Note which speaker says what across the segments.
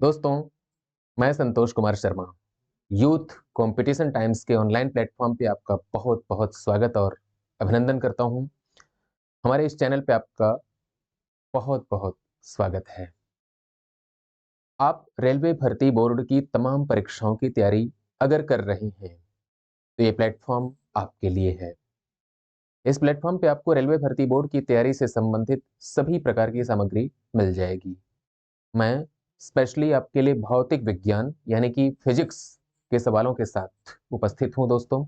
Speaker 1: दोस्तों, मैं Santosh Kumar Sharma Youth Competition Times के ऑनलाइन प्लेटफॉर्म पे आपका बहुत बहुत स्वागत और अभिनंदन करता हूं। हमारे इस चैनल पे आपका बहुत बहुत स्वागत है। आप रेलवे भर्ती बोर्ड की तमाम परीक्षाओं की तैयारी अगर कर रहे हैं तो ये प्लेटफॉर्म आपके लिए है। इस प्लेटफॉर्म पे आपको रेलवे भर्ती बोर्ड की तैयारी से संबंधित सभी प्रकार की सामग्री मिल जाएगी। मैं स्पेशली आपके लिए भौतिक विज्ञान यानी कि फिजिक्स के सवालों के साथ उपस्थित हूं। दोस्तों,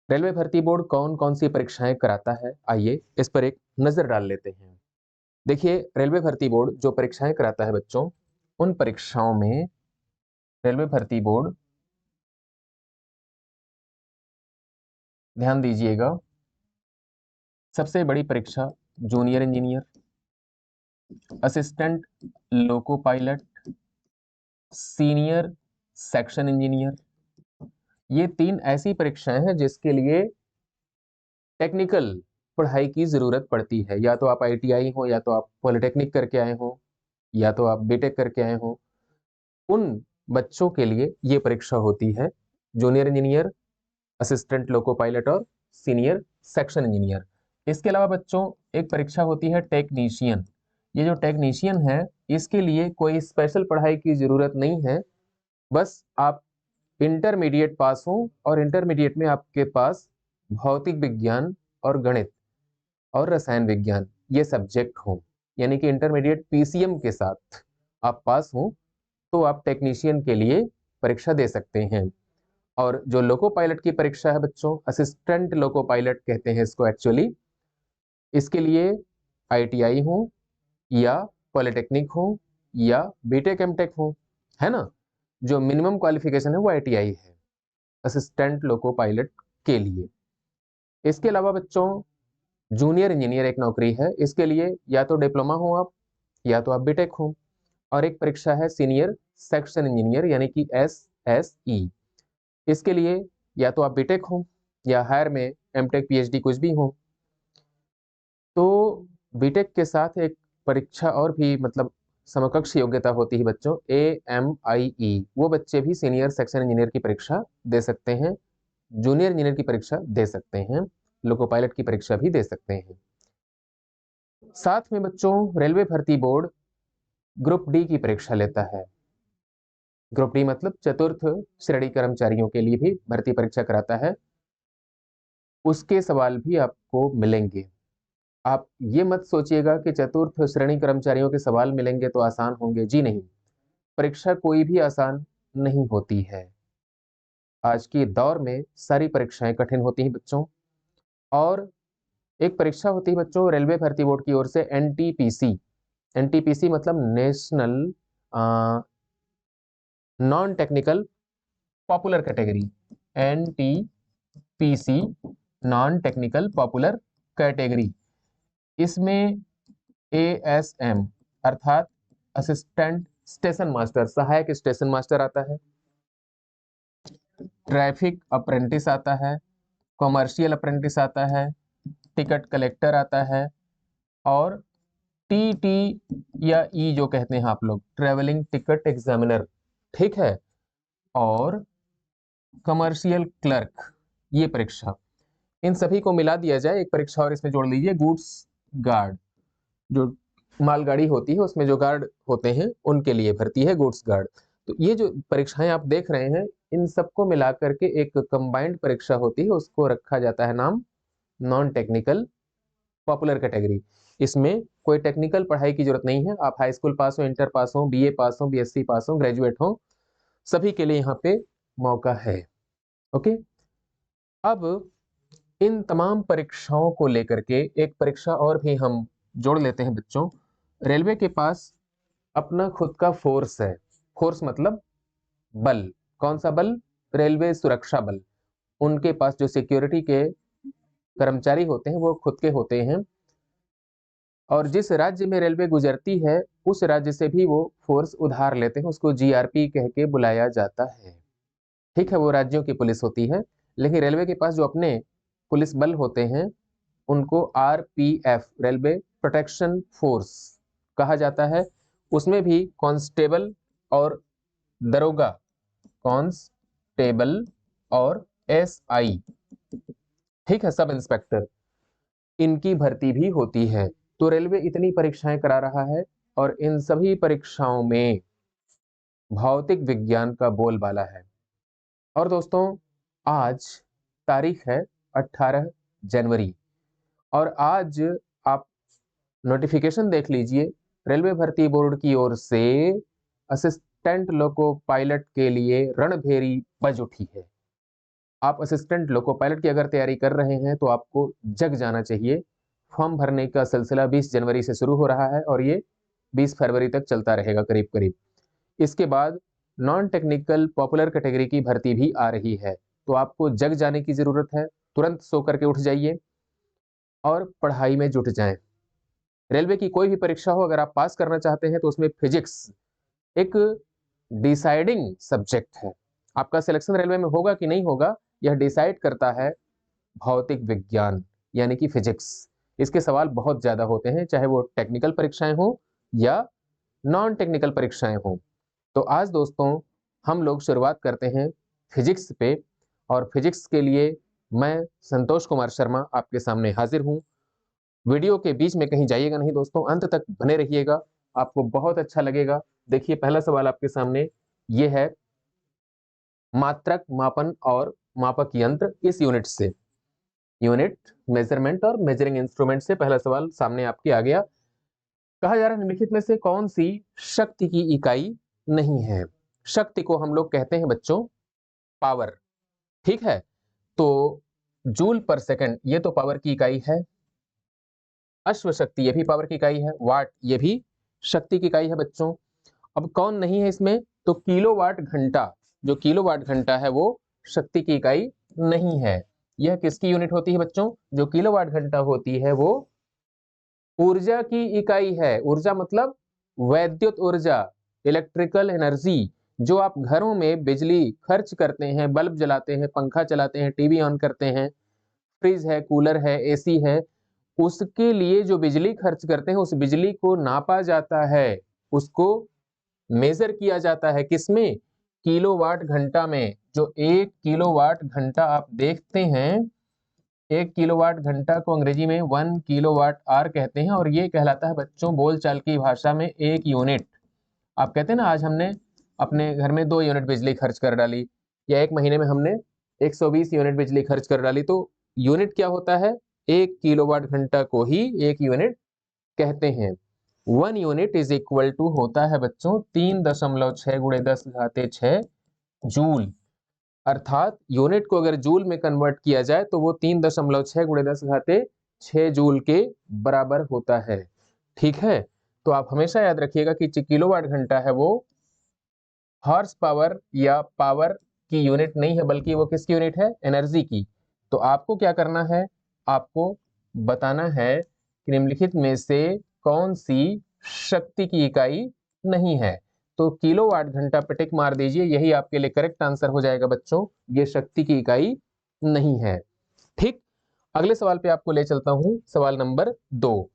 Speaker 1: रेलवे भर्ती बोर्ड कौन कौन सी परीक्षाएं कराता है, आइए इस पर एक नजर डाल लेते हैं। देखिए, रेलवे भर्ती बोर्ड जो परीक्षाएं कराता है बच्चों, उन परीक्षाओं में रेलवे भर्ती बोर्ड, ध्यान दीजिएगा, सबसे बड़ी परीक्षा junior engineer, assistant loco pilot, senior section engineer, ये तीन ऐसी परीक्षाएं हैं जिसके लिए टेक्निकल पढ़ाई की जरूरत पड़ती है। या तो आप आईटीआई हो, या तो आप पॉलिटेक्निक करके आए हो, या तो आप बीटेक करके आए हो। उन बच्चों के लिए ये परीक्षा होती है, junior engineer, assistant loco pilot और सीनियर सेक्शन इंजीनियर। इसके अलावा बच्चों एक परीक्षा होती है टेक्नीशियन। ये जो टेक्नीशियन है, इसके लिए कोई स्पेशल पढ़ाई की जरूरत नहीं है। बस आप इंटरमीडिएट पास हो और इंटरमीडिएट में आपके पास भौतिक विज्ञान और गणित और रसायन विज्ञान ये सब्जेक्ट हो, यानी कि इंटरमीडिएट पीसीएम के साथ आप पास हो, तो आप टेक्नीशियन के लिए परीक्षा दे सकते हैं। और जो लोको पायलट की परीक्षा है बच्चों, असिस्टेंट लोको पायलट कहते हैं इसको एक्चुअली, इसके लिए आईटीआई हो या पॉलिटेक्निक हो या बीटेक एमटेक हो, है ना। जो मिनिमम क्वालिफिकेशन है वो आईटीआई है असिस्टेंट लोको पायलट के लिए। इसके अलावा बच्चों जूनियर इंजीनियर एक नौकरी है, इसके लिए या तो डिप्लोमा हो आप, या तो आप बीटेक हो। और एक परीक्षा है सीनियर सेक्शन इंजीनियर यानी कि एसएसई, इसके लिए या तो आप बीटेक हो या हायर में एमटेक पीएचडी कुछ भी हो। तो बीटेक के साथ एक परीक्षा और भी, मतलब समकक्ष योग्यता होती है बच्चों, AMIE। वो बच्चे भी सीनियर सेक्शन इंजीनियर की परीक्षा दे सकते हैं, जूनियर इंजीनियर की परीक्षा दे सकते हैं, लोको पायलट की परीक्षा भी दे सकते हैं। साथ में बच्चों रेलवे भर्ती बोर्ड ग्रुप डी की परीक्षा लेता है। ग्रुप डी मतलब चतुर्थ श्रेणी कर्मचारियों के लिए भी भर्ती परीक्षा कराता है। उसके सवाल भी आपको मिलेंगे। आप ये मत सोचिएगा कि चतुर्थ श्रेणी कर्मचारियों के सवाल मिलेंगे तो आसान होंगे, जी नहीं। परीक्षा कोई भी आसान नहीं होती है। आज के दौर में सारी परीक्षाएं कठिन होती हैं बच्चों। और एक परीक्षा होती है बच्चों रेलवे भर्ती बोर्ड की ओर से, एनटीपीसी। एनटीपीसी मतलब national non technical popular category, NTPC non technical popular category. इसमें एएसएम अर्थात असिस्टेंट स्टेशन मास्टर, सहायक स्टेशन मास्टर आता है, ट्रैफिक अप्रेंटिस आता है, कॉमर्शियल अप्रेंटिस आता है, टिकट कलेक्टर आता है, और टीटी या ई जो कहते हैं आप लोग, ट्रेवलिंग टिकट एग्जामिनर, ठीक है, और कमर्शियल क्लर्क। ये परीक्षा, इन सभी को मिला दिया जाए एक परीक्षा और इसमें जोड़ लीजिए गुड्स गार्ड। जो मालगाड़ी होती है उसमें जो गार्ड होते हैं उनके लिए भर्ती है गुड्स गार्ड। तो ये जो परीक्षाएं आप देख रहे हैं, इन सबको मिला करके एक कंबाइंड परीक्षा होती है, उसको रखा जाता है नाम नॉन टेक्निकल पॉपुलर कैटेगरी। इसमें कोई टेक्निकल पढ़ाई की जरूरत नहीं है। आप हाई स्कूल पास हो, इंटर पास हो, बीए पास हो, बीएससी पास हो, ग्रेजुएट हो, सभी के लिए यहाँ पे मौका है। ओके, अब इन तमाम परीक्षाओं को लेकर के एक परीक्षा और भी हम जोड़ लेते हैं बच्चों। रेलवे के पास अपना खुद का फोर्स है। फोर्स मतलब बल। कौन सा बल? रेलवे सुरक्षा बल। उनके पास जो सिक्योरिटी के कर्मचारी होते हैं वो खुद के होते हैं, और जिस राज्य में रेलवे गुजरती है उस राज्य से भी वो फोर्स उधार लेते हैं, उसको जीआरपी कह के बुलाया जाता है। ठीक है, वो राज्यों की पुलिस होती है, लेकिन रेलवे के पास जो अपने पुलिस बल होते हैं उनको आरपीएफ, रेलवे प्रोटेक्शन फोर्स कहा जाता है। उसमें भी कांस्टेबल और दरोगा, कांस्टेबल और एसआई, ठीक है, सब इंस्पेक्टर, इनकी भर्ती भी होती है। तो रेलवे इतनी परीक्षाएं करा रहा है और इन सभी परीक्षाओं में भौतिक विज्ञान का बोलबाला है। और दोस्तों, आज तारीख है 18 जनवरी और आज आप नोटिफिकेशन देख लीजिए, रेलवे भर्ती बोर्ड की ओर से असिस्टेंट लोको पायलट के लिए रणभेरी बज उठी है। आप असिस्टेंट लोको पायलट की अगर तैयारी कर रहे हैं तो आपको जग जाना चाहिए। फॉर्म भरने का सिलसिला 20 जनवरी से शुरू हो रहा है और ये 20 फरवरी तक चलता रहेगा करीब करीब। इसके बाद नॉन टेक्निकल पॉपुलर कैटेगरी की भर्ती भी आ रही है, तो आपको जग जाने की जरूरत है। तुरंत सो करके उठ जाइए और पढ़ाई में जुट जाएं। रेलवे की कोई भी परीक्षा हो, अगर आप पास करना चाहते हैं तो उसमें फिजिक्स एक डिसाइडिंग सब्जेक्ट है। आपका सिलेक्शन रेलवे में होगा कि नहीं होगा, यह डिसाइड करता है भौतिक विज्ञान यानी कि फिजिक्स। इसके सवाल बहुत ज्यादा होते हैं, चाहे वो टेक्निकल परीक्षाएं हो या नॉन टेक्निकल परीक्षाएं हो। तो आज दोस्तों हम लोग शुरुआत करते हैं फिजिक्स पे, और फिजिक्स के लिए मैं संतोष कुमार शर्मा आपके सामने हाजिर हूं। वीडियो के बीच में कहीं जाइएगा नहीं दोस्तों, अंत तक बने रहिएगा, आपको बहुत अच्छा लगेगा। देखिए, पहला सवाल आपके सामने ये है, मात्रक, मापन और मापक यंत्र इस यूनिट से, यूनिट मेजरमेंट और मेजरिंग इंस्ट्रूमेंट से पहला सवाल सामने आपके आ गया। कहा जा रहा है निम्नलिखित में से कौन सी शक्ति की इकाई नहीं है। शक्ति को हम लोग कहते हैं बच्चों पावर, ठीक है। तो जूल पर सेकंड ये तो पावर की इकाई है, अश्व शक्ति ये भी पावर की इकाई है, वाट ये भी शक्ति की इकाई है बच्चों। अब कौन नहीं है इसमें, तो किलोवाट घंटा, जो किलोवाट घंटा है वो शक्ति की इकाई नहीं है। यह किसकी यूनिट होती है बच्चों, जो किलोवाट घंटा होती है वो ऊर्जा की इकाई है। ऊर्जा मतलब वैद्युत ऊर्जा, इलेक्ट्रिकल एनर्जी। जो आप घरों में बिजली खर्च करते हैं, बल्ब जलाते हैं, पंखा चलाते हैं, टीवी ऑन करते हैं, फ्रिज है, कूलर है, एसी है, उसके लिए जो बिजली खर्च करते हैं उस बिजली को नापा जाता है, उसको मेजर किया जाता है, किसमें, किलोवाट घंटा में। जो 1 किलोवाट घंटा आप देखते हैं, 1 किलोवाट घंटा को अंग्रेजी में 1 किलोवाट आवर कहते हैं और ये कहलाता है बच्चों बोलचाल की भाषा में 1 यूनिट। आप कहते हैं ना, आज हमने अपने घर में 2 यूनिट बिजली खर्च कर डाली, या एक महीने में हमने 120 यूनिट बिजली खर्च कर डाली, तो यूनिट क्या होता है, 1 किलोवाट घंटा को ही 1 यूनिट कहते हैं। 1 यूनिट इज इक्वल टू होता है बच्चों 3.6 गुणे 10 घाते 6 जूल। अर्थात यूनिट को अगर जूल में कन्वर्ट किया जाए तो वो 3.6 गुणे 10 घाते 6 जूल के बराबर होता है, ठीक है। तो आप हमेशा याद रखिएगा कि किलोवाट घंटा है वो हॉर्स पावर या पावर की यूनिट नहीं है, बल्कि वो किसकी यूनिट है, एनर्जी की। तो आपको क्या करना है, आपको बताना है कि निम्नलिखित में से कौन सी शक्ति की इकाई नहीं है। तो किलोवाट घंटा पे टिक मार दीजिए, यही आपके लिए करेक्ट आंसर हो जाएगा बच्चों, ये शक्ति की इकाई नहीं है, ठीक। अगले सवाल पे आपको ले चलता हूं, सवाल नंबर 2।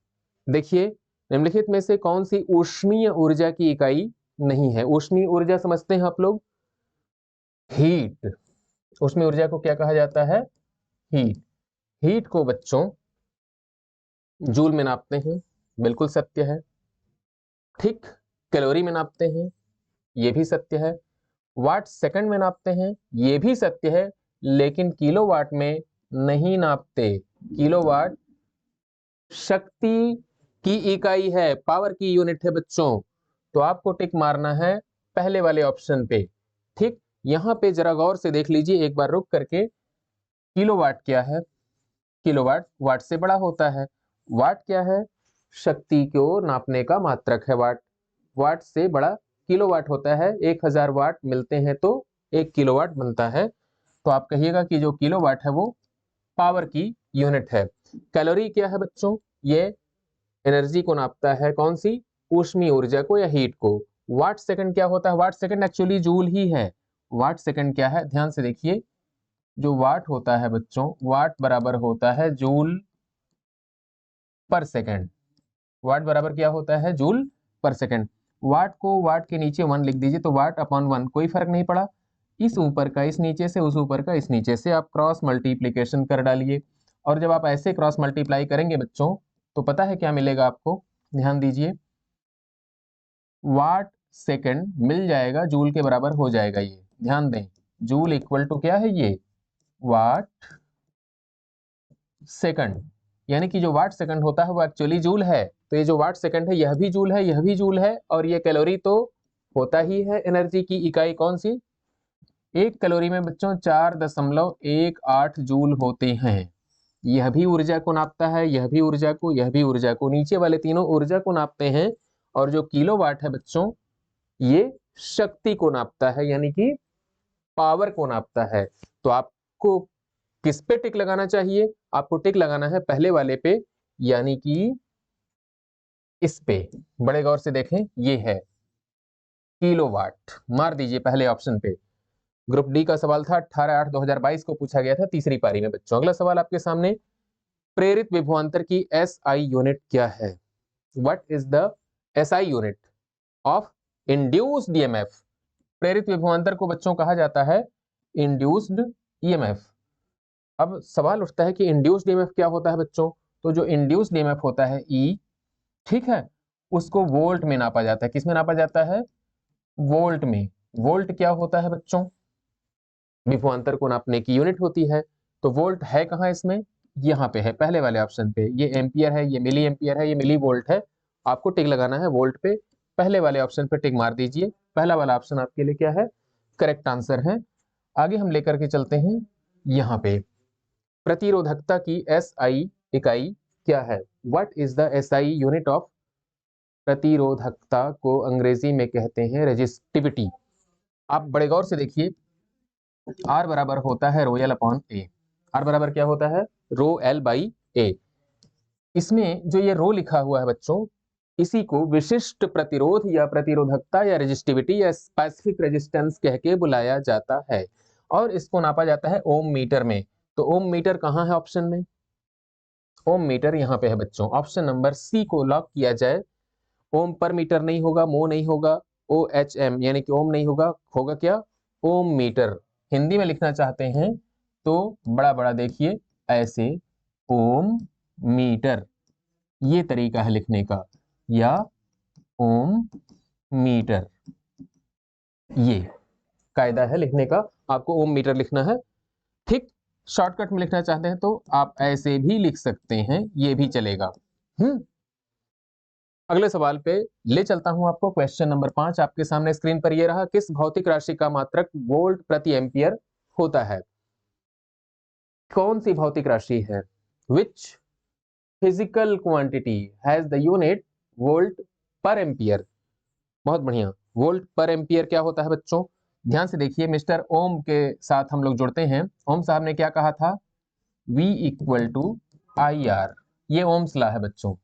Speaker 1: देखिए, निम्नलिखित में से कौन सी ऊष्मीय ऊर्जा की इकाई नहीं है। ऊष्मीय ऊर्जा समझते हैं आप लोग, हीट। ऊष्मीय ऊर्जा को क्या कहा जाता है, हीट। हीट को बच्चों जूल में नापते हैं, बिल्कुल सत्य है, ठीक। कैलोरी में नापते हैं, ये भी सत्य है। वाट सेकंड में नापते हैं, ये भी सत्य है, लेकिन किलोवाट में नहीं नापते। किलोवाट शक्ति की इकाई है, पावर की यूनिट है बच्चों। तो आपको टिक मारना है पहले वाले ऑप्शन पे, ठीक। यहां पे जरा गौर से देख लीजिए एक बार रुक करके, किलोवाट क्या है, किलोवाट वाट से बड़ा होता है। वाट क्या है, शक्ति को नापने का मात्रक है वाट, वाट से बड़ा किलोवाट होता है। 1000 वाट मिलते हैं तो 1 किलोवाट बनता है। तो आप कहिएगा कि जो किलोवाट है वो पावर की यूनिट है। कैलोरी क्या है बच्चों, ये एनर्जी को नापता है, कौन सी, ऊष्मीय ऊर्जा को या हीट को। वाट सेकंड क्या होता है, वाट सेकंड एक्चुअली जूल ही है। वाट सेकंड क्या है, ध्यान से देखिए, जो वाट होता है बच्चों, वाट बराबर होता है जूल पर सेकंड। वाट बराबर क्या होता है, जूल पर सेकंड। वाट को वाट के नीचे 1 लिख दीजिए, तो वाट अपॉन 1 कोई फर्क नहीं पड़ा। इस ऊपर का इस नीचे से, उस ऊपर का इस नीचे से आप क्रॉस मल्टीप्लीकेशन कर डालिए। और जब आप ऐसे क्रॉस मल्टीप्लाई करेंगे बच्चों, तो पता है क्या मिलेगा आपको, ध्यान दीजिए, वाट सेकंड मिल जाएगा, जूल के बराबर हो जाएगा। ये ध्यान दें, जूल इक्वल टू क्या है, ये वाट सेकंड, यानी कि जो वाट सेकंड होता है वो एक्चुअली जूल है। तो ये जो वाट सेकंड है यह भी जूल है, यह भी जूल है, और ये कैलोरी तो होता ही है। एनर्जी की इकाई कौन सी, एक कैलोरी में बच्चों 4.18 जूल होते हैं। यह भी ऊर्जा को नापता है, यह भी ऊर्जा को, यह भी ऊर्जा को, नीचे वाले तीनों ऊर्जा को नापते हैं। और जो किलोवाट है बच्चों, ये शक्ति को नापता है, यानी कि पावर को नापता है। तो आपको किस पे टिक लगाना चाहिए, आपको टिक लगाना है पहले वाले पे, यानी कि इस पे। बड़े गौर से देखें, ये है किलोवाट, मार दीजिए पहले ऑप्शन पे। ग्रुप डी का सवाल था, 18/8/2022 को पूछा गया था तीसरी पारी में बच्चों। अगला सवाल आपके सामने, प्रेरित विभवांतर की एसआई यूनिट क्या है? What is the SI unit of induced EMF? प्रेरित विभवांतर को बच्चों कहा जाता है इंड्यूस्ड ईएमएफ। अब सवाल उठता है कि इंड्यूस्ड ईएमएफ क्या होता है बच्चों? तो जो इंड्यूस्ड ईएमएफ होता है ई, ठीक है, उसको वोल्ट में नापा जाता है। किस में नापा जाता है? वोल्ट में। वोल्ट क्या होता है बच्चों? विभवांतर को नापने की यूनिट होती है। तो वोल्ट है कहाँ इसमें? यहाँ पे है, पहले वाले ऑप्शन पे। ये एम्पियर है, ये मिली एम्पियर है, ये मिली वोल्ट है। आपको टिक लगाना है वोल्ट पे, पहले वाले ऑप्शन पे टिक मार दीजिए। पहला वाला ऑप्शन आपके लिए क्या है? करेक्ट आंसर है। आगे हम लेकर के चलते हैं यहाँ पे, प्रतिरोधकता की एसआई इकाई क्या है? What is the SI unit of? प्रतिरोधकता को अंग्रेजी में कहते हैं रेजिस्टिविटी। आप बड़े गौर से देखिए, आर बराबर होता है rho L upon A. R बराबर क्या होता है? Rho L by A. इसमें जो ये रो लिखा हुआ है बच्चों, इसी को विशिष्ट प्रतिरोध या प्रतिरोधकता या रेजिस्टिविटी या स्पेसिफिक रेजिस्टेंस कह के बुलाया जाता है। और इसको नापा जाता है ओम मीटर में। तो ओम मीटर कहाँ है ऑप्शन में? ओम मीटर यहाँ पे है बच्चों। ऑप्शन नंबर सी को लॉक किया जाए। ओम पर मीटर नहीं होगा, मो नहीं होगा, ओ एच एम यानी कि ओम नहीं होगा, होगा क्या? ओम मीटर। हिंदी में लिखना चाहते हैं तो बड़ा बड़ा देखिए ऐसे, ओम मीटर, ये तरीका है लिखने का, या ओम मीटर, ये कायदा है लिखने का। आपको ओम मीटर लिखना है। ठीक, शॉर्टकट में लिखना चाहते हैं तो आप ऐसे भी लिख सकते हैं, ये भी चलेगा। अगले सवाल पे ले चलता हूं आपको। क्वेश्चन नंबर 5 आपके सामने स्क्रीन पर ये रहा, किस भौतिक राशि का मात्रक वोल्ट प्रति एम्पियर होता है? कौन सी भौतिक राशि है? Which physical quantity has the unit volt पर एम्पियर? बहुत बढ़िया, वोल्ट पर एम्पियर क्या होता है बच्चों? ध्यान से देखिए, मिस्टर ओम के साथ हम लोग जुड़ते हैं। ओम साहब ने क्या कहा था? V equal to I R. ये ओम्स लॉ है बच्चों।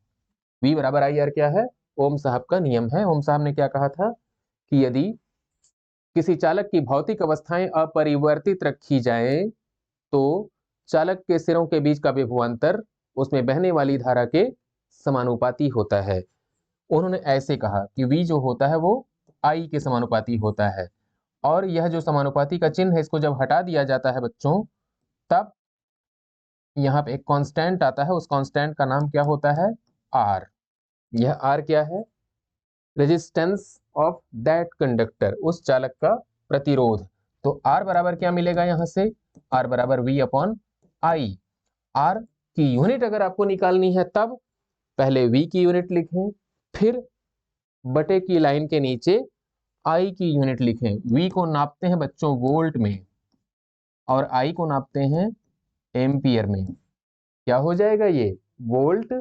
Speaker 1: V बराबर आई आर क्या है? ओम साहब का नियम है। ओम साहब ने क्या कहा था कि यदि किसी चालक की भौतिक अवस्थाएं अपरिवर्तित रखी जाएं, तो चालक के सिरों के बीच का विभवांतर उसमें बहने वाली धारा के समानुपाती होता है। उन्होंने ऐसे कहा कि V जो होता है वो I के समानुपाती होता है। और यह जो समानुपाती का चिन्ह है, इसको जब हटा दिया जाता है बच्चों, तब यहाँ पे एक कांस्टेंट आता है। उस कांस्टेंट का नाम क्या होता है? R। यह R क्या है? रेजिस्टेंस ऑफ दैट कंडक्टर, उस चालक का प्रतिरोध। तो R बराबर क्या मिलेगा यहाँ से? R बराबर V अपॉन I। R की यूनिट अगर आपको निकालनी है तब पहले V की यूनिट लिखें, फिर बटे की लाइन के नीचे I की यूनिट लिखें। V को नापते हैं बच्चों वोल्ट में, और I को नापते हैं एम्पियर में। क्या हो जाएगा ये? वोल्ट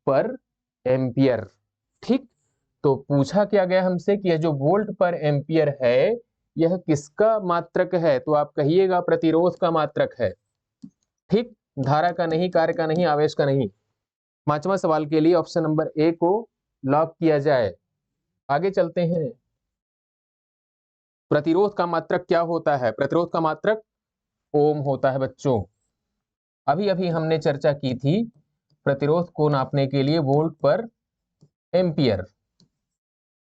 Speaker 1: पर एम्पियर। ठीक, तो पूछा क्या गया हमसे कि यह जो वोल्ट पर एम्पियर है, यह किसका मात्रक है? तो आप कहिएगा प्रतिरोध का मात्रक है। ठीक, धारा का नहीं, कार्य का नहीं, आवेश का नहीं। पांचवा सवाल के लिए ऑप्शन नंबर ए को लॉक किया जाए। आगे चलते हैं। प्रतिरोध का मात्रक क्या होता है? प्रतिरोध का मात्रक ओम होता है बच्चों। अभी अभी हमने चर्चा की थी प्रतिरोध को नापने के लिए वोल्ट पर एम्पियर।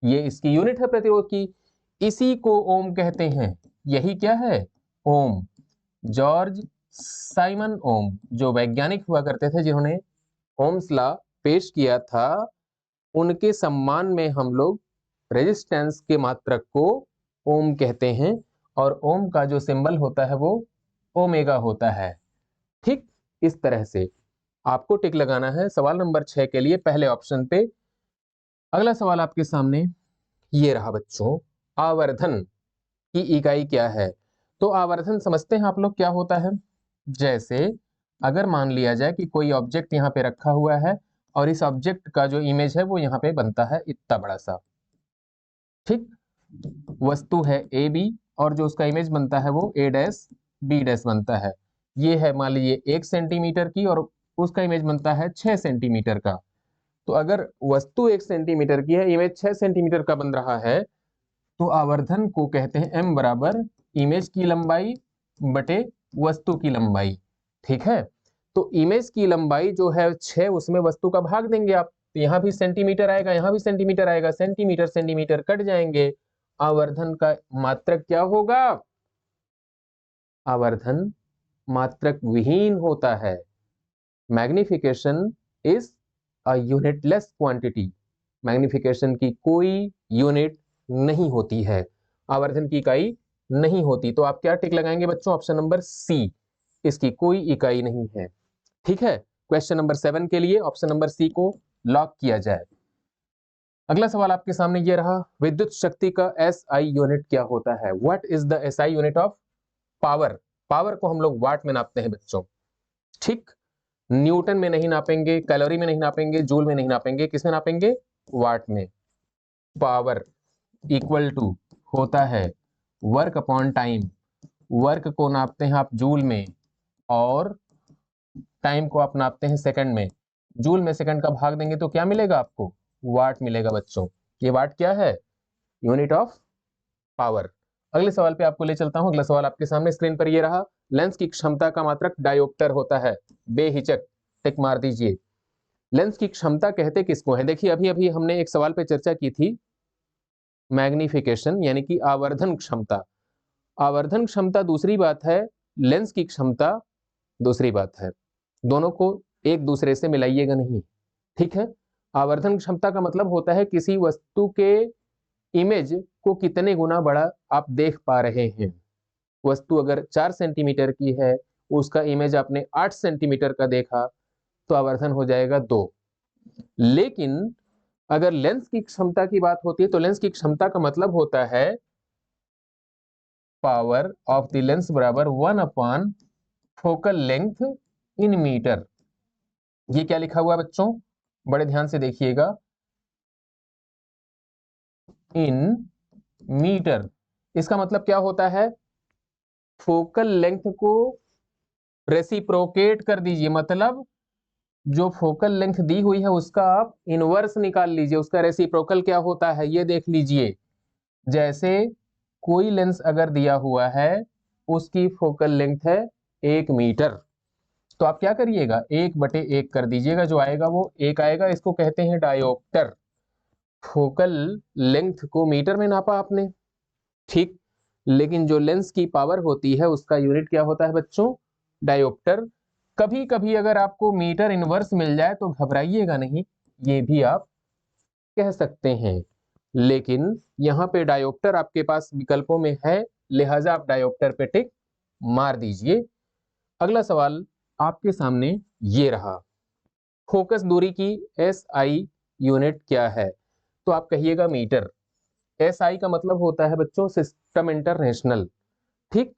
Speaker 1: ये इसकी यूनिट है प्रतिरोध की, इसी को ओम कहते हैं। यही क्या है? ओम। जॉर्ज साइमन ओम, जो वैज्ञानिक हुआ करते थे जिन्होंने ओम्स लॉ पेश किया था, उनके सम्मान में हम लोग रेजिस्टेंस के मात्रक को ओम कहते हैं, और ओम का जो सिंबल होता है वो ओमेगा होता है। ठीक इस तरह से आपको टिक लगाना है सवाल नंबर 6 के लिए पहले ऑप्शन पे। अगला सवाल आपके सामने ये रहा बच्चों, आवर्धन की इकाई क्या है? तो आवर्धन समझते हैं आप लोग क्या होता है। जैसे अगर मान लिया जाए कि कोई ऑब्जेक्ट यहाँ पे रखा हुआ है और इस ऑब्जेक्ट का जो इमेज है वो यहाँ पे बनता है इतना बड़ा सा, ठीक, वस्तु है ए बी और जो उसका इमेज बनता है वो ए डैश बी डैश बनता है। ये है मान लीजिए 1 सेंटीमीटर की और उसका इमेज बनता है 6 सेंटीमीटर का। तो अगर वस्तु 1 सेंटीमीटर की है, इमेज 6 सेंटीमीटर का बन रहा है, तो आवर्धन को कहते हैं m बराबर इमेज की लंबाई बटे वस्तु की लंबाई। ठीक है, तो इमेज की लंबाई जो है 6, उसमें वस्तु का भाग देंगे आप, तो यहाँ भी सेंटीमीटर आएगा, यहाँ भी सेंटीमीटर आएगा, सेंटीमीटर सेंटीमीटर कट जाएंगे। आवर्धन का मात्रक क्या होगा? आवर्धन मात्रक विहीन होता है। Magnification is a unitless quantity. Magnification की कोई यूनिट नहीं होती है, आवर्धन की इकाई नहीं होती। तो आप क्या टिक लगाएंगे बच्चों? ऑप्शन नंबर सी, इसकी कोई इकाई नहीं है। ठीक है, क्वेश्चन नंबर 7 के लिए ऑप्शन नंबर सी को लॉक किया जाए। अगला सवाल आपके सामने ये रहा, विद्युत शक्ति का एसआई यूनिट क्या होता है? What is the SI unit of power? Power को हम लोग वाट में नापते हैं बच्चों। ठीक, न्यूटन में नहीं नापेंगे, कैलोरी में नहीं नापेंगे, जूल में नहीं नापेंगे, किस में नापेंगे? वाट में। पावर इक्वल टू होता है वर्क अपॉन टाइम। वर्क को नापते हैं आप जूल में और टाइम को आप नापते हैं सेकंड में। जूल में सेकंड का भाग देंगे तो क्या मिलेगा आपको? वाट मिलेगा बच्चों। ये वाट क्या है? Unit of power. अगले सवाल पे आपको ले चलता हूं। अगला सवाल आपके सामने स्क्रीन पर ये रहा, लेंस की क्षमता का मात्रक डायोप्टर होता है। बेहिचक टिक मार दीजिए। लेंस की क्षमता कहते किसको है? देखिए अभी अभी हमने एक सवाल पे चर्चा की थी, मैग्निफिकेशन यानी कि आवर्धन क्षमता। आवर्धन क्षमता दूसरी बात है, लेंस की क्षमता दूसरी बात है। दोनों को एक दूसरे से मिलाइएगा नहीं। ठीक है, आवर्धन क्षमता का मतलब होता है किसी वस्तु के इमेज को कितने गुना बड़ा आप देख पा रहे हैं। वस्तु अगर 4 सेंटीमीटर की है, उसका इमेज आपने 8 सेंटीमीटर का देखा, तो आवर्धन हो जाएगा 2। लेकिन अगर लेंस की क्षमता की बात होती है तो लेंस की क्षमता का मतलब होता है पावर ऑफ द लेंस बराबर 1 upon focal length in metre. ये क्या लिखा हुआ है बच्चों? बड़े ध्यान से देखिएगा, इन मीटर। इसका मतलब क्या होता है? फोकल लेंथ को रेसिप्रोकेट कर दीजिए, मतलब जो फोकल लेंथ दी हुई है उसका आप इनवर्स निकाल लीजिए, उसका रेसिप्रोकल क्या होता है ये देख लीजिए। जैसे कोई लेंस अगर दिया हुआ है, उसकी फोकल लेंथ है 1 मीटर, तो आप क्या करिएगा? 1/1 कर दीजिएगा, जो आएगा वो 1 आएगा। इसको कहते हैं डायोप्टर। फोकल लेंथ को मीटर में नापा आपने, ठीक, लेकिन जो लेंस की पावर होती है उसका यूनिट क्या होता है बच्चों? डायोप्टर। कभी कभी अगर आपको मीटर इनवर्स मिल जाए तो घबराइएगा नहीं, ये भी आप कह सकते हैं, लेकिन यहाँ पे डायोप्टर आपके पास विकल्पों में है, लिहाजा आप डायोप्टर पे टिक मार दीजिए। अगला सवाल आपके सामने ये रहा, फोकस दूरी की एसआई यूनिट क्या है? तो आप कहिएगा मीटर। एसआई का मतलब होता है बच्चों सिस्टम इंटरनेशनल। ठीक,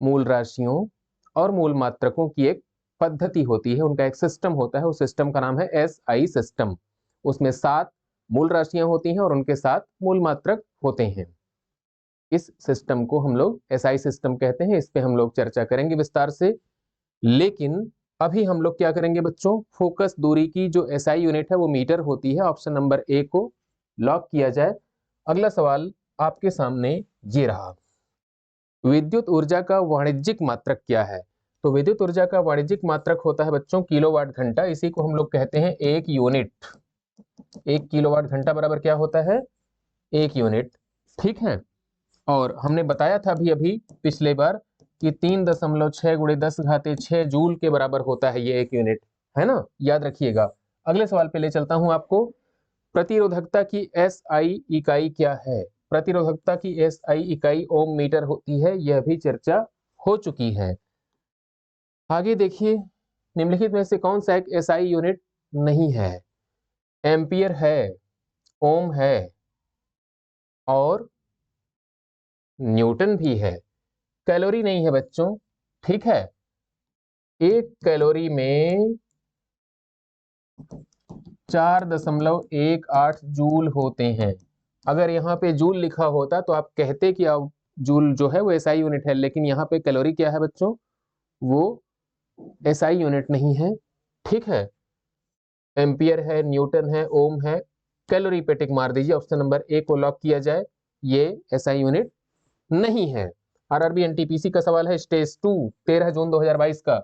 Speaker 1: मूल राशियों और मूल मात्रकों की एक पद्धति होती है, उनका एक सिस्टम होता है, उस सिस्टम का नाम है एसआई सिस्टम। उसमें 7 मूल राशियां होती हैं और उनके 7 मूल मात्रक होते हैं। इस सिस्टम को हम लोग एसआई सिस्टम कहते हैं, इस पे हम लोग चर्चा करेंगे विस्तार से। लेकिन अभी हम लोग क्या करेंगे बच्चों? फोकस दूरी की जो एसआई यूनिट है वो मीटर होती है। ऑप्शन नंबर ए को लॉक किया जाए। अगला सवाल आपके सामने ये रहा, विद्युत ऊर्जा का वाणिज्यिक मात्रक क्या है? तो विद्युत ऊर्जा का वाणिज्यिक मात्रक होता है बच्चों किलोवाट घंटा। इसी को हम लोग कहते हैं एक यूनिट। 1 किलोवाट घंटा बराबर क्या होता है? 1 यूनिट। ठीक है, और हमने बताया था अभी अभी पिछले बार कि 3.6 गुणे 10⁻6 जूल के बराबर होता है ये 1 यूनिट, है ना, याद रखिएगा। अगले सवाल पे ले चलता हूं आपको। प्रतिरोधकता की एसआई इकाई क्या है? प्रतिरोधकता की एसआई इकाई ओम मीटर होती है, यह भी चर्चा हो चुकी है। आगे देखिए, निम्नलिखित में से कौन सा एक एसआई यूनिट नहीं है? एम्पियर है, ओम है और न्यूटन भी है। कैलोरी नहीं है बच्चों। ठीक है, 1 कैलोरी में 4.18 जूल होते हैं। अगर यहाँ पे जूल लिखा होता तो आप कहते कि अब जूल जो है वो एसआई यूनिट है, लेकिन यहाँ पे कैलोरी क्या है बच्चों? वो एसआई यूनिट नहीं है। ठीक है, एम्पियर है, न्यूटन है, ओम है, कैलोरी पे टिक मार दीजिए। ऑप्शन नंबर ए को लॉक किया जाए, ये एसआई यूनिट नहीं है। आरआरबी एनटीपीसी का सवाल है स्टेज 2, 13 जून 2022 का।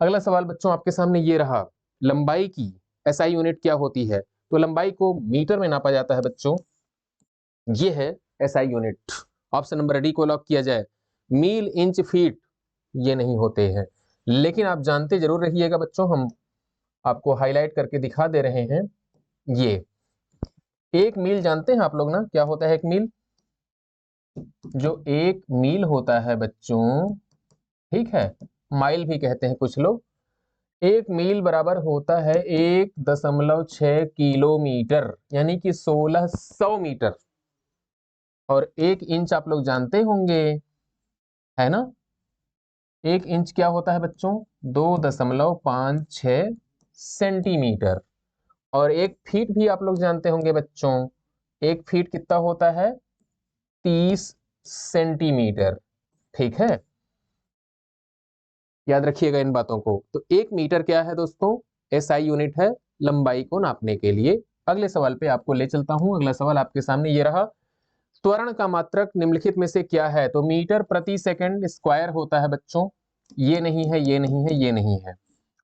Speaker 1: अगला सवाल बच्चों आपके सामने ये रहा, लंबाई की एसआई यूनिट क्या होती है? तो लंबाई को मीटर में नापा जाता है बच्चों, ये है SI unit. Option number D को लॉक किया जाए, मील, इंच, फीट ये नहीं होते हैं। लेकिन आप जानते जरूर रहिएगा बच्चों, हम आपको हाईलाइट करके दिखा दे रहे हैं। ये 1 मील जानते हैं आप लोग ना, क्या होता है 1 मील? जो 1 मील होता है बच्चों, ठीक है, माइल भी कहते हैं कुछ लोग, 1 मील बराबर होता है 1.6 किलोमीटर, यानी कि 1600 मीटर। और 1 इंच आप लोग जानते होंगे, है ना? 1 इंच क्या होता है बच्चों? 2.56 सेंटीमीटर। और 1 फीट भी आप लोग जानते होंगे बच्चों, 1 फीट कितना होता है? 30 सेंटीमीटर। ठीक है, याद रखिएगा इन बातों को। तो 1 मीटर क्या है दोस्तों? एसआई यूनिट है लंबाई को नापने के लिए। अगले सवाल पे आपको ले चलता हूं। अगला सवाल आपके सामने ये रहा, त्वरण का मात्रक निम्नलिखित में से क्या है? तो मीटर प्रति सेकंड स्क्वायर होता है बच्चों, ये नहीं है, ये नहीं है, ये नहीं है।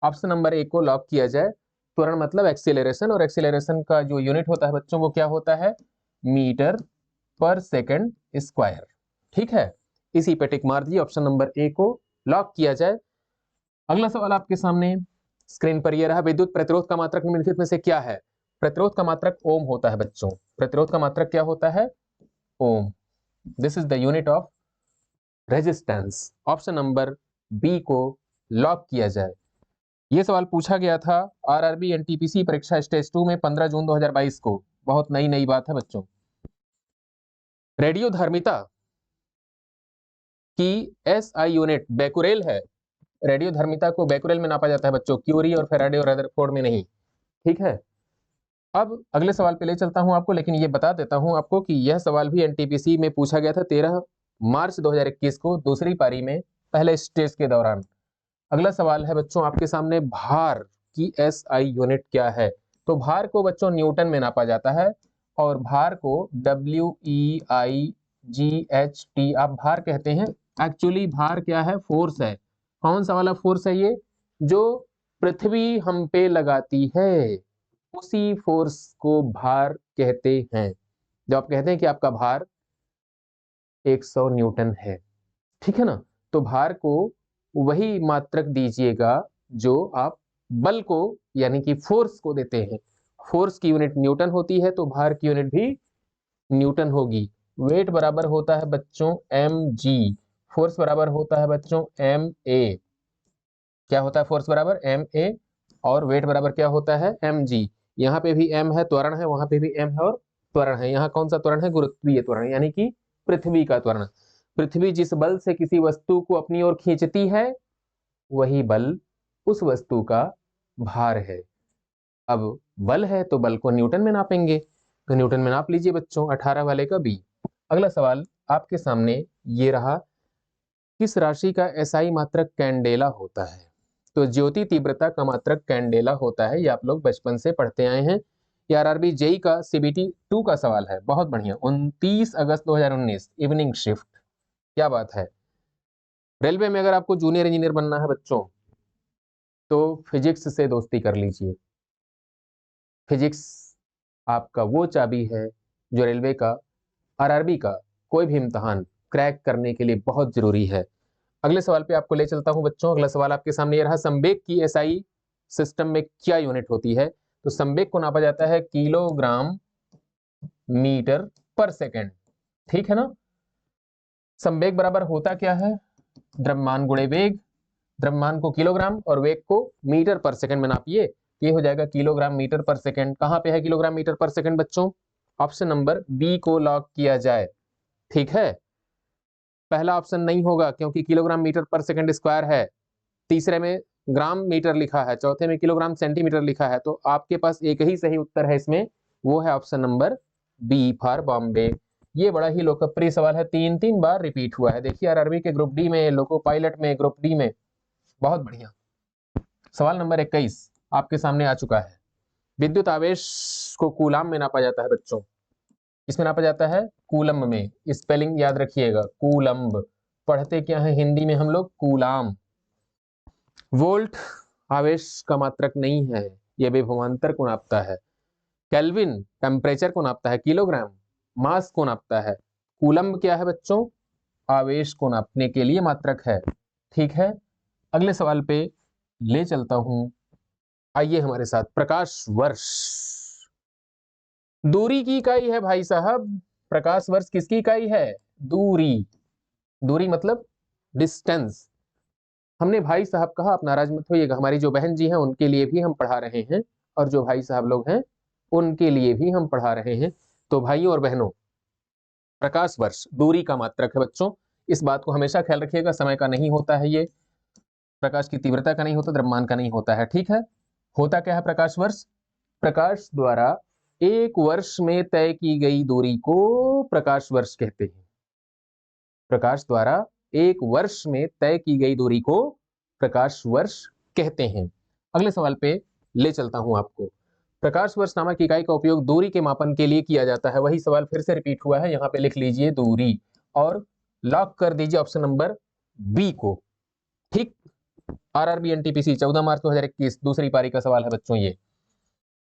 Speaker 1: ऑप्शन नंबर ए को लॉक किया जाए। त्वरण मतलब एक्सीलरेशन, और एक्सीलरेशन का जो यूनिट होता है बच्चों वो क्या होता है? मीटर पर सेकंड स्क्वायर। ठीक है, इसी पे टिक मार दीजिए, ऑप्शन नंबर ए को लॉक किया जाए। अगला सवाल आपके सामने स्क्रीन पर यह रहा, विद्युत प्रतिरोध का मात्रक निम्नलिखित में से क्या है? प्रतिरोध का मात्रक ओम होता है बच्चों। प्रतिरोध का मात्रक क्या होता है? Ohm. This is the unit of resistance. Option number B को लॉक किया जाए। यह सवाल पूछा गया था आरआरबी एनटीपीसी परीक्षा स्टेज 2 में 15 जून 2022 को। बहुत नई नई बात है बच्चों। रेडियो धर्मिता की एसआई यूनिट बेकुरेल है। रेडियो धर्मिता को बेकुरेल में नापा जाता है बच्चों, क्यूरी और फैराडे और रदरफोर्ड में नहीं। ठीक है, अब अगले सवाल पे ले चलता हूं आपको, लेकिन ये बता देता हूं आपको कि यह सवाल भी एनटीपीसी में पूछा गया था 13 मार्च 2021 को, दूसरी पारी में, पहले स्टेज के दौरान। अगला सवाल है बच्चों आपके सामने, भार की एसआई यूनिट क्या है? तो भार को बच्चों न्यूटन में नापा जाता है, और भार को WEIGHT आप भार कहते हैं। एक्चुअली भार क्या है? फोर्स है। कौन सा वाला फोर्स है ये? जो पृथ्वी हम पे लगाती है, उसी फोर्स को भार कहते हैं। जब आप कहते हैं कि आपका भार 100 न्यूटन है, ठीक है ना, तो भार को वही मात्रक दीजिएगा जो आप बल को यानी कि फोर्स को देते हैं। फोर्स की यूनिट न्यूटन होती है, तो भार की यूनिट भी न्यूटन होगी। वेट बराबर होता है बच्चों mg, फोर्स बराबर होता है बच्चों ma। क्या होता है फोर्स बराबर? ma। और वेट बराबर क्या होता है? mg। यहाँ पे भी m है, त्वरण है, वहां पे भी m है और त्वरण है। यहाँ कौन सा त्वरण है? गुरुत्वीय त्वरण, यानी कि पृथ्वी का त्वरण। पृथ्वी जिस बल से किसी वस्तु को अपनी ओर खींचती है, वही बल उस वस्तु का भार है। अब बल है तो बल को न्यूटन में नापेंगे, तो न्यूटन में नाप लीजिए बच्चों, 18 वाले का बी। अगला सवाल आपके सामने ये रहा, किस राशि का एसआई मात्रक कैंडेला होता है? तो ज्योति तीव्रता का मात्रक कैंडेला होता है, ये आप लोग बचपन से पढ़ते आए हैं। ये आरआरबी जेई का सीबीटी 2 का सवाल है, बहुत बढ़िया। 29 अगस्त 2019 इवनिंग शिफ्ट, क्या बात है। रेलवे में अगर आपको जूनियर इंजीनियर बनना है बच्चों, तो फिजिक्स से दोस्ती कर लीजिए। फिजिक्स आपका वो चाबी है जो रेलवे का, आरआरबी का कोई भी इम्तहान क्रैक करने के लिए बहुत जरूरी है। अगले सवाल पे आपको ले चलता हूं बच्चों। अगला सवाल आपके सामने ये रहा, संवेग की एसआई सिस्टम में क्या यूनिट होती है? तो संवेग को नापा जाता है किलोग्राम मीटर पर सेकेंड, ठीक है ना। संवेग बराबर होता क्या है? द्रव्यमान गुणे वेग। द्रव्यमान को किलोग्राम और वेग को मीटर पर सेकंड में नापिए, ये हो जाएगा किलोग्राम मीटर पर सेकंड। कहां पे है किलोग्राम मीटर पर सेकंड बच्चों? ऑप्शन नंबर बी को लॉक किया जाए, ठीक है। पहला ऑप्शन नहीं होगा क्योंकि किलोग्राम मीटर पर सेकंड स्क्वायर है, तीसरे में ग्राम मीटर लिखा है, चौथे में किलोग्राम सेंटीमीटर लिखा है। तो आपके पास एक ही सही उत्तर है इसमें, वो है option number B for Bombay. ये बड़ा ही लोकप्रिय सवाल है, 3 बार रिपीट हुआ है। देखिए आरआरबी के ग्रुप डी में, लोको पायलट में, ग्रुप डी में। बहुत बढ़िया। सवाल नंबर 21 आपके सामने आ चुका है। विद्युत आवेश को कूलाम में नापा जाता है बच्चों। इसमें नापा जाता है कूलम्ब में। स्पेलिंग याद रखिएगा, कूलम्ब। पढ़ते क्या है हिंदी में हम लोग? कूलाम। वोल्ट आवेश का मात्रक नहीं है, यह विभवांतर को नापता है। केल्विन टेम्परेचर को नापता है। किलोग्राम मास को नापता है। कूलम्ब क्या है बच्चों? आवेश को नापने के लिए मात्रक है, ठीक है। अगले सवाल पे ले चलता हूं, आइए हमारे साथ। प्रकाश वर्ष दूरी की इकाई है भाई साहब। प्रकाश वर्ष किसकी इकाई है? दूरी। दूरी मतलब डिस्टेंस। हमने भाई साहब कहा, आप नाराज मत होइएगा, हमारी जो बहन जी हैं उनके लिए भी हम पढ़ा रहे हैं, और जो भाई साहब लोग हैं उनके लिए भी हम पढ़ा रहे हैं। तो भाइयों और बहनों, प्रकाश वर्ष दूरी का मात्रक है बच्चों। इस बात को हमेशा ख्याल रखिएगा, समय का नहीं होता है ये, प्रकाश की तीव्रता का नहीं होता, द्रव्यमान का नहीं होता है, ठीक है। होता क्या है प्रकाश वर्ष? प्रकाश द्वारा एक वर्ष में तय की गई दूरी को प्रकाश वर्ष कहते हैं। प्रकाश द्वारा एक वर्ष में तय की गई दूरी को प्रकाश वर्ष कहते हैं। अगले सवाल पे ले चलता हूं आपको। प्रकाश वर्ष नामक इकाई का उपयोग दूरी के मापन के लिए किया जाता है। वही सवाल फिर से रिपीट हुआ है, यहां पे लिख लीजिए दूरी और लॉक कर दीजिए ऑप्शन नंबर बी को, ठीक। आरआरबी एनटीपीसी 14 मार्च 2021 दूसरी पारी का सवाल है बच्चों ये।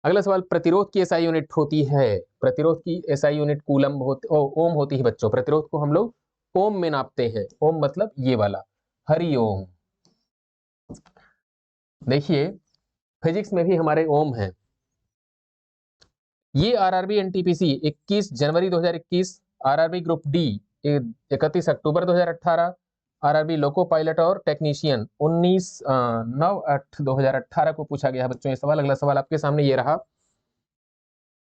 Speaker 1: अगला सवाल, प्रतिरोध की एसआई यूनिट होती है। प्रतिरोध की एसआई यूनिट कूलम ओम होती है बच्चों। प्रतिरोध को हम लोग ओम में नापते हैं। ओम मतलब ये वाला, हरि ओम। देखिए फिजिक्स में भी हमारे ओम है। ये आरआरबी एनटीपीसी 21 जनवरी 2021, आरआरबी ग्रुप डी 31 अक्टूबर 2018, आरआरबी लोको पायलट और टेक्नीशियन 19/9/2018 को पूछा गया है बच्चों ये सवाल। अगला सवाल आपके सामने ये रहा,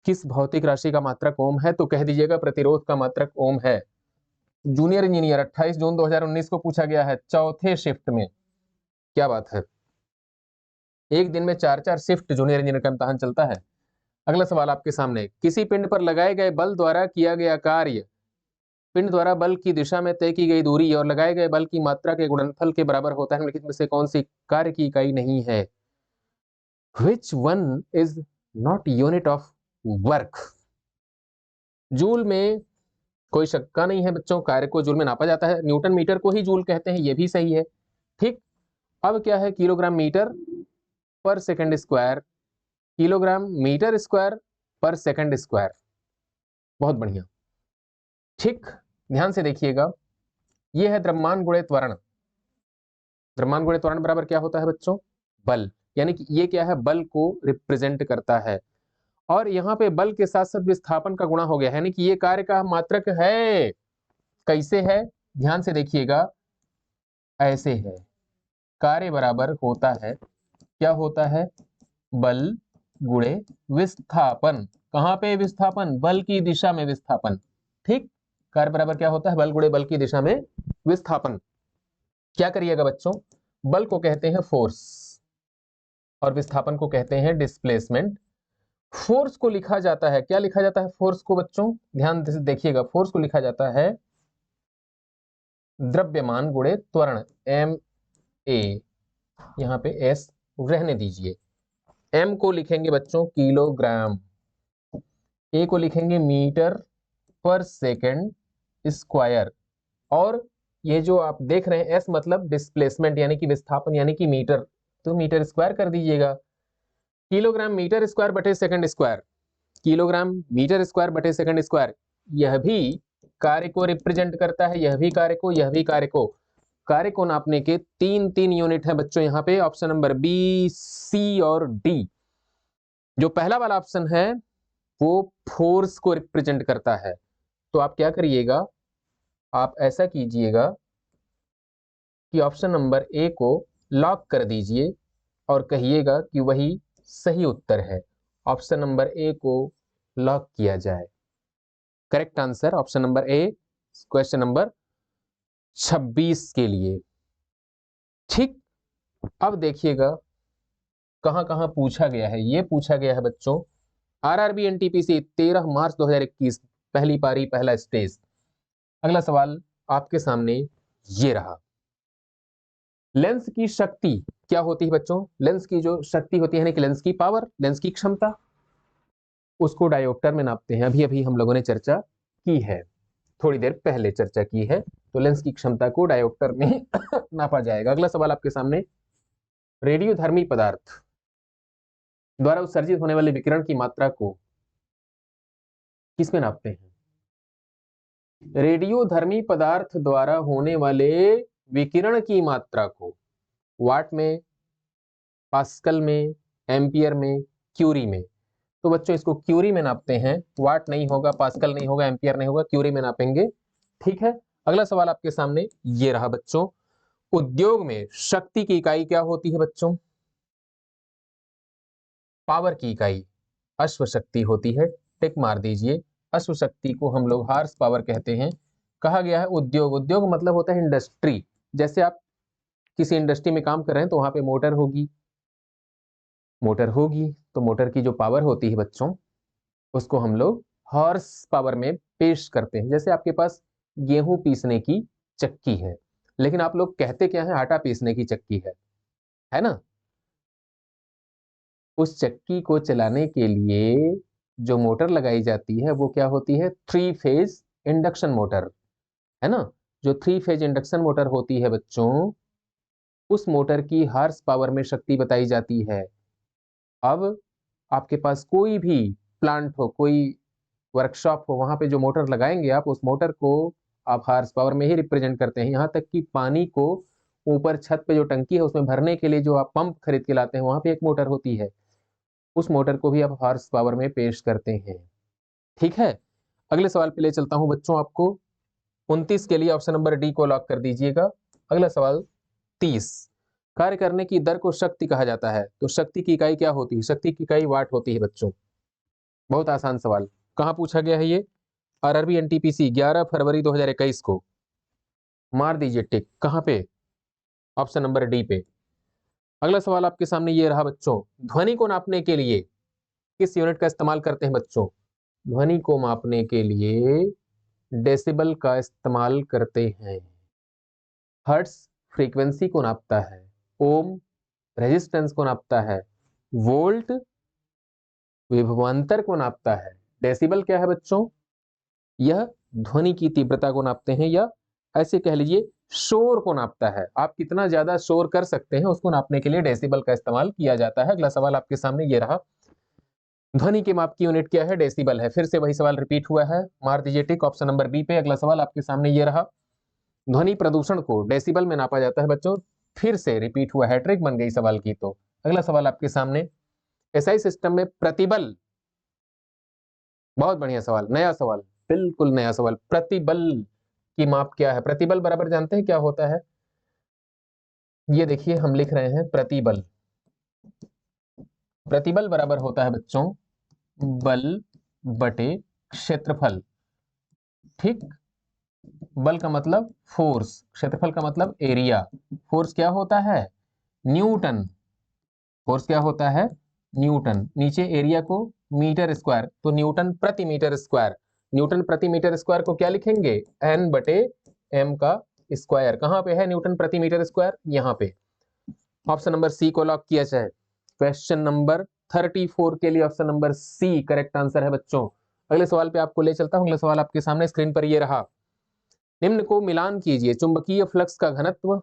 Speaker 1: किस भौतिक राशि का मात्रक ओम है? तो कह दीजिएगा प्रतिरोध का मात्रक ओम है। जूनियर इंजीनियर 28 जून 2019 को पूछा गया है, चौथे शिफ्ट में। क्या बात है, एक दिन में 4 शिफ्ट जूनियर इंजीनियर का इम्तहान चलता है। अगला सवाल आपके सामने, किसी पिंड पर लगाए गए बल द्वारा किया गया कार्य पिंड द्वारा बल की दिशा में तय की गई दूरी और लगाए गए बल की मात्रा के गुणनफल के बराबर होता है। निम्नलिखित में से कौन सी कार्य की इकाई नहीं है? Which one is not unit of work? Joule में कोई शक्का नहीं है बच्चों, कार्य को जूल में नापा जाता है। न्यूटन मीटर को ही जूल कहते हैं, ये भी सही है, ठीक। अब क्या है? किलोग्राम मीटर पर second square, kilogram metre square पर सेकंड स्क्वायर। बहुत बढ़िया, ठीक। ध्यान से देखिएगा, ये है द्रव्यमान गुणे त्वरण। द्रव्यमान गुणे त्वरण बराबर क्या होता है बच्चों? बल। यानी कि ये क्या है? बल को रिप्रेजेंट करता है। और यहाँ पे बल के साथ साथ विस्थापन का गुणा हो गया, यानी कि ये कार्य का मात्रक है। कैसे है? ध्यान से देखिएगा, ऐसे है। कार्य बराबर होता है, क्या होता है? बल गुणे विस्थापन। कहां पे विस्थापन? बल की दिशा में विस्थापन, ठीक। कार्य बराबर क्या होता है? बल गुणे बल की दिशा में विस्थापन। क्या करिएगा बच्चों, बल को कहते हैं फोर्स और विस्थापन को कहते हैं डिस्प्लेसमेंट। फोर्स को लिखा जाता है, क्या लिखा जाता है फोर्स को बच्चों? ध्यान से देखिएगा, फोर्स को लिखा जाता है द्रव्यमान गुणे त्वरण, एम ए। यहां पे एस रहने दीजिए। एम को लिखेंगे बच्चों किलोग्राम, ए को लिखेंगे मीटर पर सेकंड स्क्वायर, और ये जो आप देख रहे हैं एस मतलब डिस्प्लेसमेंट यानी कि विस्थापन यानी कि मीटर, तो मीटर स्क्वायर कर दीजिएगा। किलोग्राम मीटर स्क्वायर बटे second square, kilogram metre square बटे सेकंड स्क्वायर, यह भी कार्य को रिप्रेजेंट करता है, यह भी कार्य को, यह भी कार्य को। कार्य को नापने के तीन तीन यूनिट है बच्चों यहाँ पे, ऑप्शन नंबर बी, सी और डी। जो पहला वाला ऑप्शन है वो फोर्स को रिप्रेजेंट करता है। तो आप क्या करिएगा, आप ऐसा कीजिएगा कि ऑप्शन नंबर ए को लॉक कर दीजिए और कहिएगा कि वही सही उत्तर है। ऑप्शन नंबर ए को लॉक किया जाए। Correct answer option number A, question number 26 के लिए। ठीक, अब देखिएगा कहां कहां पूछा गया है। ये पूछा गया है बच्चों आरआरबी एनटीपीसी 13 मार्च 2021, पहली पारी पहला स्टेज। अगला सवाल आपके सामने ये रहा। लेंस की शक्ति क्या होती है बच्चों? लेंस की जो शक्ति होती है, यानी कि लेंस की पावर, लेंस की क्षमता, उसको डायोप्टर में नापते हैं। अभी अभी हम लोगों ने चर्चा की है, थोड़ी देर पहले चर्चा की है। तो लेंस की क्षमता को डायोप्टर में नापा जाएगा। अगला सवाल आपके सामने, रेडियोधर्मी पदार्थ द्वारा उत्सर्जित होने वाले विकिरण की मात्रा को किसमें नापते हैं? रेडियोधर्मी पदार्थ द्वारा होने वाले विकिरण की मात्रा को वाट में, पास्कल में, एम्पियर में, क्यूरी में। तो बच्चों इसको क्यूरी में नापते हैं। वाट नहीं होगा, पास्कल नहीं होगा, एम्पियर नहीं होगा, क्यूरी में नापेंगे। ठीक है, अगला सवाल आपके सामने ये रहा बच्चों। उद्योग में शक्ति की इकाई क्या होती है बच्चों? पावर की इकाई अश्व शक्ति होती है। टिक मार दीजिए। अश्व शक्ति को हम लोग हार्स पावर कहते हैं। कहा गया है उद्योग, उद्योग मतलब होता है इंडस्ट्री। जैसे आप किसी इंडस्ट्री में काम कर रहे हैं तो वहां पे मोटर होगी, मोटर होगी तो मोटर की जो पावर होती है बच्चों, उसको हम लोग हॉर्स पावर में पेश करते हैं। जैसे आपके पास गेहूं पीसने की चक्की है, लेकिन आप लोग कहते क्या है? आटा पीसने की चक्की है ना? उस चक्की को चलाने के लिए जो मोटर लगाई जाती है वो क्या होती है? 3 फेज इंडक्शन मोटर, है ना? जो 3 फेज इंडक्शन मोटर होती है बच्चों, उस मोटर की हॉर्स पावर में शक्ति बताई जाती है। अब आपके पास कोई भी प्लांट हो, कोई वर्कशॉप हो, वहां पे जो मोटर लगाएंगे आप, उस मोटर को आप हॉर्स पावर में ही रिप्रेजेंट करते हैं। यहाँ तक कि पानी को ऊपर छत पे जो टंकी है उसमें भरने के लिए जो आप पंप खरीद के लाते हैं, वहां पे एक मोटर होती है, उस मोटर को भी आप हॉर्स पावर में पेश करते हैं। ठीक है, अगले सवाल पे ले चलता हूं बच्चों आपको। 29 के लिए ऑप्शन नंबर डी को लॉक कर दीजिएगा। अगला सवाल 30, कार्य करने की दर को शक्ति कहा जाता है। तो शक्ति की इकाई क्या होती है? शक्ति की इकाई वाट होती है बच्चों। बहुत आसान सवाल, कहां पूछा गया है ये? आरआरबी एनटीपीसी 11 फरवरी 2021 को। मार दीजिए टिक। कहां पे? ऑप्शन नंबर डी पे। अगला सवाल आपके सामने ये रहा बच्चों। ध्वनि को नापने के लिए किस यूनिट का इस्तेमाल करते हैं बच्चों? ध्वनि को मापने के लिए डेसिबल का इस्तेमाल करते हैं। हर्ट्ज फ्रीक्वेंसी को नापता है, ओम रेजिस्टेंस को नापता है, वोल्ट विभवांतर को नापता है। डेसिबल क्या है बच्चों? यह ध्वनि की तीव्रता को नापते हैं, या ऐसे कह लीजिए शोर को नापता है। आप कितना ज्यादा शोर कर सकते हैं उसको नापने के लिए डेसिबल का इस्तेमाल किया जाता है। अगला सवाल आपके सामने ये रहा। ध्वनि के माप की यूनिट क्या है? डेसिबल है। फिर से वही सवाल रिपीट हुआ है, मार दीजिए टिक ऑप्शन नंबर बी पे। अगला सवाल आपके सामने ये रहा। ध्वनि प्रदूषण को डेसिबल में नापा जाता है बच्चों। फिर से रिपीट हुआ है, ट्रिक बन गई सवाल की। तो अगला सवाल आपके सामने, एसआई सिस्टम में प्रतिबल, बहुत बढ़िया सवाल, नया सवाल, बिल्कुल नया सवाल। प्रतिबल की माप क्या है? प्रतिबल बराबर जानते हैं क्या होता है? ये देखिए हम लिख रहे हैं प्रतिबल। प्रतिबल बराबर होता है बच्चों बल बटे क्षेत्रफल। ठीक, बल का मतलब फोर्स, क्षेत्रफल का मतलब एरिया। फोर्स क्या होता है? न्यूटन। फोर्स क्या होता है? न्यूटन। नीचे एरिया को मीटर स्क्वायर, तो न्यूटन प्रति मीटर स्क्वायर। न्यूटन प्रति मीटर स्क्वायर को क्या लिखेंगे? एन बटे एम का स्क्वायर। कहां पे है न्यूटन प्रति मीटर स्क्वायर? यहां पे। ऑप्शन नंबर सी को लॉक किया जाए। क्वेश्चन नंबर 34 के लिए option number C correct answer है बच्चों। अगले सवाल पे आपको ले चलता हूं। अगला सवाल आपके सामने स्क्रीन पर ये रहा। निम्न को मिलान कीजिए। चुंबकीय फ्लक्स का घनत्व,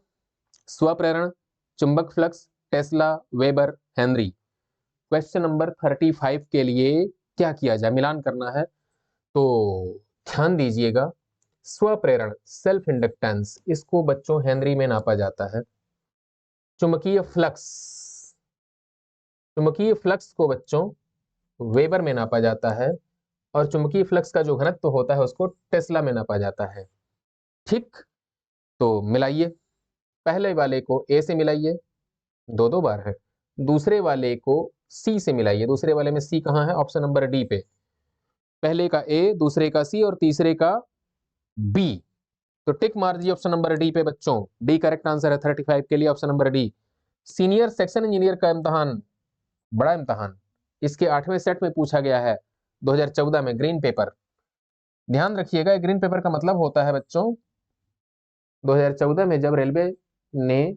Speaker 1: स्वप्रेरण, चुंबक flux, Tesla, weber, Henry. Question number 35 के लिए क्या किया जाए, मिलान करना है। तो ध्यान दीजिएगा, स्वप्रेरण सेल्फ इंडक्टेंस, इसको बच्चों हेनरी में नापा जाता है। चुंबकीय फ्लक्स, चुंबकीय फ्लक्स को बच्चों वेबर में नापा जाता है, और चुंबकीय फ्लक्स का जो घनत्व होता है उसको टेस्ला में नापा जाता है। ठीक, तो मिलाइए, पहले वाले को ए से मिलाइए, दो दो बार है, दूसरे वाले को सी से मिलाइए, दूसरे वाले में सी कहाँ है, ऑप्शन नंबर डी पे, पहले का ए, दूसरे का सी और तीसरे का बी। तो टिक मार दीजिए ऑप्शन नंबर डी पे बच्चों, डी करेक्ट आंसर है 35 के लिए, option number D. Senior section engineer का इम्तहान, बड़ा इम्तहान, इसके 8वें सेट में पूछा गया है 2014 में, ग्रीन पेपर। ध्यान रखिएगा, ग्रीन पेपर का मतलब होता है बच्चों 2014 में जब रेलवे ने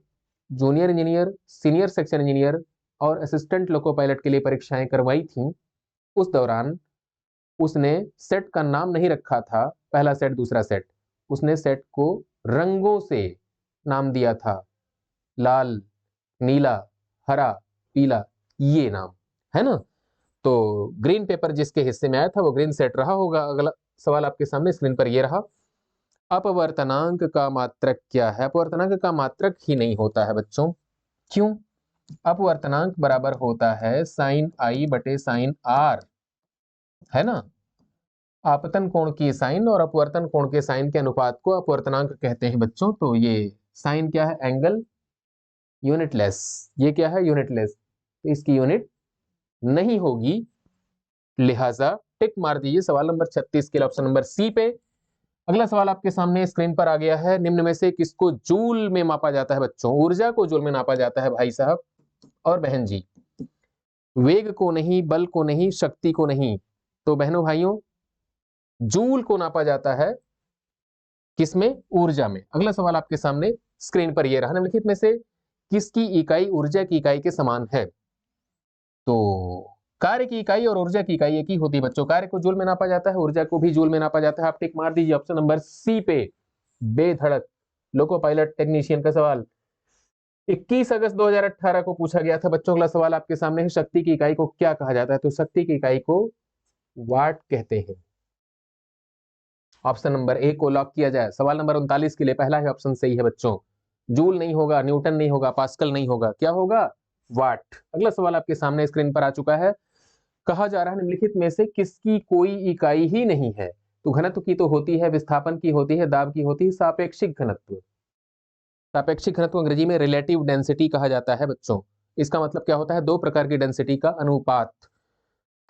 Speaker 1: junior engineer, senior section engineer और असिस्टेंट लोको पायलट के लिए परीक्षाएं करवाई थी, उस दौरान उसने सेट का नाम नहीं रखा था, पहला सेट दूसरा सेट, उसने सेट को रंगों से नाम दिया था, लाल, नीला, हरा, पीला, ये नाम है ना। तो ग्रीन पेपर जिसके हिस्से में आया था वो ग्रीन सेट रहा होगा। अगला सवाल आपके सामने स्क्रीन पर ये रहा, अपवर्तनांक का मात्रक क्या है। अपवर्तनांक का मात्रक ही नहीं होता है बच्चों, क्यों? अपवर्तनांक बराबर होता है साइन आई बटे साइन आर, है ना। आपतन कोण की साइन और अपवर्तन कोण के साइन के अनुपात को अपवर्तनांक कहते हैं बच्चों। तो ये साइन क्या है, एंगल यूनिटलेस, ये क्या है, यूनिटलेस, तो इसकी यूनिट नहीं होगी, लिहाजा टिक मार दीजिए सवाल नंबर 36 के लिए, ऑप्शन नंबर सी पे। अगला सवाल आपके सामने स्क्रीन पर आ गया है, निम्न में से किसको जूल में मापा जाता है बच्चों। ऊर्जा को जूल में नापा जाता है भाई साहब और बहन जी, वेग को नहीं, बल को नहीं, शक्ति को नहीं। तो बहनों भाइयों, जूल को नापा जाता है किसमें, ऊर्जा में। अगला सवाल आपके सामने स्क्रीन पर यह रहा, निम्नलिखित में से किसकी इकाई ऊर्जा की इकाई के समान है। तो कार्य की इकाई और ऊर्जा की इकाई एक ही होती है बच्चों, कार्य को जूल में नापा जाता है, ऊर्जा को भी जूल में नापा जाता है। आप टिक मार दीजिए ऑप्शन नंबर सी पे, बेधड़क लोको पायलट टेक्नीशियन का सवाल 21 अगस्त 2018 को पूछा गया था बच्चों। अगला सवाल आपके सामने है, शक्ति की इकाई को क्या कहा जाता है। तो शक्ति की इकाई को वाट कहते हैं। ऑप्शन नंबर ए को लॉक किया जाए। सवाल नंबर 39 के लिए पहला ही ऑप्शन सही है बच्चों, जूल नहीं होगा, न्यूटन नहीं होगा, पास्कल नहीं होगा, क्या होगा, वाट। अगला सवाल आपके सामने स्क्रीन पर आ चुका है, कहा जा रहा है निम्नलिखित में से किसकी कोई इकाई ही नहीं है। तो घनत्व की तो होती है, विस्थापन की होती है, दाब की होती है, सापेक्षिक घनत्व। सापेक्षिक घनत्व अंग्रेजी में रिलेटिव डेंसिटी कहा जाता है बच्चों। इसका मतलब क्या होता है, दो प्रकार की डेंसिटी का अनुपात।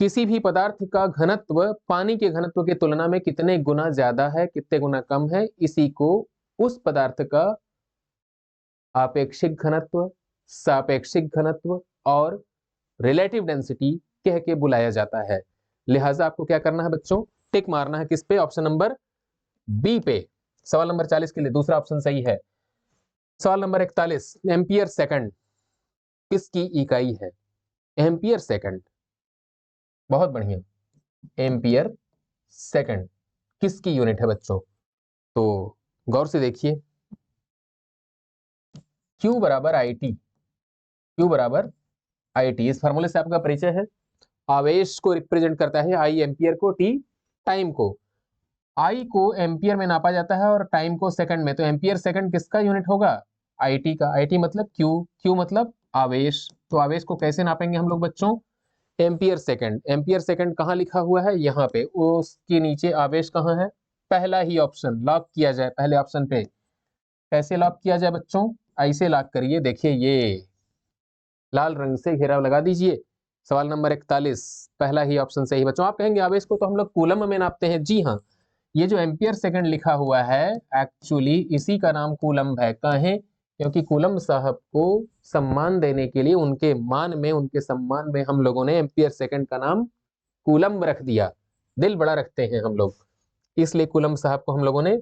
Speaker 1: किसी भी पदार्थ का घनत्व पानी के घनत्व की तुलना में कितने गुना ज्यादा है, कितने गुना कम है, इसी को उस पदार्थ का आपेक्षिक घनत्व, सापेक्षिक घनत्व और रिलेटिव डेंसिटी कह के बुलाया जाता है। लिहाजा आपको क्या करना है बच्चों, टिक मारना है किस पे, ऑप्शन नंबर बी पे। सवाल नंबर 40 के लिए दूसरा ऑप्शन सही है। सवाल नंबर 41, एम्पियर सेकंड किसकी इकाई है। एम्पियर सेकंड, बहुत बढ़िया, एम्पियर सेकंड किसकी यूनिट है बच्चों। तो गौर से देखिए, Q बराबर IT, Q बराबर IT, इस फार्मूले से आपका परिचय है। आवेश को रिप्रेजेंट करता है I एम्पियर को, T टाइम को। I को एम्पियर में नापा जाता है और टाइम को सेकंड में। तो एम्पियर सेकंड किसका यूनिट होगा, IT का। IT मतलब Q, Q मतलब आवेश। तो आवेश को कैसे नापेंगे हम लोग बच्चों, एम्पियर सेकंड। एम्पियर सेकंड कहाँ लिखा हुआ है, यहाँ पे, उसके नीचे आवेश कहाँ है, पहला ही ऑप्शन, लॉक किया जाए पहले ऑप्शन पे। कैसे लॉक किया जाए बच्चों, ऐसे लॉक करिए, देखिए ये लाल रंग से घेराव लगा दीजिए। सवाल नंबर 41 पहला ही ऑप्शन सही बच्चों। आप कहेंगे आवेश को तो हम लोग कूलम में नापते हैं, जी हाँ, ये जो एम्पियर सेकंड लिखा हुआ है एक्चुअली इसी का नाम कूलम्ब है। कहें क्योंकि कूलम्ब साहब को सम्मान देने के लिए उनके मान में, उनके सम्मान में हम लोगों ने एम्पियर सेकंड का नाम कूलम्ब रख दिया। दिल बड़ा रखते हैं हम लोग, इसलिए कूलम्ब साहब को हम लोगों ने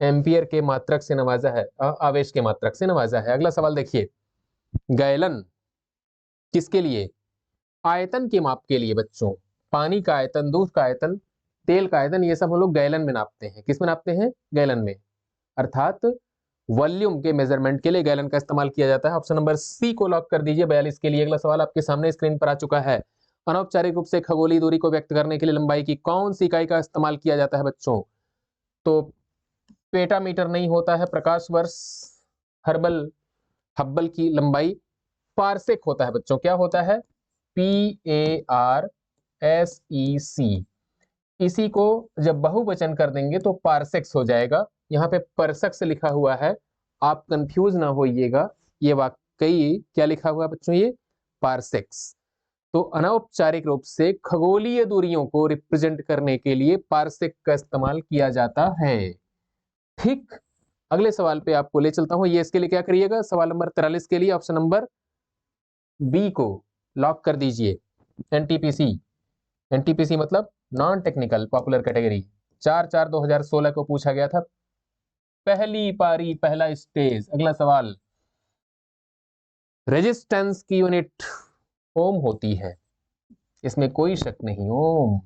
Speaker 1: एम्पियर के मात्रक से नवाजा है, आवेश के मात्रक से नवाजा है। अगला सवाल देखिए, गैलन किसके लिए, आयतन के माप के लिए बच्चों। पानी का आयतन, दूध का आयतन, तेल का आयतन, ये सब हम लोग गैलन में नापते हैं। किस में नापते हैं, गैलन में, अर्थात वॉल्यूम के मेजरमेंट के लिए गैलन का इस्तेमाल किया जाता है। ऑप्शन नंबर सी को लॉक कर दीजिए 42 के लिए। अगला सवाल आपके सामने स्क्रीन पर आ चुका है, अनौपचारिक रूप से खगोलीय दूरी को व्यक्त करने के लिए लंबाई की कौन सी इकाई का इस्तेमाल किया जाता है बच्चों? तो पेटामीटर नहीं होता है, प्रकाश वर्ष, हब्बल की लंबाई पारसेक होता है बच्चों। क्या होता है? PARSEC। इसी को जब बहुवचन कर देंगे तो पारसेक्स हो जाएगा। यहाँ पे परसेक्स लिखा हुआ है, आप कंफ्यूज ना होइएगा, ये वाकई क्या लिखा हुआ है बच्चों? ये पारसेक्स। तो अनौपचारिक रूप से खगोलीय दूरियों को रिप्रेजेंट करने के लिए पारसेक का इस्तेमाल किया जाता है। ठीक, अगले सवाल पे आपको ले चलता हूं। ये इसके लिए क्या करिएगा, सवाल नंबर 43 के लिए ऑप्शन नंबर बी को लॉक कर दीजिए। एनटीपीसी, एनटीपीसी मतलब नॉन टेक्निकल पॉपुलर कैटेगरी, 4/4/2016 को पूछा गया था, पहली पारी, पहला स्टेज। अगला सवाल, रेजिस्टेंस की यूनिट ओम होती है, इसमें कोई शक नहीं, ओम,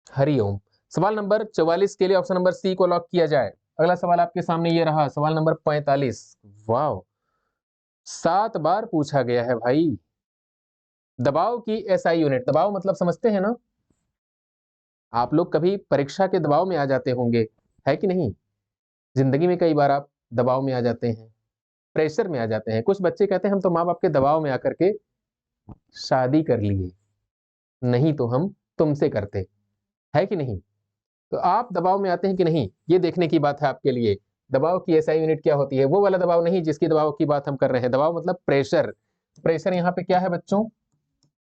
Speaker 1: हरिओम। सवाल नंबर 44 के लिए ऑप्शन नंबर सी को लॉक किया जाए। अगला सवाल आपके सामने ये रहा, सवाल नंबर 45। वाह, 7 बार पूछा गया है भाई। दबाव की एसआई यूनिट, दबाव मतलब समझते हैं ना आप लोग, कभी परीक्षा के दबाव में आ जाते होंगे, है कि नहीं? जिंदगी में कई बार आप दबाव में आ जाते हैं, प्रेशर में आ जाते हैं। कुछ बच्चे कहते हैं हम तो माँ बाप के दबाव में आकर के शादी कर लिए, नहीं तो हम तुमसे करते, है कि नहीं? तो आप दबाव में आते हैं कि नहीं, ये देखने की बात है आपके लिए। दबाव की एसआई यूनिट क्या होती है? वो वाला दबाव नहीं जिसकी दबाव की बात हम कर रहे हैं। दबाव मतलब प्रेशर। प्रेशर यहाँ पे क्या है बच्चों?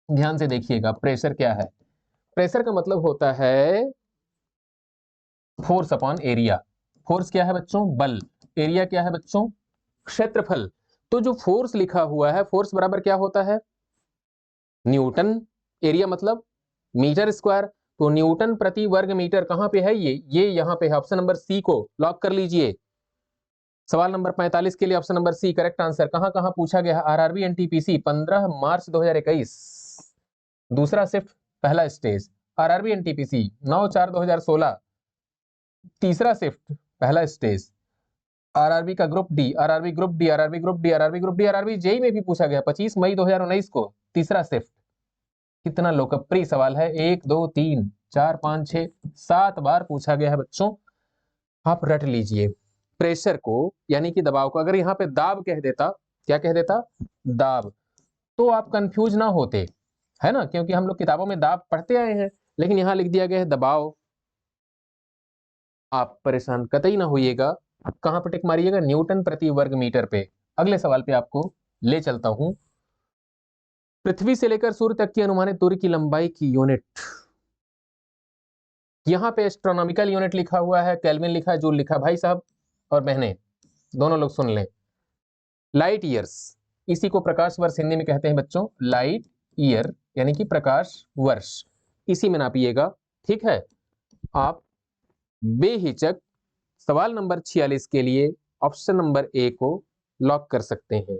Speaker 1: ध्यान से देखिएगा, प्रेशर क्या है? प्रेशर का मतलब होता है फोर्स अपॉन एरिया। फोर्स क्या है बच्चों? बल। एरिया क्या है बच्चों? क्षेत्रफल। तो जो फोर्स लिखा हुआ है, फोर्स बराबर क्या होता है? न्यूटन। एरिया मतलब मीटर स्क्वायर। तो न्यूटन प्रति वर्ग मीटर कहां पे है? ये यहां पे है। ऑप्शन नंबर सी को लॉक कर लीजिए। सवाल नंबर 45 के लिए option number C correct answer. कहां कहां पूछा गया है? आरआरबी एनटीपीसी 15 मार्च 2021, दूसरा शिफ्ट, पहला स्टेज। आरआरबी एनटीपीसी 9/4/2016, तीसरा शिफ्ट, पहला स्टेज। आरआरबी का group D, RRB group D, RRB group D, RRB group D, RRB JE में भी पूछा गया 25 मई 2019 को, तीसरा शिफ्ट। कितना लोकप्रिय सवाल है, 1 2 3 4 5 6 7 बार पूछा गया है बच्चों, आप रट लीजिए। प्रेशर को यानी कि दबाव को अगर यहाँ पे दाब कह देता, क्या कह देता? दाब, तो आप कंफ्यूज ना होते, है ना, क्योंकि हम लोग किताबों में दाब पढ़ते आए हैं, लेकिन यहाँ लिख दिया गया है दबाव। आप परेशान कतई ना होइएगा। कहां पर टिक मारिएगा? न्यूटन प्रति वर्ग मीटर पे। अगले सवाल पे आपको ले चलता हूं। पृथ्वी से लेकर सूर्य तक की अनुमानित दूरी की लंबाई की यूनिट, यहां पे एस्ट्रोनॉमिकल यूनिट लिखा हुआ है, केल्विन लिखा है, जूल लिखा है। भाई साहब और बहनें दोनों लोग सुन लें, लाइट ईयर्स, इसी को प्रकाश वर्ष हिंदी में कहते हैं बच्चों। लाइट ईयर यानी कि प्रकाश वर्ष, इसी में नापिएगा, ठीक है? आप बेहिचक सवाल नंबर 46 के लिए ऑप्शन नंबर ए को लॉक कर सकते हैं।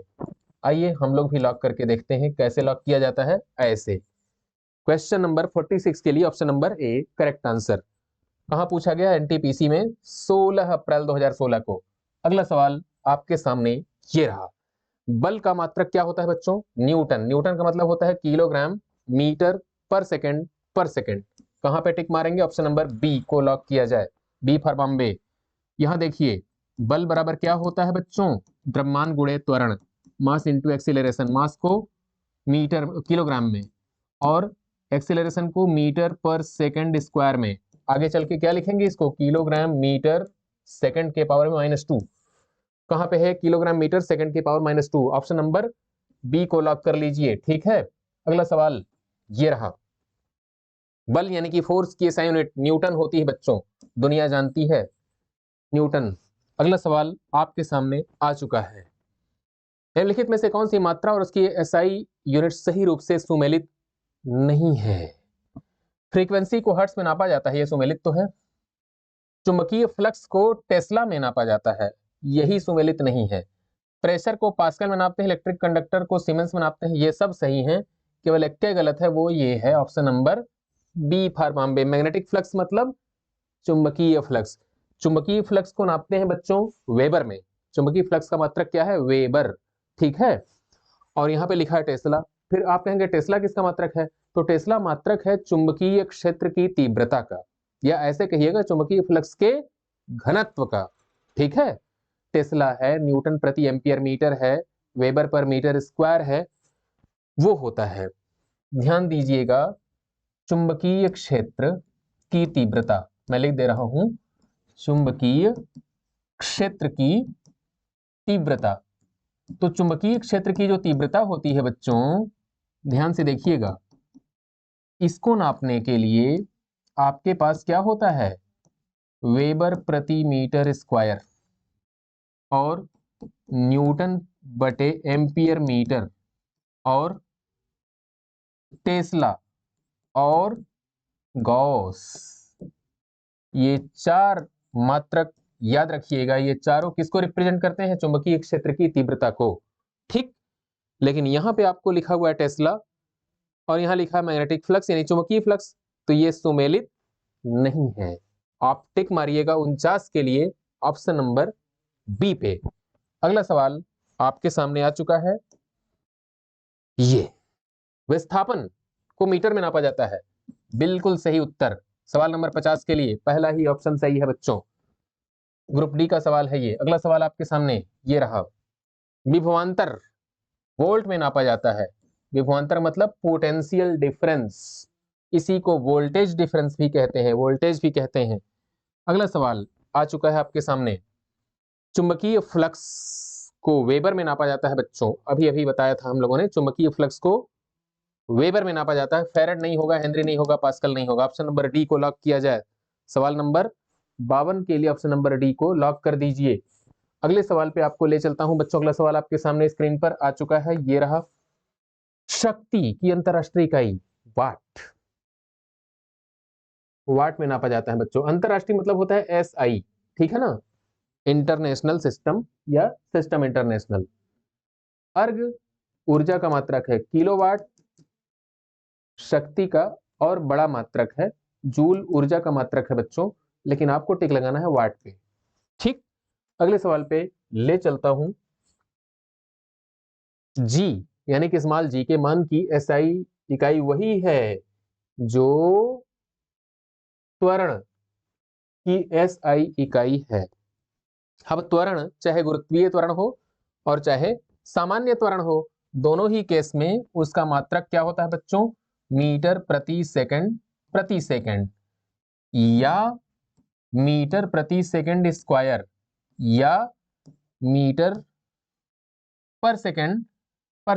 Speaker 1: आइए हम लोग भी लॉक करके देखते हैं कैसे लॉक किया जाता है। ऐसे, क्वेश्चन नंबर 46 के लिए option number A correct answer. कहां पूछा गया? एनटीपीसी में 16 अप्रैल 2016 को। अगला सवाल आपके सामने ये रहा, बल का मात्रक क्या होता है बच्चों? न्यूटन। न्यूटन का मतलब होता है किलोग्राम मीटर पर सेकंड पर सेकंड। कहां पे टिक मारेंगे? ऑप्शन नंबर बी को लॉक किया जाए, बी फॉर बॉम्बे। यहां देखिए, बल बराबर क्या होता है बच्चों? द्रव्यमान गुणे त्वरण, मास इंटू एक्सीलरेशन। मास को मीटर किलोग्राम में और एक्सीलरेशन को मीटर पर सेकंड स्क्वायर में। आगे चल के क्या लिखेंगे इसको? किलोग्राम मीटर सेकंड के पावर में -2। कहां पे है? किलोग्राम मीटर सेकंड के पावर -2। ऑप्शन नंबर बी को लॉक कर लीजिए, ठीक है? अगला सवाल ये रहा, बल यानी कि फोर्स की एसआई यूनिट न्यूटन होती है बच्चों, दुनिया जानती है, न्यूटन। अगला सवाल आपके सामने आ चुका है, निम्नलिखित में से कौन सी मात्रा और उसकी एसआई यूनिट सही रूप से सुमेलित नहीं है? फ्रीक्वेंसी को हर्ट्ज में नापा जाता है, ये सुमेलित तो है। चुंबकीय फ्लक्स को टेस्ला में नापा जाता है, यही सुमेलित नहीं है। प्रेशर को पास्कल में नापते हैं, इलेक्ट्रिक कंडक्टर को सीमेंस में नापते हैं, ये सब सही हैं। केवल एक गलत है, वो ये है option number B for Bombay. Magnetic flux मतलब चुंबकीय फ्लक्स। चुंबकीय फ्लक्स को नापते हैं बच्चों वेबर में। चुंबकीय फ्लक्स का मात्रक क्या है? वेबर, ठीक है? और यहाँ पे लिखा है टेस्ला। फिर आप कहेंगे टेस्ला किसका मात्रक है, तो टेस्ला मात्रक है चुंबकीय क्षेत्र की तीव्रता का, या ऐसे कहिएगा चुंबकीय फ्लक्स के घनत्व का। ठीक है, टेस्ला है, न्यूटन प्रति एम्पियर मीटर है, वेबर पर मीटर स्क्वायर है, वो होता है। ध्यान दीजिएगा, चुंबकीय क्षेत्र की तीव्रता, मैं लिख दे रहा हूं, चुंबकीय क्षेत्र की तीव्रता। तो चुंबकीय क्षेत्र की जो तीव्रता होती है बच्चों, ध्यान से देखिएगा, इसको नापने के लिए आपके पास क्या होता है, वेबर प्रति मीटर स्क्वायर और न्यूटन बटे एम्पियर मीटर और टेस्ला और गॉस, ये चार मात्रक याद रखिएगा। ये चारों किसको रिप्रेजेंट करते हैं, चुंबकीय क्षेत्र की तीव्रता को। ठीक, लेकिन यहां पे आपको लिखा हुआ है टेस्ला और यहां लिखा है मैग्नेटिक फ्लक्स यानी चुंबकीय फ्लक्स, तो ये सुमेलित नहीं है। आप टिक मारिएगा 49 के लिए ऑप्शन नंबर बी पे। अगला सवाल आपके सामने आ चुका है, ये विस्थापन को मीटर में नापा जाता है। बिल्कुल सही उत्तर, सवाल नंबर 50 के लिए पहला ही ऑप्शन सही है बच्चों, ग्रुप डी का सवाल है ये। अगला सवाल आपके सामने ये रहा, विभवांतर वोल्ट में नापा जाता है। विभवांतर मतलब पोटेंशियल डिफरेंस, इसी को वोल्टेज डिफरेंस भी कहते हैं, वोल्टेज भी कहते हैं। अगला सवाल आ चुका है आपके सामने, चुंबकीय फ्लक्स को वेबर में नापा जाता है बच्चों। अभी अभी बताया था हम लोगों ने, चुंबकीय फ्लक्स को वेबर में नापा जाता है, फैराड नहीं होगा, हेनरी नहीं होगा, पास्कल नहीं होगा। ऑप्शन नंबर डी को लॉक किया जाए। सवाल नंबर 52 के लिए ऑप्शन नंबर डी को लॉक कर दीजिए। अगले सवाल पे आपको ले चलता हूं बच्चों। अगला सवाल आपके सामने स्क्रीन पर आ चुका है, ये रहा, शक्ति की अंतरराष्ट्रीय इकाई वाट। वाट में नापा जाता है बच्चों। अंतरराष्ट्रीय मतलब होता है SI, ठीक है ना, इंटरनेशनल सिस्टम या सिस्टम इंटरनेशनल। अर्ग ऊर्जा का मात्रक है किलोवाट, शक्ति का और बड़ा मात्रक है जूल, ऊर्जा का मात्रक है बच्चों, लेकिन आपको टिक लगाना है वाट पे। ठीक, अगले सवाल पे ले चलता हूं। जी यानी कि स्मॉल जी के मान की SI इकाई वही है जो त्वरण की SI इकाई है। अब त्वरण चाहे गुरुत्वीय त्वरण हो और चाहे सामान्य त्वरण हो, दोनों ही केस में उसका मात्रक क्या होता है बच्चों, मीटर प्रति सेकंड या मीटर प्रति सेकंड स्क्वायर या मीटर पर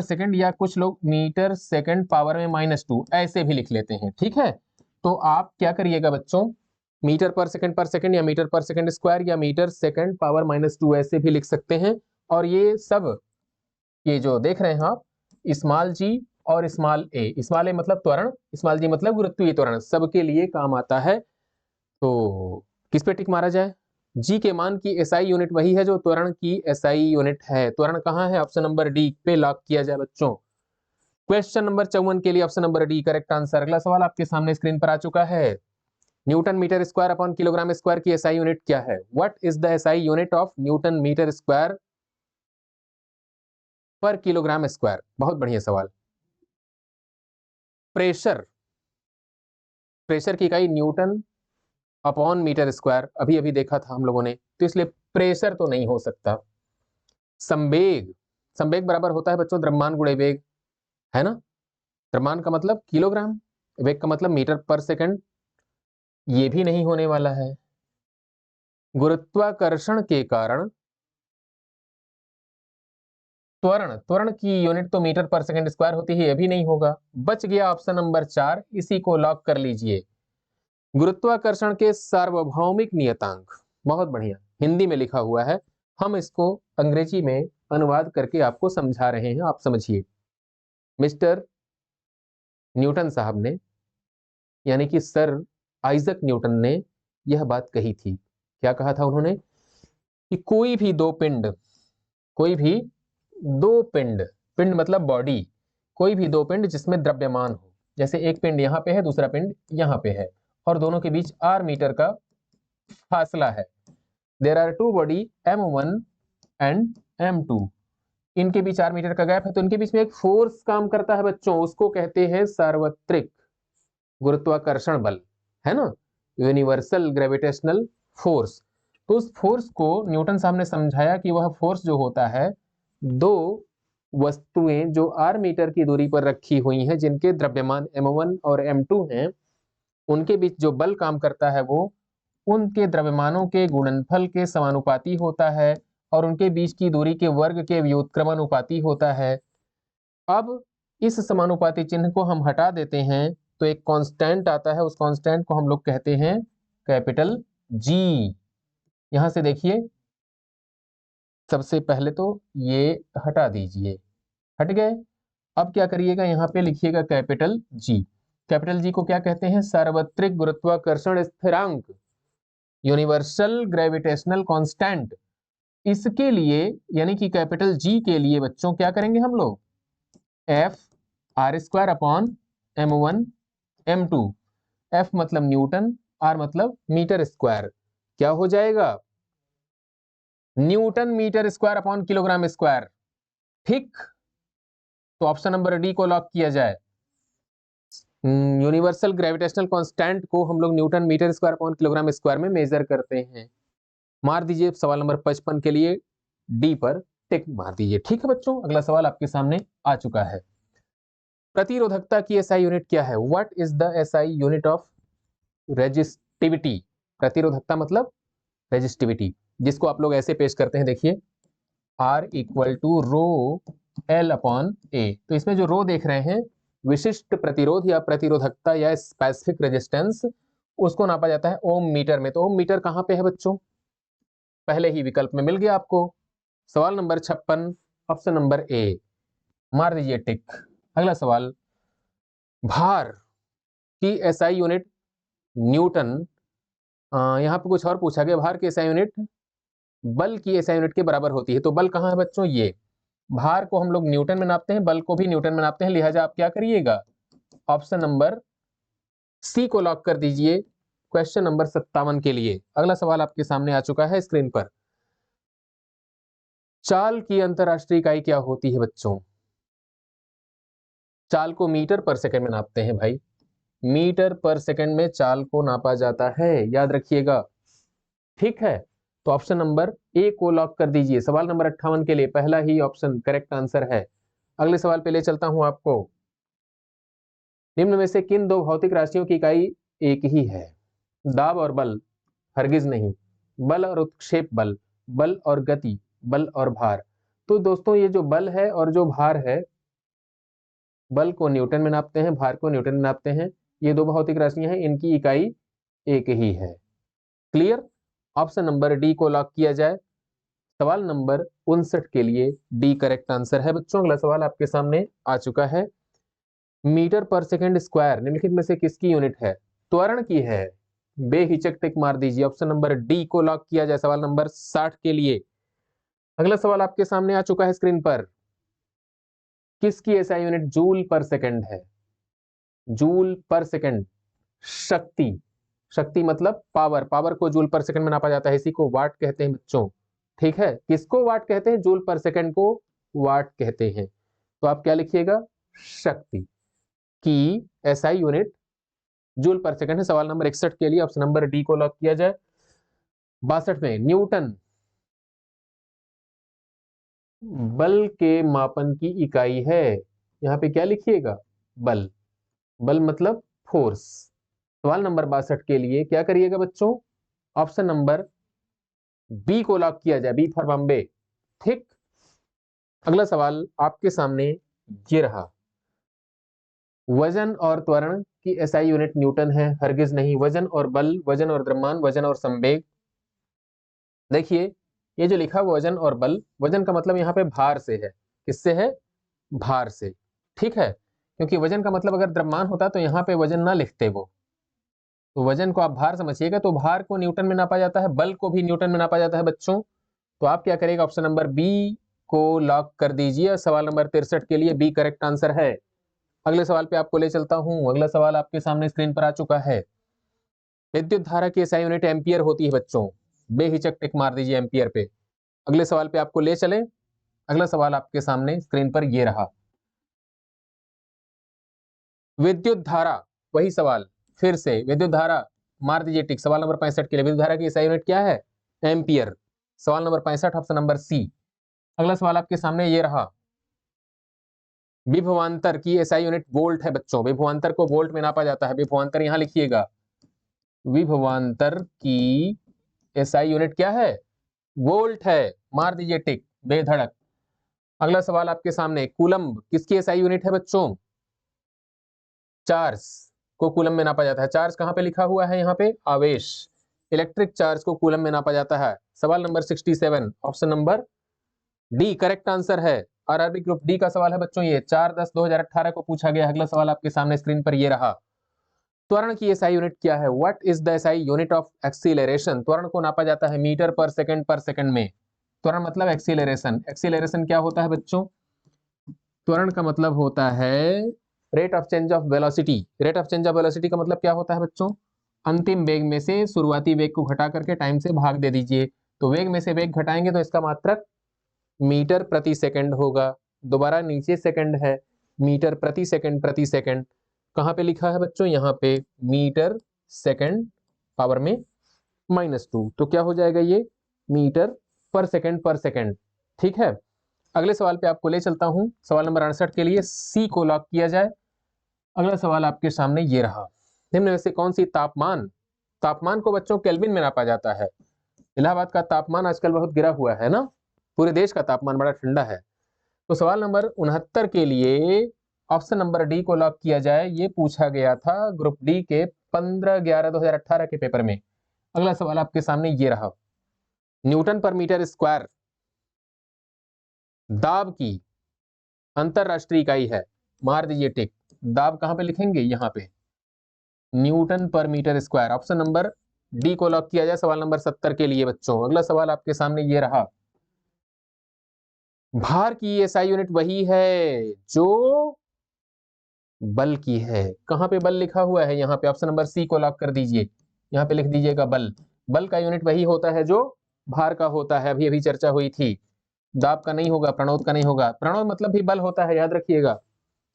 Speaker 1: सेकंड या कुछ लोग मीटर सेकंड पावर में -2 ऐसे भी लिख लेते हैं। ठीक है, तो आप क्या करिएगा बच्चों, मीटर पर सेकंड या मीटर पर सेकंड स्क्वायर या मीटर सेकंड पावर -2 ऐसे भी लिख सकते हैं। और ये सब, ये जो देख रहे हैं आप, स्मॉल जी और स्मॉल ए मतलब त्वरण, स्मॉल जी मतलब गुरुत्वीय त्वरण, सबके लिए काम आता है। तो किस पे टिक मारा जाए, जी के मान की SI यूनिट वही है जो त्वरण की SI यूनिट है। त्वरण कहाँ है, ऑप्शन नंबर डी पे लॉक किया जाए बच्चों। क्वेश्चन नंबर 54 के लिए option number D correct answer. अगला सवाल आपके सामने स्क्रीन पर आ चुका है, newton metre square upon kilogram square की SI यूनिट क्या है। What is the SI unit of newton metre square पर किलोग्राम स्क्वायर। बहुत बढ़िया सवाल। प्रेशर, प्रेशर की इकाई न्यूटन अपॉन मीटर स्क्वायर अभी अभी देखा था हम लोगों ने, तो इसलिए प्रेशर तो नहीं हो सकता। संवेग, संवेग बराबर होता है बच्चों द्रव्यमान गुणे वेग, है ना। द्रव्यमान का मतलब किलोग्राम, वेग का मतलब मीटर पर सेकंड, ये भी नहीं होने वाला है। गुरुत्वाकर्षण के कारण त्वरण, त्वरण की यूनिट तो मीटर पर सेकंड स्क्वायर होती है, ये भी नहीं होगा। बच गया ऑप्शन नंबर 4, इसी को लॉक कर लीजिए। गुरुत्वाकर्षण के सार्वभौमिक नियतांक, बहुत बढ़िया, हिंदी में लिखा हुआ है, हम इसको अंग्रेजी में अनुवाद करके आपको समझा रहे हैं, आप समझिए। मिस्टर न्यूटन साहब ने, यानी कि सर आइजक न्यूटन ने यह बात कही थी। क्या कहा था उन्होंने, कि कोई भी दो पिंड, कोई भी दो पिंड, पिंड मतलब बॉडी, कोई भी दो पिंड जिसमें द्रव्यमान हो, जैसे एक पिंड यहाँ पे है, दूसरा पिंड यहाँ पे है, और दोनों के बीच r मीटर का फासला है। There are two body M1 and M2, इनके बीच 4 मीटर का गैप है, तो इनके बीच में एक फोर्स काम करता है बच्चों, उसको कहते हैं सार्वत्रिक गुरुत्वाकर्षण बल, है ना, यूनिवर्सल ग्रेविटेशनल फोर्स। तो उस फोर्स को न्यूटन साहब ने समझाया कि वह फोर्स जो होता है, दो वस्तुएं जो r मीटर की दूरी पर रखी हुई हैं, जिनके द्रव्यमान m1 और m2 हैं, उनके बीच जो बल काम करता है वो उनके द्रव्यमानों के गुणनफल के समानुपाती होता है और उनके बीच की दूरी के वर्ग के व्युत्क्रमानुपाती होता है। अब इस समानुपाती चिन्ह को हम हटा देते हैं तो एक कांस्टेंट आता है, उस कांस्टेंट को हम लोग कहते हैं कैपिटल जी। यहां से देखिए, सबसे पहले तो ये हटा दीजिए, हट गए। अब क्या करिएगा, यहाँ पे लिखिएगा कैपिटल जी। कैपिटल जी को क्या कहते हैं, सार्वत्रिक गुरुत्वाकर्षण स्थिरांक, यूनिवर्सल ग्रेविटेशनल कांस्टेंट। इसके लिए यानी कि कैपिटल जी के लिए बच्चों क्या करेंगे हम लोग, F R square upon m1 m2। F मतलब न्यूटन, आर मतलब मीटर स्क्वायर। क्या हो जाएगा, newton metre square upon kilogram square. ठीक, तो ऑप्शन नंबर डी को लॉक किया जाए। यूनिवर्सल ग्रेविटेशनल कांस्टेंट को हम लोग newton metre square upon kilogram square में मेजर करते हैं। मार दीजिए सवाल नंबर 55 के लिए डी पर टिक मार दीजिए। ठीक है बच्चों, अगला सवाल आपके सामने आ चुका है। प्रतिरोधकता की एसआई यूनिट क्या है, what is the SI unit of resistivity. प्रतिरोधकता मतलब रेजिस्टिविटी, जिसको आप लोग ऐसे पेश करते हैं, देखिए R equal to rho L upon A. तो इसमें जो रो देख रहे हैं, विशिष्ट प्रतिरोध या प्रतिरोधकता या स्पेसिफिक रेजिस्टेंस, उसको नापा जाता है ओम मीटर में। तो ओम मीटर कहां पे है बच्चों, पहले ही विकल्प में मिल गया आपको। सवाल नंबर 56 ऑप्शन नंबर ए, मार दीजिए टिक। अगला सवाल, भार की एसआई यूनिट न्यूटन। यहां पर कुछ और पूछा गया, भार की एसआई यूनिट बल की एसआई यूनिट के बराबर होती है। तो बल कहां है बच्चों, ये भार को हम लोग न्यूटन में नापते हैं, बल को भी न्यूटन में नापते हैं, लिहाजा आप क्या करिएगा, ऑप्शन नंबर सी को लॉक कर दीजिए क्वेश्चन नंबर 57 के लिए। अगला सवाल आपके सामने आ चुका है स्क्रीन पर। चाल की अंतरराष्ट्रीय इकाई क्या होती है बच्चों, चाल को मीटर पर सेकंड में नापते हैं भाई, मीटर पर सेकंड में चाल को नापा जाता है, याद रखिएगा। ठीक है, तो ऑप्शन नंबर ए को लॉक कर दीजिए। सवाल नंबर 58 के लिए पहला ही ऑप्शन करेक्ट आंसर है। अगले सवाल पे ले चलता हूं आपको। निम्न में से किन दो भौतिक राशियों की इकाई एक ही है, दाब और बल, हरगिज नहीं, बल और उत्क्षेप बल, बल और गति, बल और भार। तो दोस्तों ये जो बल है और जो भार है, बल को न्यूटन में नापते हैं, भार को न्यूटन में नापते हैं, ये दो भौतिक राशियां हैं, इनकी इकाई एक ही है। क्लियर, ऑप्शन नंबर डी को लॉक किया जाए। सवाल नंबर 59 के लिए डी करेक्ट आंसर है बच्चों। अगला सवाल आपके सामने आ चुका है। मीटर पर सेकंड स्क्वायर निम्नलिखित में से किसकी यूनिट है, त्वरण की है। बेहिचक टिक मार दीजिए, ऑप्शन नंबर डी को लॉक किया जाए सवाल नंबर 60 के लिए। अगला सवाल आपके सामने आ चुका है स्क्रीन पर। किसकी एसआई यूनिट जूल पर सेकंड है, जूल पर सेकंड। शक्ति, शक्ति मतलब पावर, पावर को जूल पर सेकंड में नापा जाता है, इसी को वाट कहते हैं बच्चों। ठीक है, किसको वाट कहते हैं, जूल पर सेकंड को वाट कहते हैं। तो आप क्या लिखिएगा, शक्ति की एसआई यूनिट जूल पर सेकंड है। सवाल नंबर 61 के लिए ऑप्शन नंबर डी को लॉक किया जाए। 62 में, न्यूटन बल के मापन की इकाई है, यहां पे क्या लिखिएगा, बल, बल मतलब फोर्स। सवाल नंबर 62 के लिए क्या करिएगा बच्चों, ऑप्शन नंबर बी को लॉक किया जाए, बी फॉर बॉम्बे। ठीक, अगला सवाल आपके सामने ये रहा। वजन और त्वरण की एसआई यूनिट न्यूटन है, हरगिज नहीं। वजन और बल, वजन और द्रव्यमान, वजन और संवेग। देखिए ये जो लिखा हुआ वजन और बल, वजन का मतलब यहाँ पे भार से है, किससे है, भार से। ठीक है, क्योंकि वजन का मतलब अगर द्रव्यमान होता तो यहाँ पे वजन ना लिखते वो, तो वजन को आप भार समझिएगा। तो भार को न्यूटन में नापा जाता है, बल को भी न्यूटन में नापा जाता है बच्चों। तो आप क्या करेगा, ऑप्शन नंबर बी को लॉक कर दीजिए। सवाल नंबर 63 के लिए बी करेक्ट आंसर है। अगले सवाल पे आपको ले चलता हूं। अगला सवाल आपके सामने स्क्रीन पर आ चुका है। विद्युत धारा की एसआई यूनिट एम्पियर होती है बच्चों, बेहिचक टिक मार दीजिए एम्पियर पे। अगले सवाल पे आपको ले चले। अगला सवाल आपके सामने स्क्रीन पर ये रहा। विद्युत धारा, वही सवाल फिर से, विद्युत धारा मार दीजिए टिक। सवाल नंबर 65 के लिए विद्युत धारा की एसआई यूनिट क्या है? एम्पियर। सवाल नंबर 65 ऑप्शन नंबर सी। अगला सवाल आपके सामने ये रहा। विभवांतर की एसआई यूनिट वोल्ट है बच्चों। विभवांतर को वोल्ट में नापा जाता है। विभवांतर यहां लिखिएगा। विभवांतर की एसआई यूनिट क्या है? वोल्ट है। मार दीजिए टिक बेधड़क। अगला सवाल आपके सामने, कूलम्ब किसकी एसआई यूनिट है बच्चों? चार्ज को कूलम्ब में नापा जाता है। चार्ज कहां पे लिखा हुआ है? यहाँ पे आवेश। इलेक्ट्रिक चार्ज को कूलम्ब में नापा जाता है। सवाल number 67 option number D correct answer है। आरआरबी ग्रुप डी का सवाल है बच्चों ये, 4/10/2018 को पूछा गया। अगला सवाल आपके सामने स्क्रीन पर ये रहा। त्वरण की एसआई यूनिट क्या है? What is the SI unit of acceleration? त्वरण को नापा जाता है मीटर पर सेकंड में। त्वरण मतलब एक्सीलरेशन। एक्सीलरेशन क्या होता है बच्चों? त्वरण का मतलब होता है rate of change of velocity. Rate of change of velocity का मतलब क्या होता है बच्चों? अंतिम वेग में से शुरुआती वेग को घटा करके टाइम से भाग दे दीजिए, तो वेग में से वेग घटाएंगे तो इसका मात्रक मीटर प्रति सेकंड होगा। दोबारा नीचे सेकंड है, मीटर प्रति सेकंड कहां पे लिखा है बच्चों? यहाँ पे मीटर सेकंड पावर में -2, तो क्या हो जाएगा ये? मीटर पर सेकंड। ठीक है, अगले सवाल पे आपको ले चलता हूं। सवाल नंबर 68 के लिए सी को लॉक किया जाए। अगला सवाल आपके सामने ये रहा। निम्न में से कौन सी तापमान, तापमान को बच्चों केल्विन में नापा जाता है। इलाहाबाद का तापमान आजकल बहुत गिरा हुआ है ना, पूरे देश का तापमान बड़ा ठंडा है। तो सवाल नंबर 69 के लिए ऑप्शन नंबर डी को लॉक किया जाए। ये पूछा गया था ग्रुप डी के 15/11/2018 के पेपर में। अगला सवाल आपके सामने ये रहा। न्यूटन पर मीटर स्क्वायर दाब की अंतरराष्ट्रीय इकाई है। मार दीजिए टिक। दाब कहां पे लिखेंगे? यहाँ पे न्यूटन पर metre square. Option number D को लॉक किया जाए सवाल नंबर 70 के लिए बच्चों। अगला सवाल आपके सामने ये रहा। भार की एसआई यूनिट वही है जो बल की है। कहां पे बल लिखा हुआ है? यहाँ पे ऑप्शन नंबर सी को लॉक कर दीजिए। यहाँ पे लिख दीजिएगा बल। बल का यूनिट वही होता है जो भार का होता है। अभी अभी चर्चा हुई थी। दाब का नहीं होगा, प्रणोद का नहीं होगा। प्रणोद मतलब भी बल होता है, याद रखिएगा।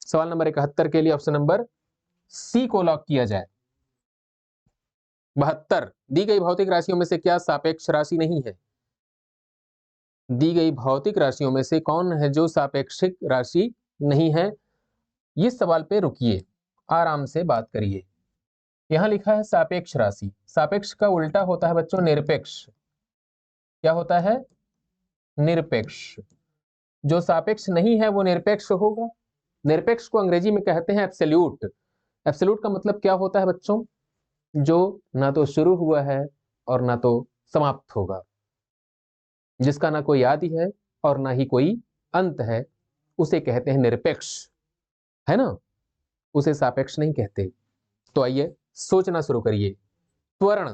Speaker 1: सवाल नंबर 71 के लिए ऑप्शन नंबर सी को लॉक किया जाए। 72, दी गई भौतिक राशियों में से क्या सापेक्ष राशि नहीं है? दी गई भौतिक राशियों में से कौन है जो सापेक्षिक राशि नहीं है? इस सवाल पे रुकिए, आराम से बात करिए। यहां लिखा है सापेक्ष राशि। सापेक्ष का उल्टा होता है बच्चों निरपेक्ष। क्या होता है? निरपेक्ष। जो सापेक्ष नहीं है वो निरपेक्ष होगा। निरपेक्ष को अंग्रेजी में कहते हैं एब्सोल्यूट। एब्सोल्यूट का मतलब क्या होता है बच्चों? जो ना तो शुरू हुआ है और ना तो समाप्त होगा, जिसका ना कोई आदि है और ना ही कोई अंत है, उसे कहते हैं निरपेक्ष, है ना? उसे सापेक्ष नहीं कहते। तो आइए सोचना शुरू करिए। त्वरण,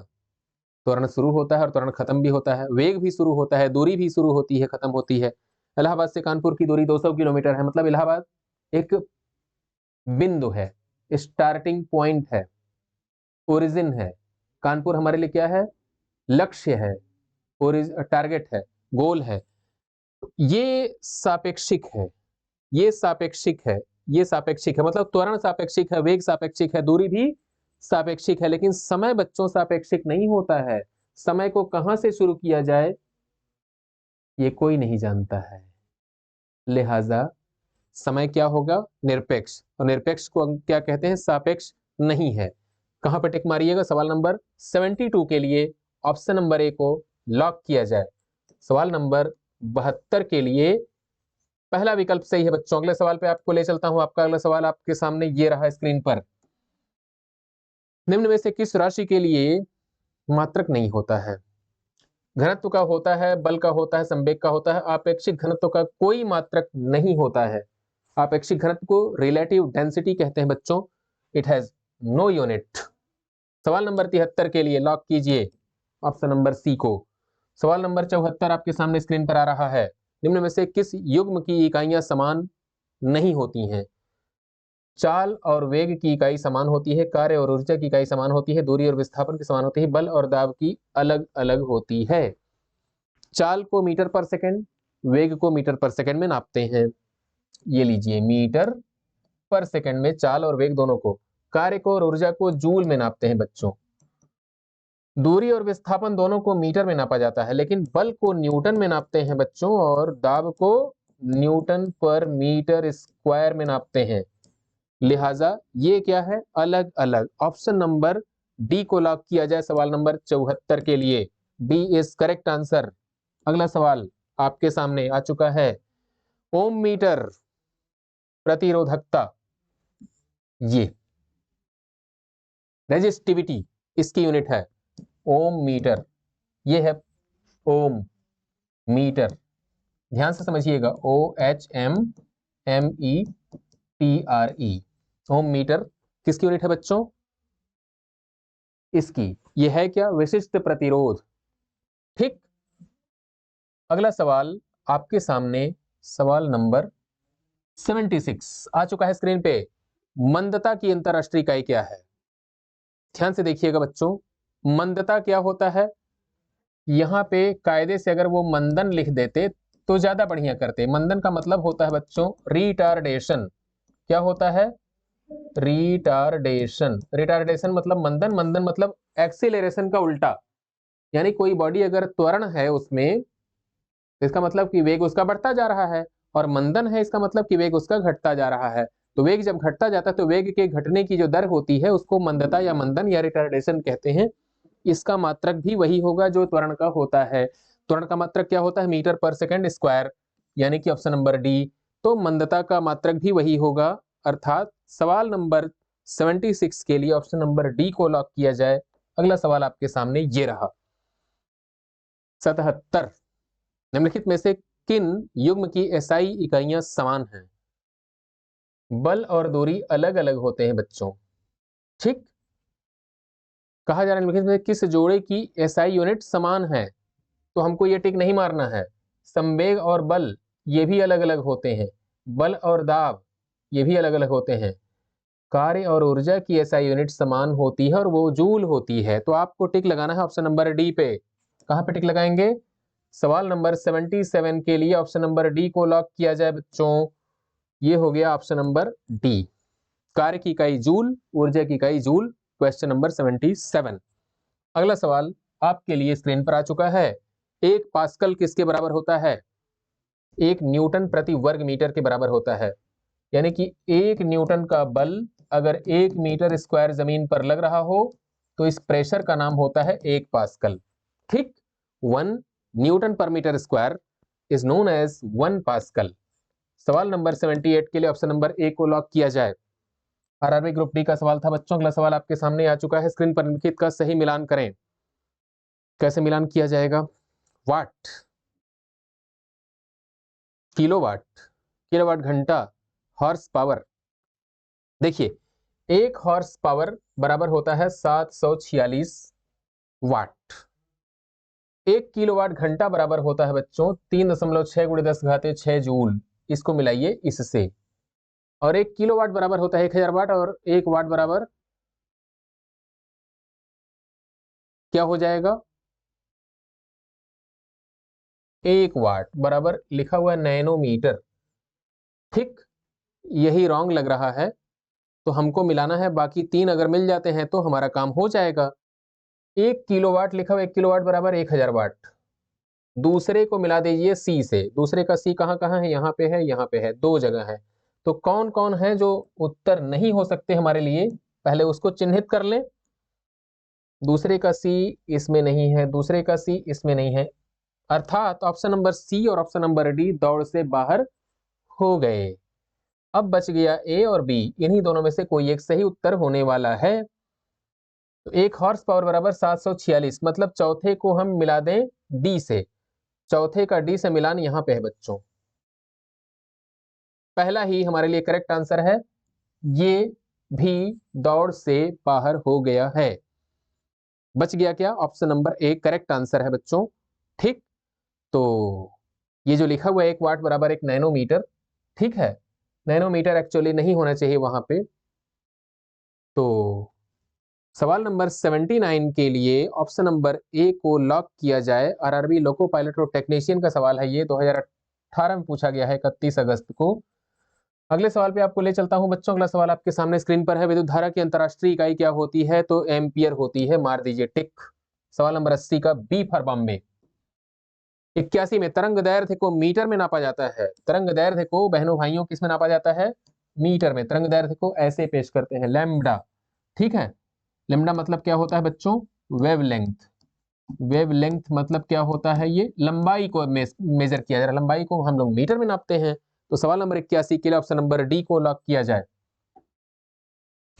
Speaker 1: त्वरण शुरू होता है और त्वरण खत्म भी होता है। वेग भी शुरू होता है, दूरी भी शुरू होती है, खत्म होती है। इलाहाबाद से कानपुर की दूरी 200 किलोमीटर है, मतलब इलाहाबाद एक बिंदु है, स्टार्टिंग पॉइंट है, ओरिजिन है। कानपुर हमारे लिए क्या है? लक्ष्य है, टारगेट है, गोल है। ये सापेक्षिक है, ये सापेक्षिक है, ये सापेक्षिक है। मतलब त्वरण सापेक्षिक है, वेग सापेक्षिक है, दूरी भी सापेक्षिक है। लेकिन समय बच्चों सापेक्षिक नहीं होता है। समय को कहां से शुरू किया जाए ये कोई नहीं जानता है। लिहाजा समय क्या होगा? निरपेक्ष। और निरपेक्ष को क्या कहते हैं? सापेक्ष नहीं है। कहां पर टिक मारिएगा? सवाल नंबर 72 के लिए ऑप्शन नंबर ए को लॉक किया जाए। सवाल नंबर 72 के लिए पहला विकल्प सही है बच्चों। अगले सवाल पे आपको ले चलता हूं। आपका अगला सवाल आपके सामने ये रहा स्क्रीन पर। निम्न में से किस राशि के लिए मात्रक नहीं होता है? घनत्व का होता है, बल का होता है, संवेग का होता है। आपेक्षिक घनत्व का कोई मात्रक नहीं होता है। आपेक्षिक घनत्व को रिलेटिव डेंसिटी कहते हैं बच्चों। It has no unit. सवाल नंबर 73 के लिए लॉक कीजिए ऑप्शन नंबर सी को। सवाल नंबर 74 आपके सामने स्क्रीन पर आ रहा है। निम्न में से किस युग्म की इकाइयां समान नहीं होती हैं? चाल और वेग की इकाई समान होती है, कार्य और ऊर्जा की इकाई समान होती है, दूरी और विस्थापन की समान होती है, बल और दाब की अलग अलग होती है। चाल को मीटर पर सेकंड, वेग को मीटर पर सेकंड में नापते हैं। ये लीजिए, मीटर पर सेकंड में चाल और वेग दोनों को, कार्य को और ऊर्जा को जूल में नापते हैं बच्चों। दूरी और विस्थापन दोनों को मीटर में नापा जाता है, लेकिन बल को न्यूटन में नापते हैं बच्चों, और दाब को न्यूटन पर मीटर स्क्वायर में नापते हैं। लिहाजा ये क्या है, अलग अलग। ऑप्शन नंबर डी को लॉक किया जाए सवाल नंबर 74 के लिए। D is correct answer. अगला सवाल आपके सामने आ चुका है। ओम मीटर प्रतिरोधकता, ये रेजिस्टिविटी इसकी यूनिट है ओम मीटर। ये है ओम मीटर, ध्यान से समझिएगा, OHMMETRE। ओम मीटर किसकी यूनिट है बच्चों, इसकी। यह है क्या, विशिष्ट प्रतिरोध। ठीक। अगला सवाल आपके सामने सवाल नंबर 76 आ चुका है स्क्रीन पे। मंदता की अंतरराष्ट्रीय इकाई क्या है? ध्यान से देखिएगा बच्चों, मंदता क्या होता है। यहां पे कायदे से अगर वो मंदन लिख देते तो ज्यादा बढ़िया करते। मंदन का मतलब होता है बच्चों रिटार्डेशन। क्या होता है, रिटार्डेशन। रिटार्डेशन मतलब मंदन, मंदन मतलब एक्सीलरेशन का उल्टा। यानी कोई बॉडी अगर त्वरण है उसमें, तो इसका मतलब कि वेग उसका बढ़ता जा रहा है, और मंदन है इसका मतलब कि वेग उसका घटता जा रहा है। तो वेग जब घटता जाता है तो वेग के घटने की जो दर होती है उसको मंदता या मंदन या रिटार्डेशन कहते हैं। इसका मात्रक भी वही होगा जो त्वरण का होता है। त्वरण का मात्रक क्या होता है, मीटर पर सेकंड स्क्वायर, यानी कि ऑप्शन नंबर डी। तो मंदता का मात्रक भी वही होगा, अर्थात सवाल नंबर 76 के लिए ऑप्शन नंबर डी को लॉक किया जाए। अगला सवाल आपके सामने ये रहा। 77, निम्नलिखित में से किन युग्म की एसआई इकाइयां समान हैं? बल और दूरी अलग अलग होते हैं बच्चों। ठीक, कहा जा रहा है निम्नलिखित में किस जोड़े की एसआई यूनिट समान है, तो हमको ये टिक नहीं मारना है। संवेग और बल ये भी अलग अलग होते हैं, बल और दाब ये भी अलग अलग होते हैं। कार्य और ऊर्जा की एसआई यूनिट समान होती है और वो जूल होती है। तो आपको टिक लगाना है ऑप्शन नंबर डी पे। कहां पे टिक लगाएंगे, सवाल नंबर 77 के लिए ऑप्शन नंबर डी को लॉक किया जाए बच्चों। ये हो गया ऑप्शन नंबर डी। कार्य की इकाई जूल, ऊर्जा की इकाई जूल, क्वेश्चन नंबर 77। अगला सवाल आपके लिए स्क्रीन पर आ चुका है। एक पास्कल किसके बराबर होता है? एक न्यूटन प्रति वर्ग मीटर के बराबर होता है। यानी कि एक न्यूटन का बल अगर 1 मीटर स्क्वायर जमीन पर लग रहा हो तो इस प्रेशर का नाम होता है 1 पास्कल। ठीक, 1 न्यूटन पर metre square is known as 1 pascal. सवाल नंबर 78 के लिए ऑप्शन नंबर ए को लॉक किया जाए। आरआरबी ग्रुप डी का सवाल था बच्चों। अगला सवाल आपके सामने आ चुका है स्क्रीन पर, निम्नलिखित का सही मिलान करें। कैसे मिलान किया जाएगा? वाट, किलोवाट, किलोवाट घंटा, हॉर्स पावर। देखिए, 1 हॉर्स पावर बराबर होता है 746 वाट। 1 किलोवाट घंटा बराबर होता है बच्चों 3.6 गुणे 10 घाते 6 जूल। इसको मिलाइए इससे, और 1 किलोवाट बराबर होता है 1000 वाट, और 1 वाट बराबर क्या हो जाएगा, 1 वाट बराबर लिखा हुआ है नैनोमीटर। ठीक, यही रॉन्ग लग रहा है, तो हमको मिलाना है। बाकी 3 अगर मिल जाते हैं तो हमारा काम हो जाएगा। 1 किलोवाट लिखा हुआ, 1 किलोवाट बराबर 1000 वाट। दूसरे को मिला दीजिए सी से। दूसरे का सी कहाँ कहाँ है, यहाँ पे है, यहाँ पे है, 2 जगह है। तो कौन कौन है जो उत्तर नहीं हो सकते हमारे लिए, पहले उसको चिन्हित कर लें। दूसरे का सी इसमें नहीं है, दूसरे का सी इसमें नहीं है, अर्थात ऑप्शन नंबर सी और ऑप्शन नंबर डी दौड़ से बाहर हो गए। अब बच गया ए और बी, इन्हीं दोनों में से कोई एक सही उत्तर होने वाला है। तो 1 हॉर्स पावर बराबर 746, मतलब चौथे को हम मिला दें डी से। चौथे का डी से मिलान यहां पे है बच्चों। पहला ही हमारे लिए करेक्ट आंसर है, ये भी दौड़ से बाहर हो गया है। बच गया क्या, option number A correct answer है बच्चों। ठीक, तो ये जो लिखा हुआ है 1 वाट बराबर 1 नैनोमीटर, ठीक है, नैनोमीटर एक्चुअली नहीं होना चाहिए वहां पे। तो सवाल नंबर 79 के लिए ऑप्शन नंबर ए को लॉक किया जाए। आरआरबी लोको पायलट और टेक्नीशियन का सवाल है ये, 2018 में पूछा गया है, 31 अगस्त को। अगले सवाल पे आपको ले चलता हूं बच्चों। अगला सवाल आपके सामने स्क्रीन पर है। विद्युत धारा की अंतरराष्ट्रीय इकाई क्या होती है? तो एम्पियर होती है। मार दीजिए टिक। सवाल नंबर 80 का बी फॉर बॉम्बे। 81 में तरंग दैर्ध्य को मीटर में नापा जाता है। तरंग दैर्ध्य को बहनों भाइयों किस में नापा जाता है? मीटर में। तरंग दैर्ध्य को ऐसे पेश करते हैं, लैम्बडा। ठीक है, लैम्बडा मतलब क्या होता है बच्चों? वेवलेंथ। वेवलेंथ मतलब क्या होता है? ये लंबाई को मेजर किया जा रहा है, लंबाई को हम लोग मीटर में नापते हैं। तो सवाल नंबर 81 के लिए ऑप्शन नंबर डी को लॉक किया जाए।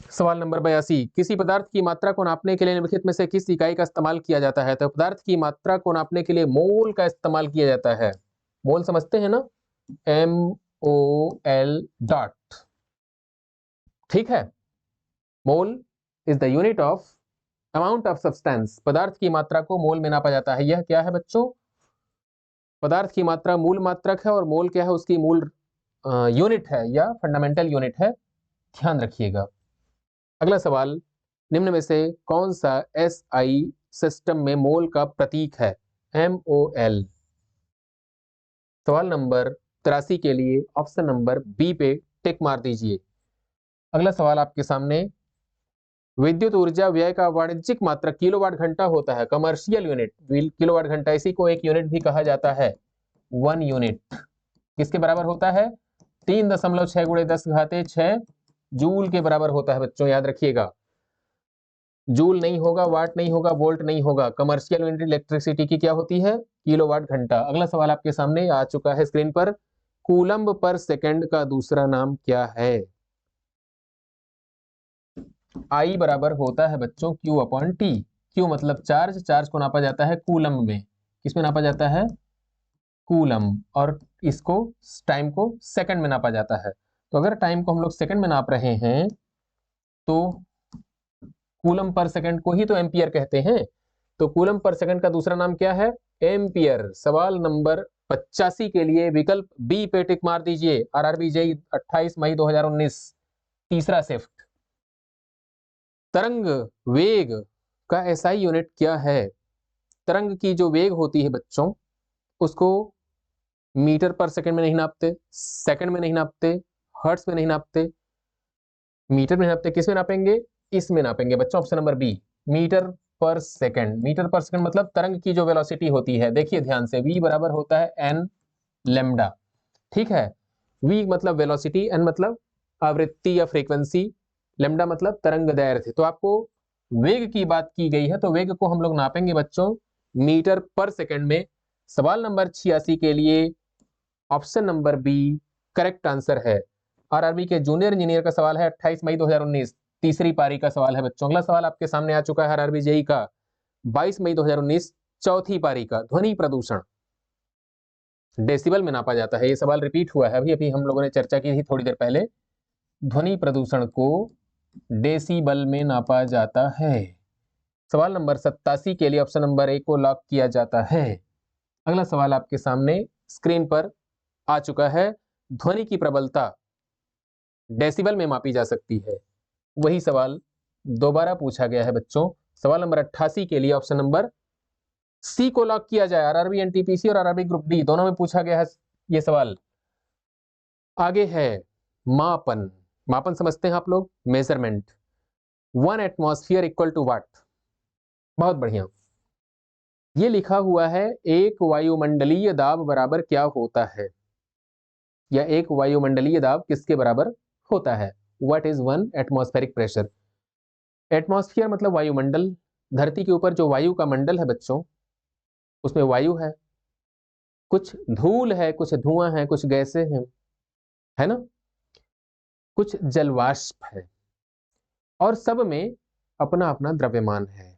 Speaker 1: सवाल नंबर 82, किसी पदार्थ की मात्रा को नापने के लिए निम्नलिखित में से किस इकाई का इस्तेमाल किया जाता है? तो पदार्थ की मात्रा को नापने के लिए मोल का इस्तेमाल किया जाता है। मोल समझते हैं ना? MOL dot. ठीक है, mole is the unit of amount of substance. पदार्थ की मात्रा को मोल में नापा जाता है। यह क्या है बच्चों? पदार्थ की मात्रा मूल मात्रक है और मोल क्या है? उसकी मूल यूनिट है या फंडामेंटल यूनिट है। ध्यान रखिएगा। अगला सवाल, निम्न में से कौन सा SI सिस्टम में मोल का प्रतीक है? MOL। सवाल नंबर 83 के लिए ऑप्शन नंबर बी पे टिक मार दीजिए। अगला सवाल आपके सामने, विद्युत ऊर्जा व्यय का वाणिज्यिक मात्रक किलोवाट घंटा होता है। कमर्शियल यूनिट किलोवाट घंटा, इसी को एक यूनिट भी कहा जाता है। 1 यूनिट किसके बराबर होता है? 3.6 गुणे 10⁻6 जूल के बराबर होता है बच्चों, याद रखिएगा। जूल नहीं होगा, वाट नहीं होगा, वोल्ट नहीं होगा। कमर्शियल यूनिट इलेक्ट्रिसिटी की क्या होती है? किलोवाट घंटा। अगला सवाल आपके सामने आ चुका है स्क्रीन पर। कूलम्ब पर सेकंड का दूसरा नाम क्या है? आई बराबर होता है बच्चों Q/T। क्यू मतलब चार्ज, चार्ज को नापा जाता है कूलम्ब में। किसमें नापा जाता है? कूलम्ब। और इसको टाइम को सेकंड में नापा जाता है। तो अगर टाइम को हम लोग सेकंड में नाप रहे हैं तो कूलम पर सेकंड को ही तो एम्पियर कहते हैं। तो कूलम पर सेकंड का दूसरा नाम क्या है? एम्पियर। सवाल नंबर 85 के लिए विकल्प बी पे टिक मार दीजिए। RRB जेई 28 मई 2019 तीसरा शिफ्ट। तरंग वेग का SI यूनिट क्या है? तरंग की जो वेग होती है बच्चों, उसको मीटर पर सेकंड में नहीं नापते, सेकंड में नहीं नापते, हर्ट्ज में नहीं नापते, मीटर में नापते। किस में नापेंगे? इसमें नापेंगे बच्चों, ऑप्शन नंबर बी, मीटर पर सेकंड। मीटर पर सेकंड मतलब तरंग की जो वेलोसिटी होती है, देखिए ध्यान से, v बराबर होता है n लैम्डा। ठीक है, v मतलब वेलोसिटी, n मतलब आवृत्ति या फ्रीक्वेंसी, लैम्डा मतलब तरंग दैर्ध्य। तो आपको वेग की बात की गई है, तो वेग को हम लोग नापेंगे बच्चों मीटर पर सेकंड में। सवाल नंबर 86 के लिए option number B correct answer है। RRB के जूनियर इंजीनियर का सवाल है 28 मई 2019 तीसरी पारी का सवाल है बच्चों। अगला सवाल आपके सामने आ चुका है RRB जेई का 22 मई 2019 चौथी पारी का। ध्वनि प्रदूषण डेसिबल में नापा जाता है। ये सवाल रिपीट हुआ है, अभी अभी हम लोगों ने चर्चा की थी थोड़ी देर पहले। ध्वनि प्रदूषण को डेसिबल में नापा जाता है। सवाल नंबर 87 के लिए ऑप्शन नंबर ए को लॉक किया जाता है। अगला सवाल आपके सामने स्क्रीन पर आ चुका है। ध्वनि की प्रबलता डेसिबल में मापी जा सकती है। वही सवाल दोबारा पूछा गया है बच्चों। सवाल नंबर 88 के लिए ऑप्शन नंबर सी को लॉक किया जाए। RRB NTPC और RRB ग्रुप डी दोनों में पूछा गया है ये सवाल। आगे है मापन। मापन समझते हैं आप लोग? मेजरमेंट। 1 एटमॉस्फेयर इक्वल टू वाट। बहुत बढ़िया। ये लिखा हुआ है एक वायुमंडलीय दाब बराबर क्या होता है, या एक वायुमंडलीय दाब किसके बराबर होता है? What is 1 atmospheric pressure? Atmosphere मतलब वायुमंडल। धरती के ऊपर जो वायु का मंडल है बच्चों, उसमें वायु है, कुछ धूल है, कुछ धुआं है, कुछ गैसें हैं, है ना, कुछ जलवाष्प है, और सब में अपना अपना द्रव्यमान है।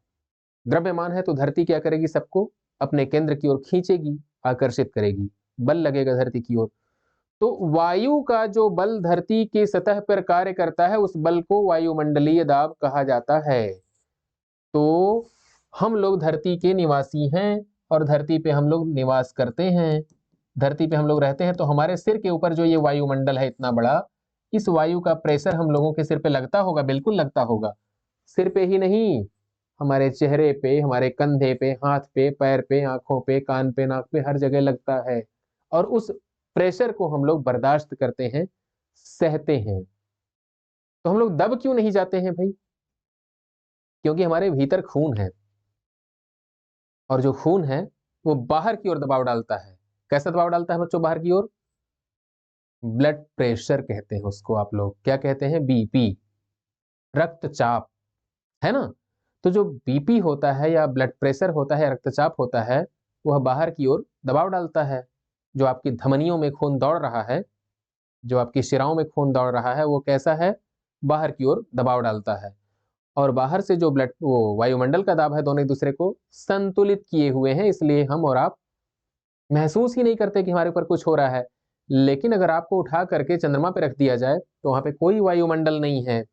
Speaker 1: द्रव्यमान है तो धरती क्या करेगी? सबको अपने केंद्र की ओर खींचेगी, आकर्षित करेगी, बल लगेगा धरती की ओर। तो वायु का जो बल धरती की सतह पर कार्य करता है, उस बल को वायुमंडलीय दाब कहा जाता है। तो हम लोग धरती के निवासी हैं और धरती पे हम लोग निवास करते हैं, धरती पे हम लोग रहते हैं। तो हमारे सिर के ऊपर जो ये वायुमंडल है इतना बड़ा, इस वायु का प्रेशर हम लोगों के सिर पे लगता होगा, बिल्कुल लगता होगा। सिर पे ही नहीं, हमारे चेहरे पे, हमारे कंधे पे, हाथ पे, पैर पे, आंखों पे, कान पे, नाक पे, हर जगह लगता है। और उस प्रेशर को हम लोग बर्दाश्त करते हैं, सहते हैं। तो हम लोग दब क्यों नहीं जाते हैं भाई? क्योंकि हमारे भीतर खून है, और जो खून है वो बाहर की ओर दबाव डालता है। कैसा दबाव डालता है बच्चों बाहर की ओर? ब्लड प्रेशर कहते हैं उसको, आप लोग क्या कहते हैं? बीपी, रक्तचाप, है ना? तो जो बीपी होता है या ब्लड प्रेशर होता है, रक्तचाप होता है, वह बाहर की ओर दबाव डालता है। जो आपकी धमनियों में खून दौड़ रहा है, जो आपकी शिराओं में खून दौड़ रहा है, वो कैसा है? बाहर की ओर दबाव डालता है। और बाहर से जो ब्लड वो वायुमंडल का दाब है, दोनों एक दूसरे को संतुलित किए हुए हैं, इसलिए हम और आप महसूस ही नहीं करते कि हमारे ऊपर कुछ हो रहा है। लेकिन अगर आपको उठा करके चंद्रमा पे रख दिया जाए तो वहां पे कोई वायुमंडल नहीं है,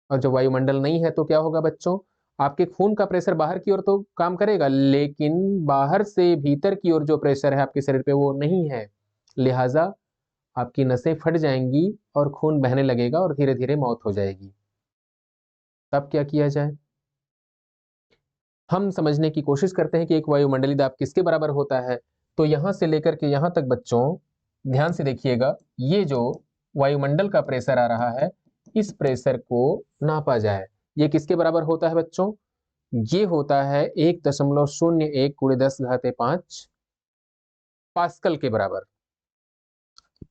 Speaker 1: और जब वायुमंडल नहीं है तो क्या होगा बच्चों? आपके खून का प्रेशर बाहर की ओर तो काम करेगा, लेकिन बाहर से भीतर की ओर जो प्रेशर है आपके शरीर पे वो नहीं है। लिहाजा आपकी नसें फट जाएंगी और खून बहने लगेगा और धीरे धीरे मौत हो जाएगी। तब क्या किया जाए? हम समझने की कोशिश करते हैं कि एक वायुमंडलीय दाब किसके बराबर होता है। तो यहां से लेकर के यहां तक बच्चों ध्यान से देखिएगा, ये जो वायुमंडल का प्रेशर आ रहा है, इस प्रेशर को नापा जाए। ये किसके बराबर होता है बच्चों? ये होता है 1.01 × 10⁵ पास्कल के बराबर।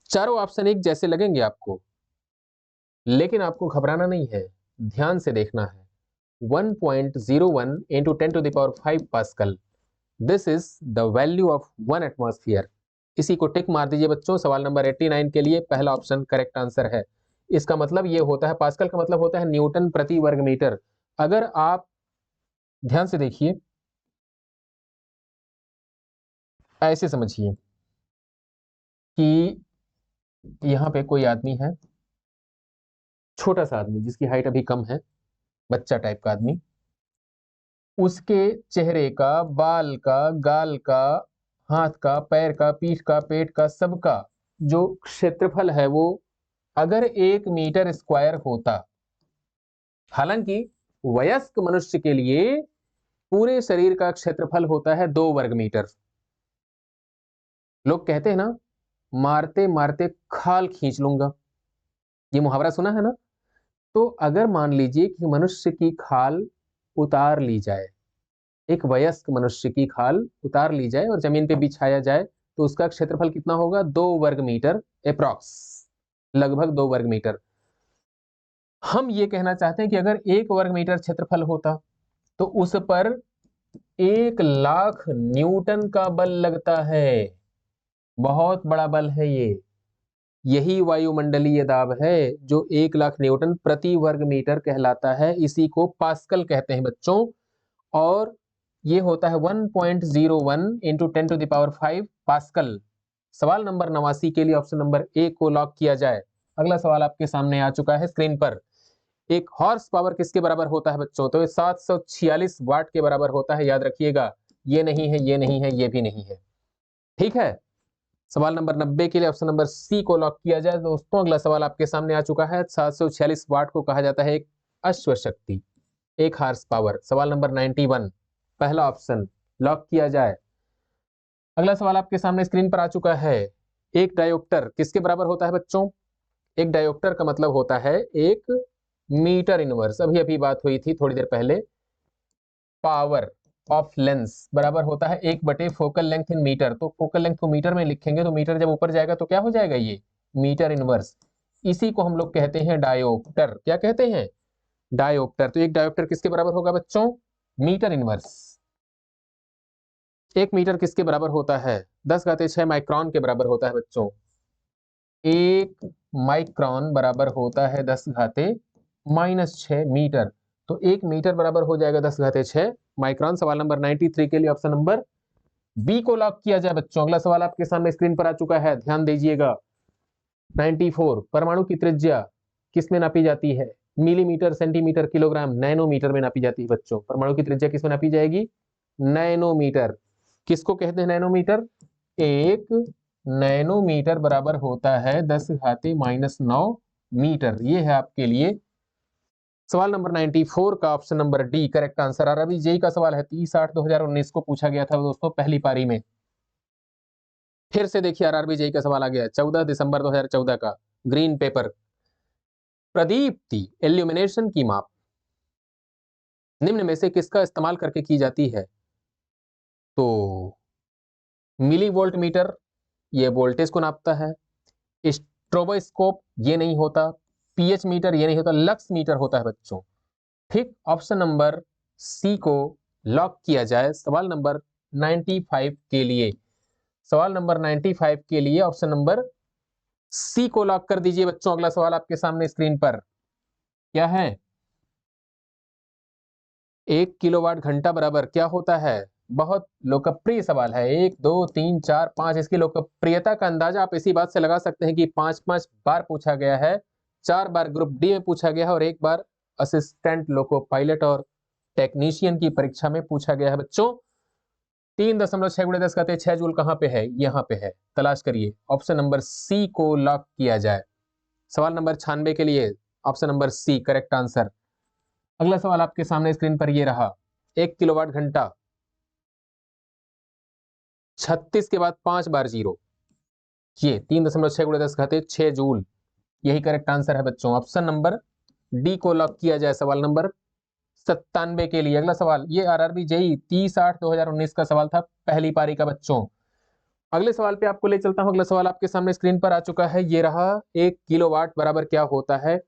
Speaker 1: चारों ऑप्शन एक जैसे लगेंगे आपको, लेकिन आपको घबराना नहीं है, ध्यान से देखना है। 1.01 into 10⁵ pascal, this is the value of 1 atmosphere. इसी को टिक मार दीजिए बच्चों। सवाल नंबर 89 के लिए पहला ऑप्शन करेक्ट आंसर है। इसका मतलब ये होता है, पास्कल का मतलब होता है न्यूटन प्रति वर्ग मीटर। अगर आप ध्यान से देखिए, ऐसे समझिए कि यहाँ पे कोई आदमी है, छोटा सा आदमी जिसकी हाइट अभी कम है, बच्चा टाइप का आदमी। उसके चेहरे का, बाल का, गाल का, हाथ का, पैर का, पीठ का, पेट का, सबका जो क्षेत्रफल है वो अगर 1 मीटर स्क्वायर होता, हालांकि वयस्क मनुष्य के लिए पूरे शरीर का क्षेत्रफल होता है 2 वर्ग मीटर। लोग कहते हैं ना, मारते मारते खाल खींच लूंगा, ये मुहावरा सुना है ना? तो अगर मान लीजिए कि मनुष्य की खाल उतार ली जाए, एक वयस्क मनुष्य की खाल उतार ली जाए और जमीन पे बिछाया जाए, तो उसका क्षेत्रफल कितना होगा? 2 वर्ग मीटर अप्रॉक्स, लगभग 2 वर्ग मीटर। हम ये कहना चाहते हैं कि अगर 1 वर्ग मीटर क्षेत्रफल होता तो उस पर 1,00,000 न्यूटन का बल लगता है। बहुत बड़ा बल है ये। यही वायुमंडलीय दाब है जो 1,00,000 न्यूटन प्रति वर्ग मीटर कहलाता है। इसी को पास्कल कहते हैं बच्चों। और ये होता है 1.01 इंटू 10⁵ पास्कल। सवाल नंबर 89 के लिए ऑप्शन नंबर ए को लॉक किया जाए। अगला सवाल आपके सामने आ चुका है स्क्रीन पर। एक हॉर्स पावर किसके बराबर होता है बच्चों? तो ये 746 वाट के बराबर होता है, याद रखिएगा। ये नहीं है, ये नहीं है, ये भी नहीं है। ठीक है। सवाल नंबर 90 के लिए ऑप्शन नंबर सी को लॉक किया जाए। दोस्तों अगला सवाल आपके सामने आ चुका है। 746 वाट को कहा जाता है एक अश्व शक्ति, एक हार्स पावर। सवाल नंबर 91, पहला ऑप्शन लॉक किया जाए। अगला सवाल आपके सामने स्क्रीन पर आ चुका है। एक डायोप्टर किसके बराबर होता है बच्चों? एक डायोप्टर का मतलब होता है 1 मीटर इनवर्स। अभी अभी बात हुई थी थोड़ी देर पहले। पावर ऑफ लेंस बराबर होता है 1/फोकल लेंथ इन मीटर। तो फोकल लेंथ को मीटर में लिखेंगे तो मीटर जब ऊपर जाएगा तो क्या हो जाएगा? ये मीटर इनवर्स। इसी को हम लोग कहते हैं डायोप्टर। क्या कहते हैं? डायोप्टर। तो एक डायोप्टर किसके बराबर होगा बच्चों? Metre inverse. 1 मीटर किसके बराबर होता है? 10⁻6 माइक्रोन के बराबर होता है बच्चों। 1 माइक्रोन बराबर होता है 10⁻⁻6 मीटर। तो 1 मीटर बराबर हो जाएगा 10⁻6 माइक्रोन। सवाल नंबर 93 के लिए ऑप्शन नंबर बी को लॉक किया जाए बच्चों। अगला सवाल आपके सामने स्क्रीन पर आ चुका है, ध्यान दीजिएगा। 94, परमाणु की त्रिज्या किस में नापी जाती है? मिलीमीटर, सेंटीमीटर, किलोग्राम, नैनोमीटर में नापी जाती है बच्चों। परमाणु की त्रिज्या किस में नापी जाएगी? नैनोमीटर। किसको कहते हैं नैनोमीटर? 1 नैनोमीटर बराबर होता है 10⁻⁻9 मीटर। ये है आपके लिए सवाल नंबर 94 का option number D correct answer. और अभी जेई का सवाल है 30/8/2019 को पूछा गया था दोस्तों, पहली पारी में। फिर से देखिए आरआरबी जेई का सवाल आ गया 14 दिसंबर 2014 का, ग्रीन पेपर। प्रदीप्ति इल्यूमिनेशन की माप निम्न में से किसका इस्तेमाल करके की जाती है? तो मिली वोल्ट मीटर, ये वोल्टेज को नापता है। स्ट्रोबोस्कोप ये नहीं होता। पीएच मीटर ये नहीं होता। लक्स मीटर होता है बच्चों। ठीक, ऑप्शन नंबर सी को लॉक किया जाए सवाल नंबर 95 के लिए। सवाल नंबर 95 के लिए ऑप्शन नंबर सी को लॉक कर दीजिए बच्चों। अगला सवाल आपके सामने स्क्रीन पर क्या है? 1 किलोवाट घंटा बराबर क्या होता है? बहुत लोकप्रिय सवाल है। 1 2 3 4 5। इसकी लोकप्रियता का अंदाजा आप इसी बात से लगा सकते हैं कि 5-5 बार पूछा गया है। 4 बार ग्रुप डी में पूछा गया है और 1 बार असिस्टेंट लोको पायलट और टेक्नीशियन की परीक्षा में पूछा गया है बच्चों। 3.6 × 10⁻6 जूल कहां पे है? यहां पे है, तलाश करिए। ऑप्शन नंबर सी को लॉक किया जाए सवाल नंबर 96 के लिए। Option number C correct answer. अगला सवाल आपके सामने स्क्रीन पर ये रहा। 1 किलोवाट घंटा, 36 के बाद 5 बार 0, ये 3.6 × 10⁻6 जूल, यही करेक्ट आंसर है बच्चों। ऑप्शन नंबर डी को लॉक किया जाए सवाल नंबर 97 के लिए। अगला सवाल, ये आरआरबी जेई 30/8/2019 का सवाल था, पहली पारी का बच्चों। अगले सवाल पे आपको ले चलता हूं। अगला सवाल आपके सामने स्क्रीन पर आ चुका है, ये रहा। 1 किलोवाट बराबर क्या होता है?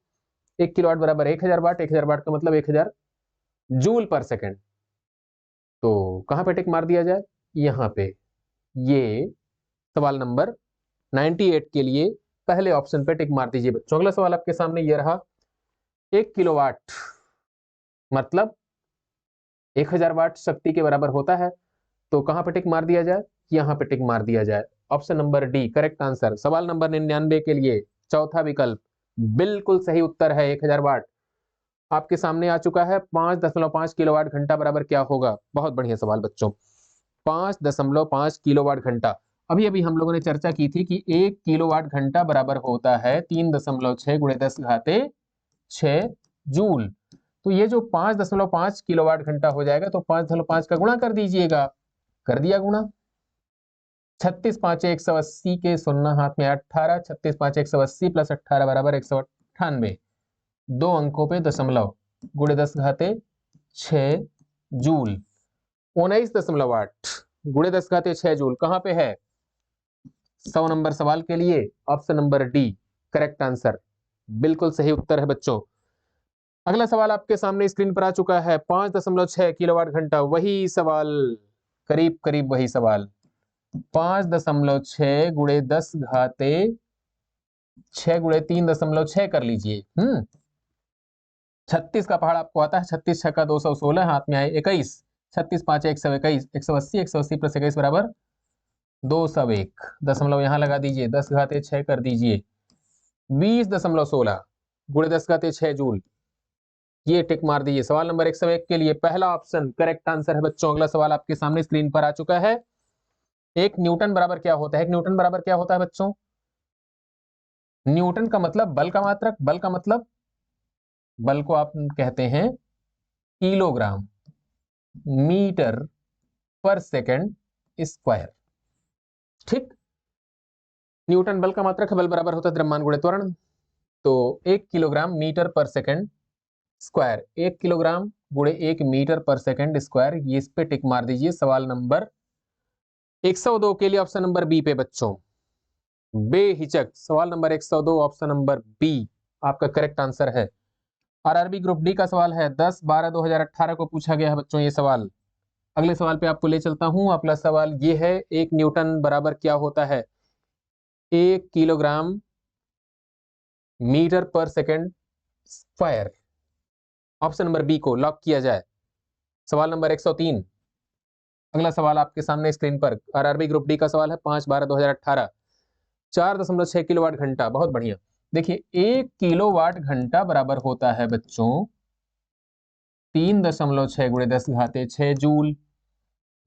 Speaker 1: 1 किलोवाट बराबर 1000 वाट। 1000 वाट का मतलब 1000 जूल पर सेकंड। तो कहां पे टिक मार दिया जाए? यहां पे। ये सवाल नंबर 98 के लिए पहले ऑप्शन पे टिक मार दीजिए बच्चों। अगला सवाल आपके सामने ये रहा। 1 किलोवाट मतलब 1000 वाट शक्ति के बराबर होता है। तो कहां पे टिक मार दिया जाए? यहां पे टिक मार दिया जाए। Option number D correct answer. सवाल नंबर 99 के लिए चौथा विकल्प बिल्कुल सही उत्तर है। 1000 वाट आपके सामने आ चुका है। 5.5 किलोवाट घंटा बराबर क्या होगा? बहुत बढ़िया सवाल बच्चों। 5.5 किलोवाट घंटा। अभी अभी हम लोगों ने चर्चा की थी कि 1 किलोवाट घंटा बराबर होता है 3.6 × 10⁻6 जूल। तो ये जो 5.5 किलोवाट घंटा हो जाएगा, तो 5.5 का गुणा कर दीजिएगा। कर दिया गुणा। 36 5 180 के सुन्ना हाथ में 18। 36 5 180 + 18 बराबर 198। 2 अंकों पे दशमलव, गुणे 10⁻6 जूल। 19.8 गुणे 10⁻6 जूल कहां पे है? 100 नंबर सवाल के लिए option number D correct answer, बिल्कुल सही उत्तर है बच्चों। अगला सवाल आपके सामने स्क्रीन पर आ चुका है। 5.6 किलोवाट घंटा, वही सवाल, करीब करीब वही सवाल। 5.6 गुणे 10⁻6 गुणे 3.6 कर लीजिए। 36 का पहाड़ आपको आता है। 36 6 का 216, हाथ में आए 21। 36 5 121, 180, 180 + 21 बराबर 201। दशमलव यहां लगा दीजिए। 10⁻6 कर दीजिए। 20.16 गुणे 10⁻6 जूल, ये टिक मार दीजिए। सवाल नंबर 101 के लिए पहला ऑप्शन करेक्ट आंसर है बच्चों। अगला सवाल आपके सामने स्क्रीन पर आ चुका है। 1 न्यूटन बराबर क्या होता है? 1 न्यूटन बराबर क्या होता है बच्चों? न्यूटन का मतलब बल का मात्रक। बल का मतलब, बल को आप कहते हैं किलोग्राम मीटर पर सेकंड स्क्वायर। ठीक, न्यूटन बल का मात्रक है। बल बराबर होता है द्रव्यमान गुणे त्वरण। तो 1 किलोग्राम मीटर पर सेकंड स्क्वायर, 1 किलोग्राम गुणे 1 मीटर पर सेकंड स्क्वायर, ये इस पे टिक मार दीजिए। सवाल नंबर 102 के लिए ऑप्शन नंबर बी पे बच्चों, बेहिचक सवाल नंबर 102 ऑप्शन नंबर बी आपका करेक्ट आंसर है। आरआरबी ग्रुप डी का सवाल है। 10/12/2018 को पूछा गया है बच्चों ये सवाल। अगले सवाल पे आपको ले चलता हूं। अगला सवाल ये है, 1 न्यूटन बराबर क्या होता है? 1 किलोग्राम मीटर पर second square. Option number B को लॉक किया जाए सवाल नंबर 103। अगला सवाल आपके सामने स्क्रीन पर आरआरबी ग्रुप डी का सवाल है। 5/12/2018, 4.6 किलोवाट घंटा। बहुत बढ़िया। देखिए 1 किलोवाट घंटा बराबर होता है बच्चों 3.6 गुणे 10⁻6 जूल।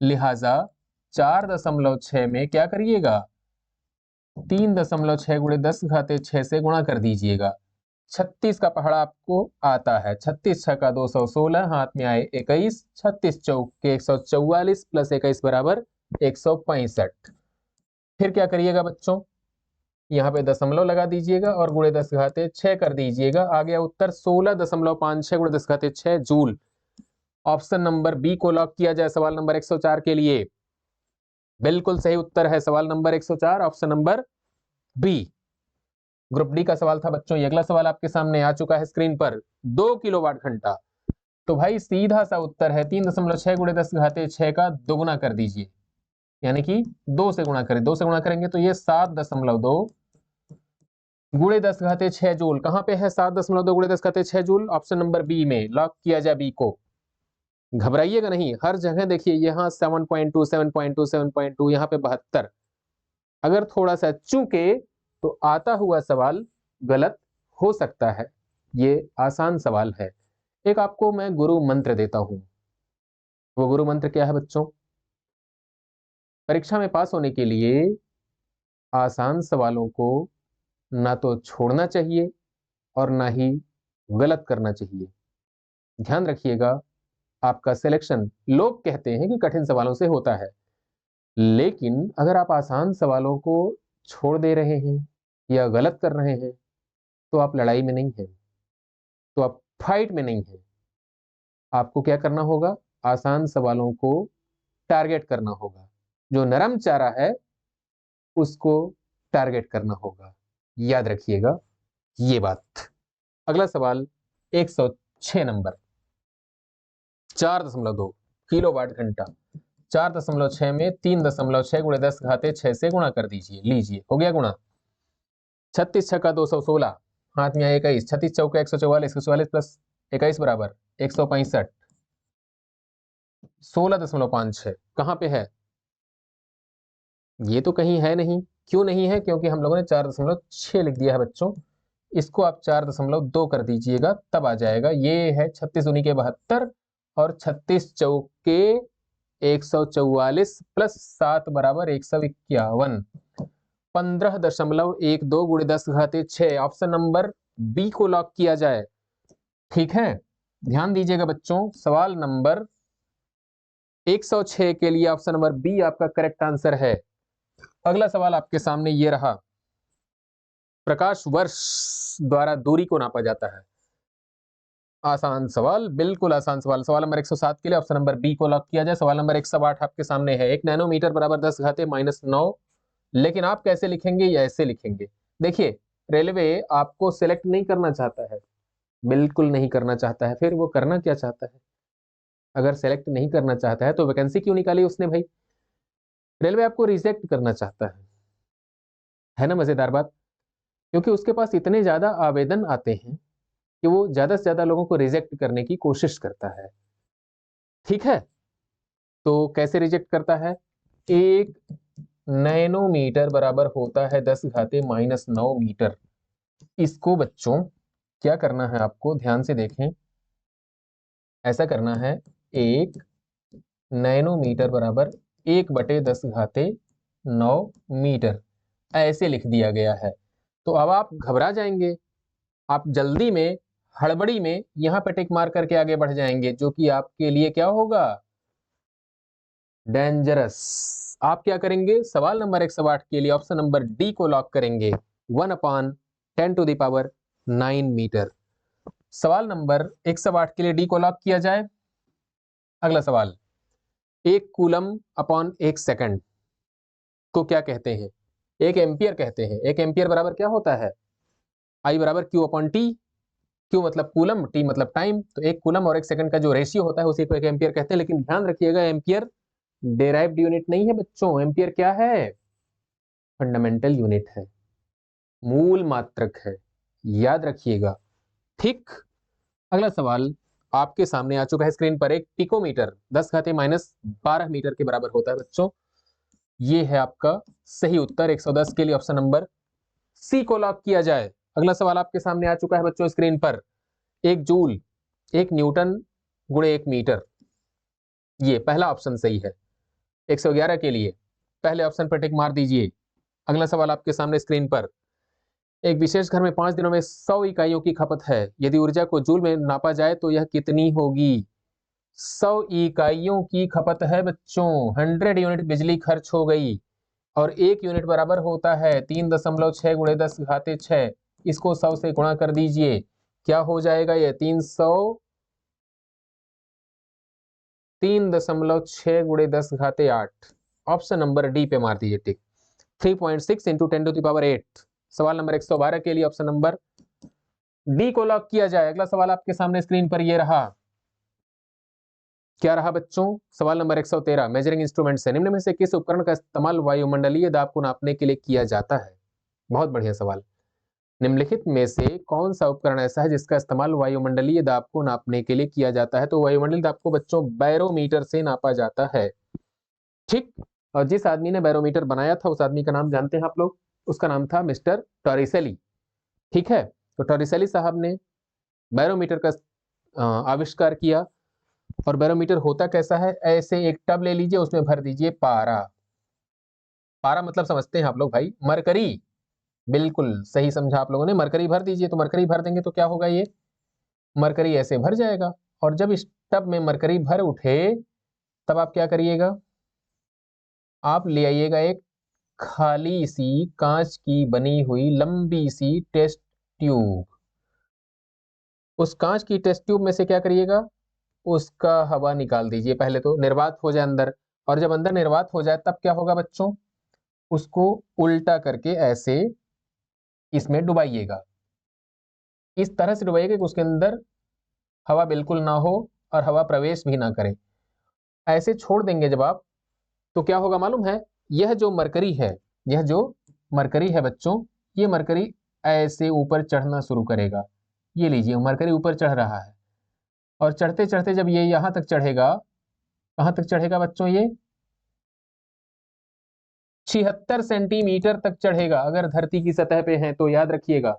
Speaker 1: लिहाजा 4.6 में क्या करिएगा? 3.6 गुणे 10⁻6 से गुणा कर दीजिएगा। 36 का पहाड़ा आपको आता है। 36 6 का 216, हाथ में आए 21। 36 चौक के 144 + 21 बराबर 165। फिर क्या करिएगा बच्चों, यहाँ पे दशमलव लगा दीजिएगा और गुणे 10⁻6 कर दीजिएगा। आ गया उत्तर 16.56 गुणे 10⁻6 जूल। ऑप्शन नंबर बी को लॉक किया जाए सवाल नंबर 104 के लिए। बिल्कुल सही उत्तर है सवाल नंबर 104, option number B. Group D का सवाल था बच्चों। ये अगला सवाल आपके सामने आ चुका है स्क्रीन पर। 2 किलोवाट घंटा, तो भाई सीधा सा उत्तर है 3.6 गुणे 10⁻6 का दोगुना कर दीजिए, यानी कि 2 से गुणा करें। 2 से गुणा करेंगे तो ये 7.2 गुणे 10⁻6 जूल। कहां पे है 7.2 गुणे 10⁻6 जूल? ऑप्शन नंबर बी में। लॉक किया जाए बी को। घबराइएगा नहीं, हर जगह देखिए यहाँ 7.2 7.2 7.2, यहाँ पे 72। अगर थोड़ा सा चूके तो आता हुआ सवाल गलत हो सकता है। ये आसान सवाल है। एक आपको मैं गुरु मंत्र देता हूं। वो गुरु मंत्र क्या है बच्चों? परीक्षा में पास होने के लिए आसान सवालों को ना तो छोड़ना चाहिए और ना ही गलत करना चाहिए। ध्यान रखिएगा, आपका सिलेक्शन लोग कहते हैं कि कठिन सवालों से होता है, लेकिन अगर आप आसान सवालों को छोड़ दे रहे हैं या गलत कर रहे हैं तो आप लड़ाई में नहीं हैं, तो आप फाइट में नहीं हैं। आपको क्या करना होगा? आसान सवालों को टारगेट करना होगा। जो नरम चारा है उसको टारगेट करना होगा। याद रखिएगा ये बात। अगला सवाल 106 नंबर। 4.2 किलोवाट घंटा, 4.6 में 3.6 गुणे 10⁻6 से गुणा कर दीजिए। लीजिए, हो गया गुणा। 36 छक्का 216, हाथ में आया 21, 36 चौका 144, 144 प्लस 21 बराबर 165। 16.56 कहां पे है? ये तो कहीं है नहीं। क्यों नहीं है? क्योंकि हम लोगों ने 4.6 लिख दिया है बच्चों। इसको आप 4.2 कर दीजिएगा, तब आ जाएगा। ये है 36 दूनी के 72 और 36 चौके 144 प्लस 7 बराबर 151। 15.12 गुणे 10⁻6। ऑप्शन नंबर बी को लॉक किया जाए। ठीक है, ध्यान दीजिएगा बच्चों, सवाल नंबर 106 के लिए ऑप्शन नंबर बी आपका करेक्ट आंसर है। अगला सवाल आपके सामने ये रहा। प्रकाश वर्ष द्वारा दूरी को नापा जाता है। आसान सवाल, बिल्कुल आसान सवाल। सवाल नंबर 107 के लिए ऑप्शन नंबर बी को लॉक किया जाए। सवाल नंबर 108 आपके सामने है। 1 नैनोमीटर बराबर 10⁻⁻9। लेकिन आप कैसे लिखेंगे या ऐसे लिखेंगे? देखिए, रेलवे आपको सिलेक्ट नहीं करना चाहता है, बिल्कुल नहीं करना चाहता है। फिर वो करना क्या चाहता है? अगर सेलेक्ट नहीं करना चाहता है तो वैकेंसी क्यों निकाली उसने भाई? रेलवे आपको रिजेक्ट करना चाहता है ना? मजेदार बात। क्योंकि उसके पास इतने ज्यादा आवेदन आते हैं कि वो ज्यादा से ज्यादा लोगों को रिजेक्ट करने की कोशिश करता है। ठीक है, तो कैसे रिजेक्ट करता है? 1 नैनोमीटर बराबर होता है 10⁻⁻9 मीटर। इसको बच्चों क्या करना है आपको? ध्यान से देखें। ऐसा करना है, 1 नैनोमीटर बराबर 1/10⁻9 मीटर, ऐसे लिख दिया गया है। तो अब आप घबरा जाएंगे, आप जल्दी में, हड़बड़ी में यहां पे टिक मार करके आगे बढ़ जाएंगे, जो कि आपके लिए क्या होगा? डेंजरस। आप क्या करेंगे? सवाल नंबर 108 के लिए ऑप्शन नंबर डी को लॉक करेंगे। 1/10⁻9 मीटर। सवाल नंबर 108 के लिए डी को लॉक किया जाए। अगला सवाल, 1 कूलम अपॉन 1 सेकंड को क्या कहते हैं? 1 एम्पियर कहते हैं। 1 एम्पियर बराबर क्या होता है? आई बराबर क्यू अपॉन टी। क्यू मतलब कूलम, टी मतलब टाइम। तो 1 कूलम और 1 सेकंड का जो रेशियो होता है उसी को 1 एम्पियर कहते हैं। लेकिन ध्यान रखिएगा, एम्पियर डेराइव्ड यूनिट नहीं है बच्चों। एम्पियर क्या है? फंडामेंटल यूनिट है, मूल मात्रक है। याद रखिएगा। ठीक। अगला सवाल आपके सामने आ चुका है स्क्रीन पर। एक पिकोमीटर 10⁻−12 मीटर के बराबर होता है बच्चों। ये है आपका सही उत्तर। 110 के लिए ऑप्शन नंबर सी को लॉक किया जाए। अगला सवाल आपके सामने आ चुका है बच्चों स्क्रीन पर। 1 जूल 1 न्यूटन गुणे 1 मीटर। ये पहला ऑप्शन सही है। 111 के लिए पहले ऑप्शन पर टिक मार दीजिए। अगला सवाल आपके सामने स्क्रीन पर। एक विशेष घर में 5 दिनों में 100 इकाइयों की खपत है। यदि ऊर्जा को जूल में नापा जाए तो यह कितनी होगी? 100 इकाइयों की खपत है बच्चों, 100 यूनिट बिजली खर्च हो गई। और 1 यूनिट बराबर होता है 3.6 गुणे 10 घाते 6। इसको 100 से गुणा कर दीजिए, क्या हो जाएगा ये 3.6 गुणे 10 घाते 8। ऑप्शन नंबर डी पे मार दीजिए टिक। 3.6 इंटू 10⁸ सवाल नंबर 112 के लिए ऑप्शन नंबर डी को लॉक किया जाए। अगला सवाल आपके सामने स्क्रीन पर ये रहा, क्या रहा बच्चों? सवाल नंबर 113, मेजरिंग इंस्ट्रूमेंट से निम्न में से किस उपकरण का इस्तेमाल वायुमंडलीय दाब को नापने के लिए किया जाता है? बहुत बढ़िया सवाल। निम्नलिखित में से कौन सा उपकरण ऐसा है जिसका इस्तेमाल वायुमंडलीय दाब को नापने के लिए किया जाता है? तो वायुमंडलीय दाब को बच्चों बैरोमीटर से नापा जाता है। ठीक, और जिस आदमी ने बैरोमीटर बनाया था उस आदमी का नाम जानते हैं आप लोग? उसका नाम था मिस्टर टॉरिसेली। ठीक है, तो टॉरिसेली साहब ने बैरोमीटर का आविष्कार किया। और बैरोमीटर होता कैसा है? ऐसे एक टब ले लीजिए, उसमें भर दीजिए पारा। पारा मतलब समझते हैं आप लोग भाई? मरकरी। बिल्कुल सही समझा आप लोगों ने, मरकरी भर दीजिए। तो मरकरी भर देंगे तो क्या होगा? ये मरकरी ऐसे भर जाएगा। और जब इस टब में मरकरी भर उठे तब आप क्या करिएगा? आप ले आइएगा एक खाली सी कांच की बनी हुई लंबी सी टेस्ट ट्यूब। उस कांच की टेस्ट ट्यूब में से क्या करिएगा? उसका हवा निकाल दीजिए, पहले तो निर्वात हो जाए अंदर। और जब अंदर निर्वात हो जाए तब क्या होगा बच्चों? उसको उल्टा करके ऐसे इसमें डुबाइएगा। इस तरह से डुबाइएगा कि उसके अंदर हवा बिल्कुल ना हो और हवा प्रवेश भी ना करे। ऐसे छोड़ देंगे जब आप, तो क्या होगा मालूम है? यह जो मरकरी है, यह जो मरकरी है बच्चों, ये मरकरी ऐसे ऊपर चढ़ना शुरू करेगा। ये लीजिए, मरकरी ऊपर चढ़ रहा है। और चढ़ते चढ़ते जब ये यहां तक चढ़ेगा, कहां तक चढ़ेगा बच्चों? ये 76 सेंटीमीटर तक चढ़ेगा। अगर धरती की सतह पे है तो याद रखिएगा,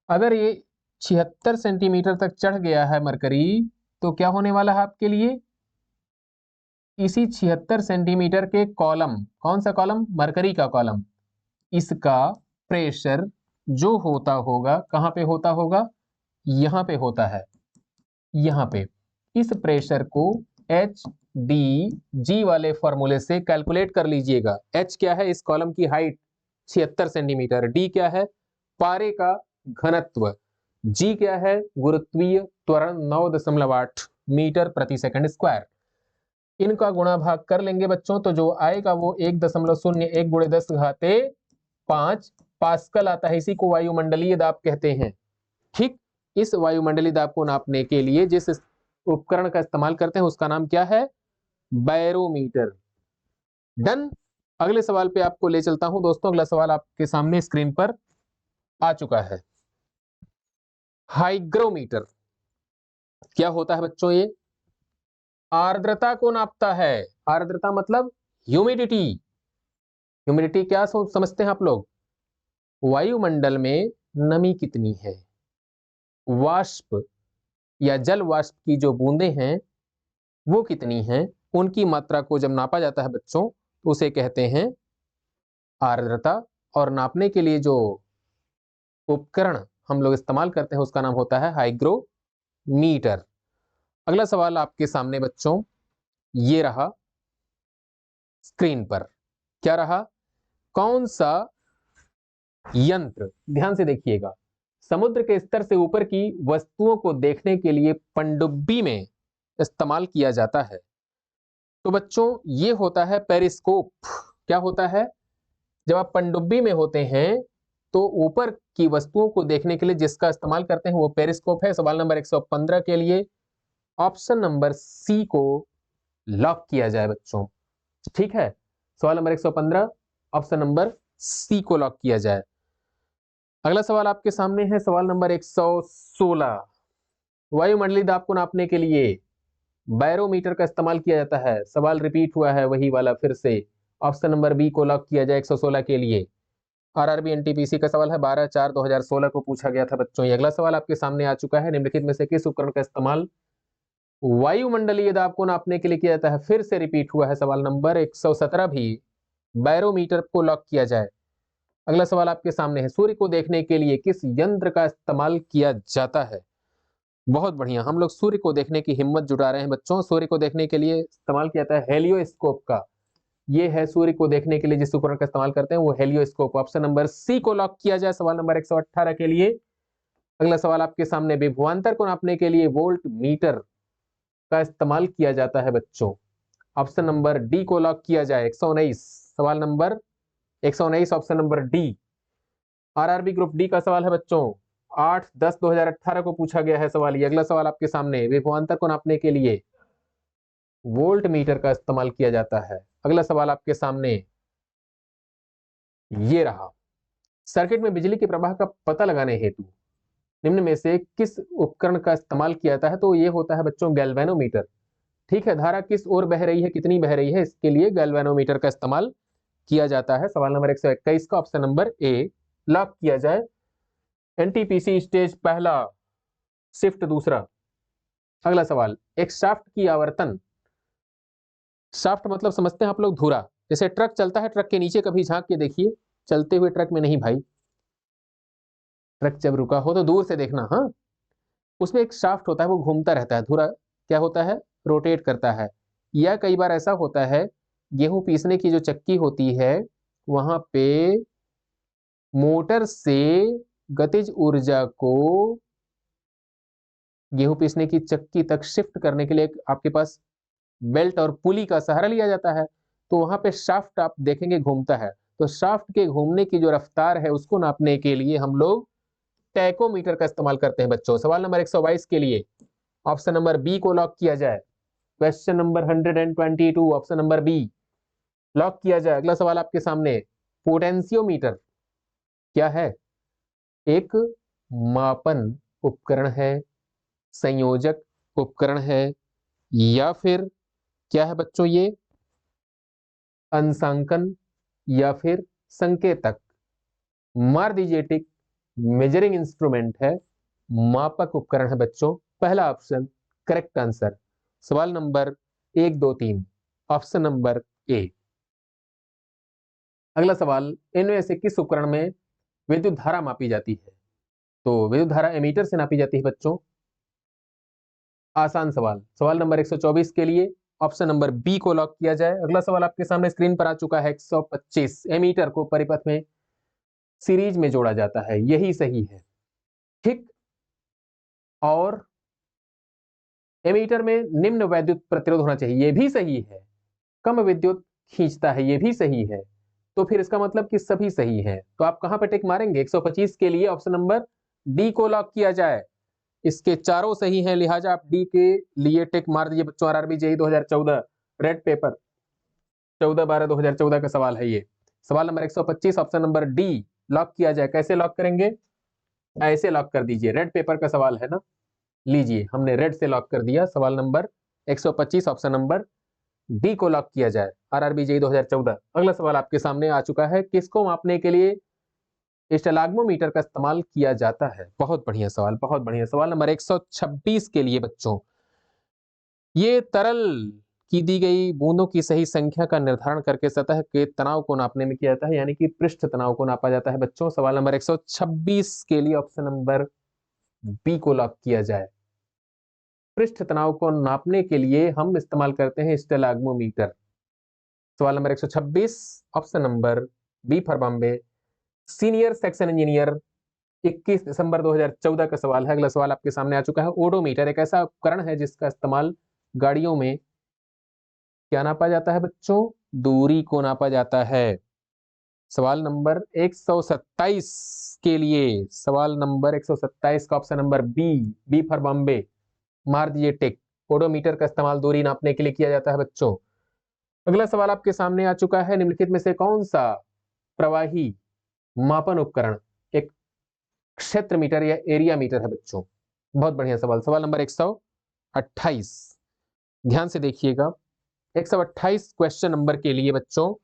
Speaker 1: अगर ये 76 सेंटीमीटर तक चढ़ गया है मरकरी, तो क्या होने वाला है आपके लिए? इसी 76 सेंटीमीटर के कॉलम, कौन सा कॉलम? मरकरी का कॉलम। इसका प्रेशर जो होता होगा, कहां पे होता होगा? यहां पे होता है, यहां पे। इस प्रेशर को एच डी जी वाले फॉर्मूले से कैलकुलेट कर लीजिएगा। एच क्या है? इस कॉलम की हाइट 76 सेंटीमीटर। डी क्या है? पारे का घनत्व। जी क्या है? गुरुत्वीय त्वरण 9.8 मीटर प्रति सेकंड स्क्वायर। इनका गुणा भाग कर लेंगे बच्चों, तो जो आएगा वो 1.01 गुणे 10 घाते 5 पास्कल आता है। इसी को वायुमंडलीय दाब कहते हैं। ठीक, इस वायुमंडलीय दाब को नापने के लिए जिस उपकरण का इस्तेमाल करते हैं उसका नाम क्या है? बैरोमीटर। डन। अगले सवाल पे आपको ले चलता हूं दोस्तों। अगला सवाल आपके सामने स्क्रीन पर आ चुका है। हाइग्रोमीटर क्या होता है बच्चों? ये आर्द्रता को नापता है। आर्द्रता मतलब ह्यूमिडिटी। ह्यूमिडिटी क्या समझते हैं आप लोग? वायुमंडल में नमी कितनी है, वाष्प या जल वाष्प की जो बूंदें हैं वो कितनी हैं, उनकी मात्रा को जब नापा जाता है बच्चों तो उसे कहते हैं आर्द्रता। और नापने के लिए जो उपकरण हम लोग इस्तेमाल करते हैं उसका नाम होता है हाइग्रोमीटर। अगला सवाल आपके सामने बच्चों ये रहा स्क्रीन पर, क्या रहा? कौन सा यंत्र, ध्यान से देखिएगा, समुद्र के स्तर से ऊपर की वस्तुओं को देखने के लिए पनडुब्बी में इस्तेमाल किया जाता है? तो बच्चों ये होता है पेरिस्कोप। क्या होता है? जब आप पनडुब्बी में होते हैं तो ऊपर की वस्तुओं को देखने के लिए जिसका इस्तेमाल करते हैं वो पेरिस्कोप है। सवाल नंबर 115 के लिए ऑप्शन नंबर सी को लॉक किया जाए बच्चों। ठीक है, सवाल नंबर 115 ऑप्शन नंबर सी को लॉक किया जाए। अगला सवाल आपके सामने है सवाल नंबर 116। वायुमंडलीय दाब को नापने के लिए बैरोमीटर का इस्तेमाल किया जाता है। सवाल रिपीट हुआ है वही वाला फिर से। ऑप्शन नंबर बी को लॉक किया जाए 116 के लिए। आरआरबी एनटीपीसी का सवाल है, 12/4/2016 को पूछा गया था बच्चों। ये अगला सवाल आपके सामने आ चुका है। निम्नलिखित में से किस उपकरण का इस्तेमाल वायुमंडलीय दाब को नापने के लिए किया जाता है? फिर से रिपीट हुआ है सवाल नंबर 117 भी। बैरोमीटर को लॉक किया जाए। अगला सवाल आपके सामने है, सूर्य को देखने के लिए किस यंत्र का इस्तेमाल किया जाता है? बहुत बढ़िया, हम लोग सूर्य को देखने की हिम्मत जुटा रहे हैं बच्चों। सूर्य को देखने के लिए इस्तेमाल किया जाता है हेलियोस्कोप का। ये है सूर्य को देखने के लिए जिस उपकरण का इस्तेमाल करते हैं वो हेलियोस्कोप। ऑप्शन नंबर सी को लॉक किया जाए सवाल नंबर 118 के लिए। अगला सवाल आपके सामने, विभवांतर को नापने के लिए वोल्ट मीटर का इस्तेमाल किया जाता है बच्चों। ऑप्शन नंबर डी को लॉक किया जाए। 119 सवाल number 119 option number D. RRB group D का सवाल है बच्चों, 8/10/2018 को पूछा गया है सवाल ये। अगला सवाल आपके सामने, विभवांतर को नापने के लिए वोल्ट मीटर का इस्तेमाल किया जाता है। अगला सवाल आपके सामने ये रहा, सर्किट में बिजली के प्रवाह का पता लगाने हेतु निम्न में से किस उपकरण का इस्तेमाल किया जाता है? तो ये होता है बच्चों गैल्वेनोमीटर। ठीक है, धारा किस ओर बह रही है, कितनी बह रही है, इसके लिए गैल्वेनोमीटर का इस्तेमाल किया जाता है। सवाल नंबर 121 का ऑप्शन नंबर ए लॉक किया जाए। एनटीपीसी स्टेज पहला, शिफ्ट दूसरा। अगला सवाल, एक शाफ्ट की आवर्तन, शाफ्ट मतलब समझते हैं आप लोग धुरा, जैसे ट्रक चलता है, ट्रक के नीचे कभी झांक के देखिए, चलते हुए ट्रक में नहीं भाई, ट्रक जब रुका हो तो दूर से देखना, हाँ, उसमें एक शाफ्ट होता है, वो घूमता रहता है, धुरा क्या होता है, रोटेट करता है। या कई बार ऐसा होता है, गेहूं पीसने की जो चक्की होती है वहां पे मोटर से गतिज ऊर्जा को गेहूं पीसने की चक्की तक शिफ्ट करने के लिए आपके पास बेल्ट और पुली का सहारा लिया जाता है। तो वहां पे शाफ्ट आप देखेंगे घूमता है, तो शाफ्ट के घूमने की जो रफ्तार है उसको नापने के लिए हम लोग टैकोमीटर का इस्तेमाल करते हैं बच्चों। सवाल नंबर 122 के लिए ऑप्शन नंबर बी को लॉक किया जाए। Question number 122 option number B lock किया जाए। अगला सवाल आपके सामने, पोटेंशियोमीटर क्या है? एक मापन उपकरण है, संयोजक उपकरण है, या फिर क्या है बच्चों ये, अंशांकन या फिर संकेतक। मार दीजिए टिक, मेजरिंग इंस्ट्रूमेंट है, मापक उपकरण है बच्चों। पहला ऑप्शन करेक्ट आंसर। सवाल नंबर 1, 2, 3 ऑप्शन नंबर ए। अगला सवाल, इनमें से किस उपकरण में विद्युत धारा मापी जाती है? तो विद्युत धारा एमीटर से नापी जाती है बच्चों। आसान सवाल। सवाल नंबर 124 के लिए ऑप्शन नंबर बी को लॉक किया जाए। अगला सवाल आपके सामने स्क्रीन पर आ चुका है, 125 एमीटर को परिपथ में सीरीज में जोड़ा जाता है, यही सही है। ठीक, और एमीटर में निम्न वैद्युत प्रतिरोध होना चाहिए, यह भी सही है। कम विद्युत खींचता है, यह भी सही है। तो फिर इसका मतलब कि सभी सही है। तो आप कहां पर टिक मारेंगे? 125 के लिए ऑप्शन नंबर डी को लॉक किया जाए। इसके चारों सही हैं, लिहाजा आप डी के लिए टिक मार दीजिए बच्चों। आरआरबी जेईई 2014 रेड पेपर 14/12/2014 का सवाल है ये। सवाल number 125 option number D lock किया जाए। कैसे लॉक करेंगे? ऐसे लॉक कर दीजिए, रेड पेपर का सवाल है ना। लीजिए, हमने रेड से लॉक कर दिया। सवाल नंबर 125 ऑप्शन नंबर डी को लॉक किया जाए, आरआरबी जेईई 2014। अगला सवाल आपके सामने आ चुका है, किसको मापने के लिए स्टेलाग्मोमीटर का इस्तेमाल किया जाता है? बहुत बढ़िया सवाल, बहुत बढ़िया सवाल। नंबर 126 के लिए बच्चों, ये तरल की दी गई बूंदों की सही संख्या का निर्धारण करके सतह के तनाव को नापने में किया जाता है, यानी कि पृष्ठ तनाव को नापा जाता है बच्चों। सवाल नंबर 126 के लिए ऑप्शन नंबर बी को लॉक किया जाए। पृष्ठ तनाव को नापने के लिए हम इस्तेमाल करते हैं स्टेलाग्मोमीटर। सवाल नंबर 126 option number B for Bombay, senior section engineer, 21 दिसंबर 2014 का सवाल है। अगला सवाल आपके सामने आ चुका है, ओडोमीटर एक ऐसा उपकरण है जिसका इस्तेमाल गाड़ियों में क्या नापा जाता है बच्चों? दूरी को नापा जाता है। सवाल नंबर 127 के लिए, सवाल नंबर 127 का option number B, B for Bombay, मार दीजिए टिक। ओडोमीटर का इस्तेमाल दूरी नापने के लिए किया जाता है बच्चों। अगला सवाल आपके सामने आ चुका है, निम्नलिखित में से कौन सा प्रवाही मापन उपकरण एक क्षेत्र मीटर या एरिया मीटर है बच्चों? बहुत बढ़िया सवाल। सवाल नंबर 128, ध्यान से देखिएगा। 128 क्वेश्चन नंबर के लिए बच्चों,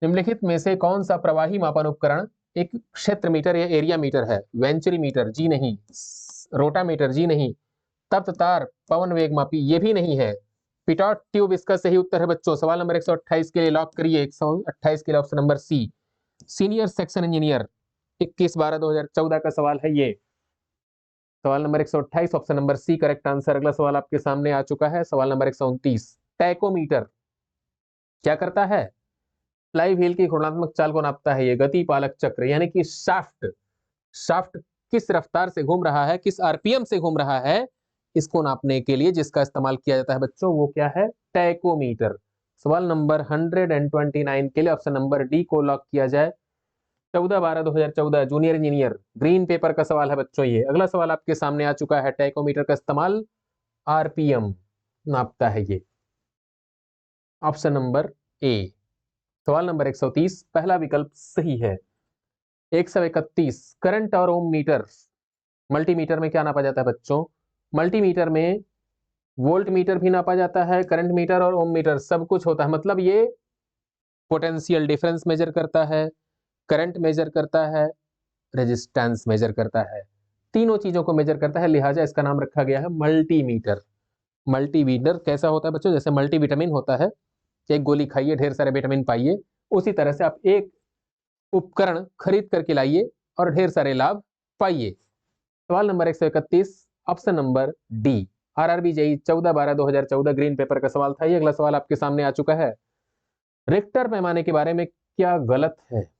Speaker 1: निम्नलिखित में से कौन सा प्रवाही मापन उपकरण एक क्षेत्र मीटर या एरिया मीटर है? वेंचुरी मीटर जी नहीं, रोटामीटर जी नहीं, तप्त तार पवन वेग मापी ये भी नहीं है, पिटॉट ट्यूब इसका सही उत्तर है बच्चों। सवाल नंबर 128 के लिए लॉक करिए। 128 के लिए option number C, senior section engineer, 21/12/2014 का सवाल है ये। सवाल number 128 option number C correct answer. अगला सवाल आपके सामने आ चुका है, सवाल नंबर 129, टैकोमीटर क्या करता है? फ्लाई व्हील की घूर्णात्मक चाल को नापता है ये गति पालक चक्र, यानी कि शाफ्ट शाफ्ट किस रफ्तार से घूम रहा है, किस आरपीएम से घूम रहा है, इसको नापने के लिए जिसका इस्तेमाल किया जाता है बच्चों, वो क्या है, टैकोमीटर। सवाल नंबर 129 के लिए ऑप्शन नंबर डी को लॉक किया जाए। 14/12/2014 जूनियर इंजीनियर ग्रीन पेपर का सवाल है बच्चों ये। अगला सवाल आपके सामने आ चुका है, टैकोमीटर का इस्तेमाल आरपीएम नापता है ये, ऑप्शन नंबर ए। सवाल नंबर 130, पहला विकल्प सही है। 131, करंट और ओम मीटर। मल्टीमीटर में क्या नापा जाता है बच्चों, मल्टीमीटर में वोल्ट मीटर भी नापा जाता है, करंट मीटर और ओम मीटर सब कुछ होता है। मतलब ये पोटेंशियल डिफरेंस मेजर करता है, करंट मेजर करता है, रेजिस्टेंस मेजर करता है, तीनों चीजों को मेजर करता है, लिहाजा इसका नाम रखा गया है मल्टीमीटर। मल्टीमीटर कैसा होता है बच्चों, जैसे मल्टीविटामिन होता है, एक गोली खाइए ढेर सारे विटामिन पाइए, उसी तरह से आप एक उपकरण खरीद करके लाइए और ढेर सारे लाभ पाइए। सवाल number 131, option number D, RRB JEE 14/12/2014 green pepper का सवाल था ये। अगला सवाल आपके सामने आ चुका है, रिक्टर पैमाने के बारे में क्या गलत है।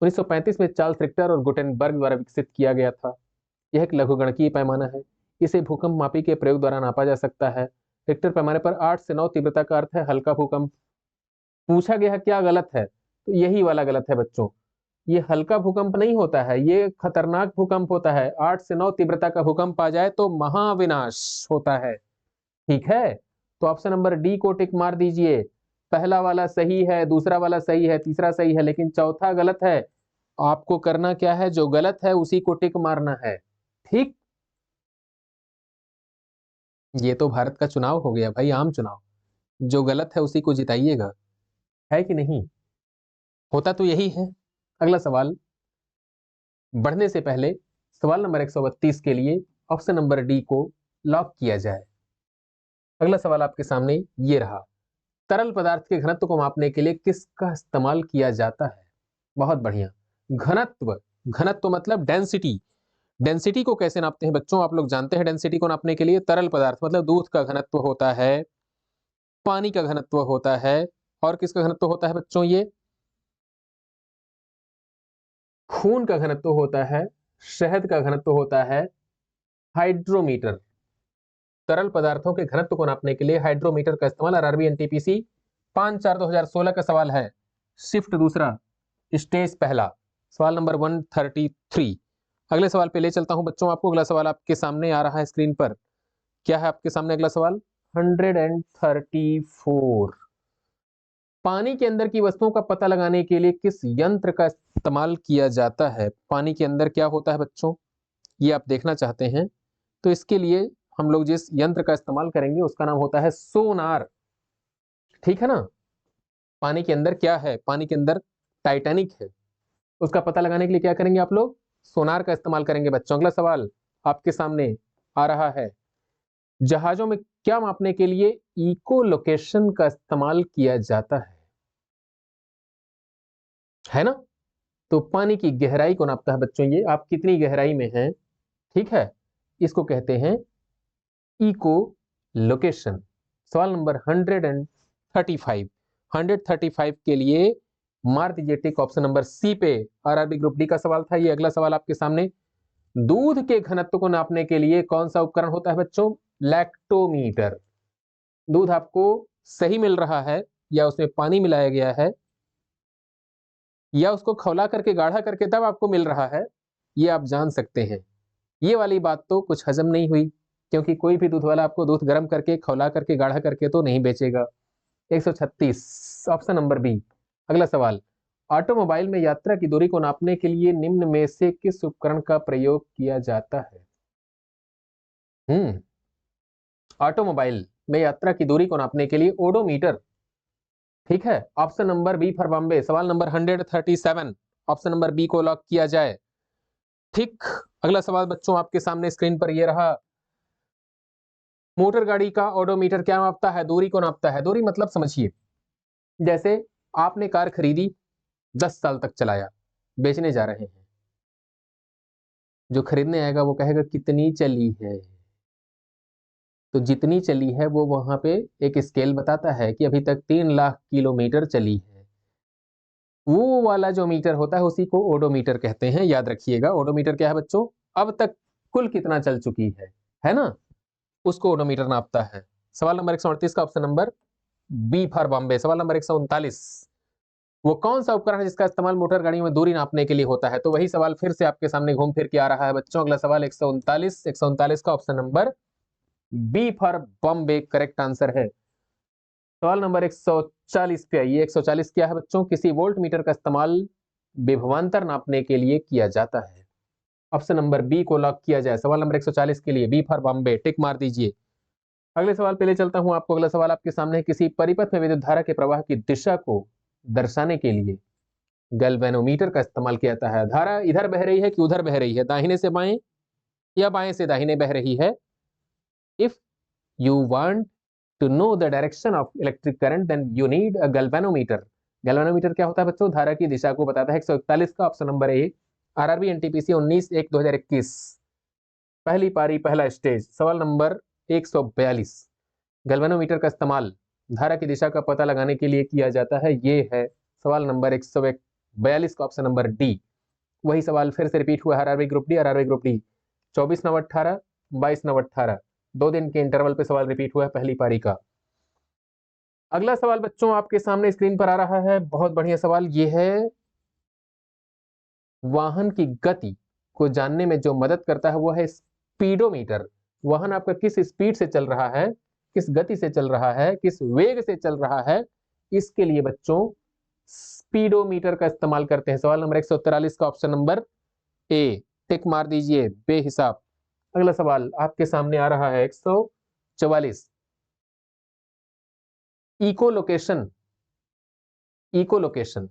Speaker 1: 1935 में चार्ल्स रिक्टर और गुटेनबर्ग द्वारा विकसित किया गया था। यह एक लघुगणकीय पैमाना है, इसे भूकंप मापी के प्रयोग द्वारा नापा जा सकता है। रिक्टर पैमाने पर 8 से 9 तीव्रता का अर्थ है हल्का भूकंप। पूछा गया है क्या गलत है, तो यही वाला गलत है बच्चों। ये हल्का भूकंप नहीं होता है, ये खतरनाक भूकंप होता है। 8 से 9 तीव्रता का भूकंप आ जाए तो महाविनाश होता है। ठीक है, तो ऑप्शन नंबर डी को टिक मार दीजिए। पहला वाला सही है, दूसरा वाला सही है, तीसरा सही है, लेकिन चौथा गलत है। आपको करना क्या है, जो गलत है उसी को टिक मारना है। ठीक, ये तो भारत का चुनाव हो गया भाई, आम चुनाव। जो गलत है उसी को जिताइएगा, है कि नहीं, होता तो यही है। अगला सवाल बढ़ने से पहले सवाल नंबर 132 के लिए ऑप्शन नंबर डी को लॉक किया जाए। अगला सवाल आपके सामने ये रहा, तरल पदार्थ के घनत्व को मापने के लिए किसका इस्तेमाल किया जाता है। बहुत बढ़िया, घनत्व। घनत्व मतलब डेंसिटी। डेंसिटी को कैसे नापते हैं बच्चों, आप लोग जानते हैं डेंसिटी को नापने के लिए तरल पदार्थ मतलब दूध का घनत्व होता है, पानी का घनत्व होता है, और किसका घनत्व होता है बच्चों, ये खून का घनत्व होता है, शहद का घनत्व होता है, हाइड्रोमीटर। तरल पदार्थों के घनत्व को नापने के लिए हाइड्रोमीटर का इस्तेमाल। आरआरबी एनटीपीसी 5/4/2016 का सवाल है, शिफ्ट दूसरा, स्टेज पहला, सवाल नंबर 133। अगले सवाल पे ले चलता हूं बच्चों आपको। अगला सवाल आपके सामने आ रहा है स्क्रीन पर, क्या है आपके सामने अगला सवाल, 134। पानी के अंदर की वस्तुओं का पता लगाने के लिए किस यंत्र का इस्तेमाल किया जाता है। पानी के अंदर क्या होता है बच्चों, ये आप देखना चाहते हैं, तो इसके लिए हम लोग जिस यंत्र का इस्तेमाल करेंगे उसका नाम होता है सोनार। ठीक है ना, पानी के अंदर क्या है, पानी के अंदर टाइटैनिक है, उसका पता लगाने के लिए क्या करेंगे आप लोग, सोनार का इस्तेमाल करेंगे बच्चों। अगला सवाल आपके सामने आ रहा है, जहाजों में क्या मापने के लिए इको लोकेशन का इस्तेमाल किया जाता है ना, तो पानी की गहराई को नापता है बच्चों ये, आप कितनी गहराई में हैं। ठीक है, इसको कहते हैं इको लोकेशन। सवाल नंबर 135, 135 के लिए मार दीजिए टिक ऑप्शन नंबर सी पे, आरआरबी ग्रुप डी का सवाल था ये। अगला सवाल आपके सामने, दूध के घनत्व को नापने के लिए कौन सा उपकरण होता है बच्चों, लैक्टोमीटर। दूध आपको सही मिल रहा है या उसमें पानी मिलाया गया है या उसको खौला करके गाढ़ा करके तब आपको मिल रहा है, ये आप जान सकते हैं। ये वाली बात तो कुछ हजम नहीं हुई, क्योंकि कोई भी दूध वाला आपको दूध गर्म करके खौला करके गाढ़ा करके तो नहीं बेचेगा। 136, ऑप्शन नंबर बी। अगला सवाल, ऑटोमोबाइल में यात्रा की दूरी को नापने के लिए निम्न में से किस उपकरण का प्रयोग किया जाता है। ऑटोमोबाइल में यात्रा की दूरी को नापने के लिए ओडोमीटर। ठीक है, option number B for Bombay. सवाल नंबर 137, ऑप्शन नंबर बी को लॉक किया जाए। ठीक, अगला सवाल बच्चों आपके सामने स्क्रीन पर यह रहा, मोटर गाड़ी का ओडोमीटर क्या नापता है, दूरी को नापता है। दूरी मतलब समझिए, जैसे आपने कार खरीदी, 10 साल तक चलाया, बेचने जा रहे हैं, जो खरीदने आएगा वो कहेगा कितनी चली है, तो जितनी चली है वो वहां पे एक स्केल बताता है कि अभी तक 3 लाख किलोमीटर चली है। वो वाला जो मीटर होता है उसी को ओडोमीटर कहते हैं, याद रखिएगा। ओडोमीटर क्या है बच्चों? अब तक कुल कितना चल चुकी है ना, उसको ओडोमीटर नापता है। सवाल नंबर 138 का option number B for Bombay. सवाल नंबर 139, वो कौन सा उपकरण है जिसका इस्तेमाल मोटर गाड़ियों में दूरी नापने के लिए होता है? तो वही सवाल फिर से आपके सामने घूम फिर के आ रहा है बच्चों। अगला सवाल 139 का option number B for Bombay correct answer है। सवाल नंबर 140 पे आइए। 140 क्या है बच्चों? किसी वोल्ट मीटर का इस्तेमाल विभवांतर नापने के लिए किया जाता है। ऑप्शन नंबर बी को लॉक किया जाए। सवाल नंबर 140 के लिए बी फॉर बॉम्बे टिक मार दीजिए। अगले सवाल पे ले चलता हूं आपको। अगला सवाल आपके सामने है, किसी परिपथ में विद्युत धारा के प्रवाह की दिशा को दर्शाने के लिए गैल्वेनोमीटर का इस्तेमाल किया जाता है। धारा इधर बह रही है कि उधर बह रही है, दाहिने से बाएं या बाएं से दाहिने बह रही है? If you want to know the direction of electric current then you need a galvanometer। Galvanometer क्या होता है बच्चों? धारा की दिशा को बताता है। 141 का option number A. RRB NTPC 19/1/2021 पहली पारी पहला स्टेज। सवाल नंबर 142, गैल्वेनोमीटर का इस्तेमाल धारा की दिशा का पता लगाने के लिए किया जाता है, ये है सवाल नंबर 142 का ऑप्शन नंबर डी। वही सवाल फिर से रिपीट हुआ है। आरआरबी ग्रुप डी 24/9/18 22/9/18 2 दिन के इंटरवल पे सवाल रिपीट हुआ है पहली पारी का। अगला सवाल बच्चों आपके सामने स्क्रीन पर आ रहा है, बहुत बढ़िया सवाल ये है। वाहन की गति को जानने में जो मदद करता है वो है स्पीडोमीटर। वाहन आपका किस स्पीड से चल रहा है, किस गति से चल रहा है, किस वेग से चल रहा है, इसके लिए बच्चों स्पीडोमीटर का इस्तेमाल करते हैं। सवाल नंबर 143 का ऑप्शन नंबर ए टिक मार दीजिए बेहिसाब। अगला सवाल आपके सामने आ रहा है 144, इकोलोकेशन। इकोलोकेशन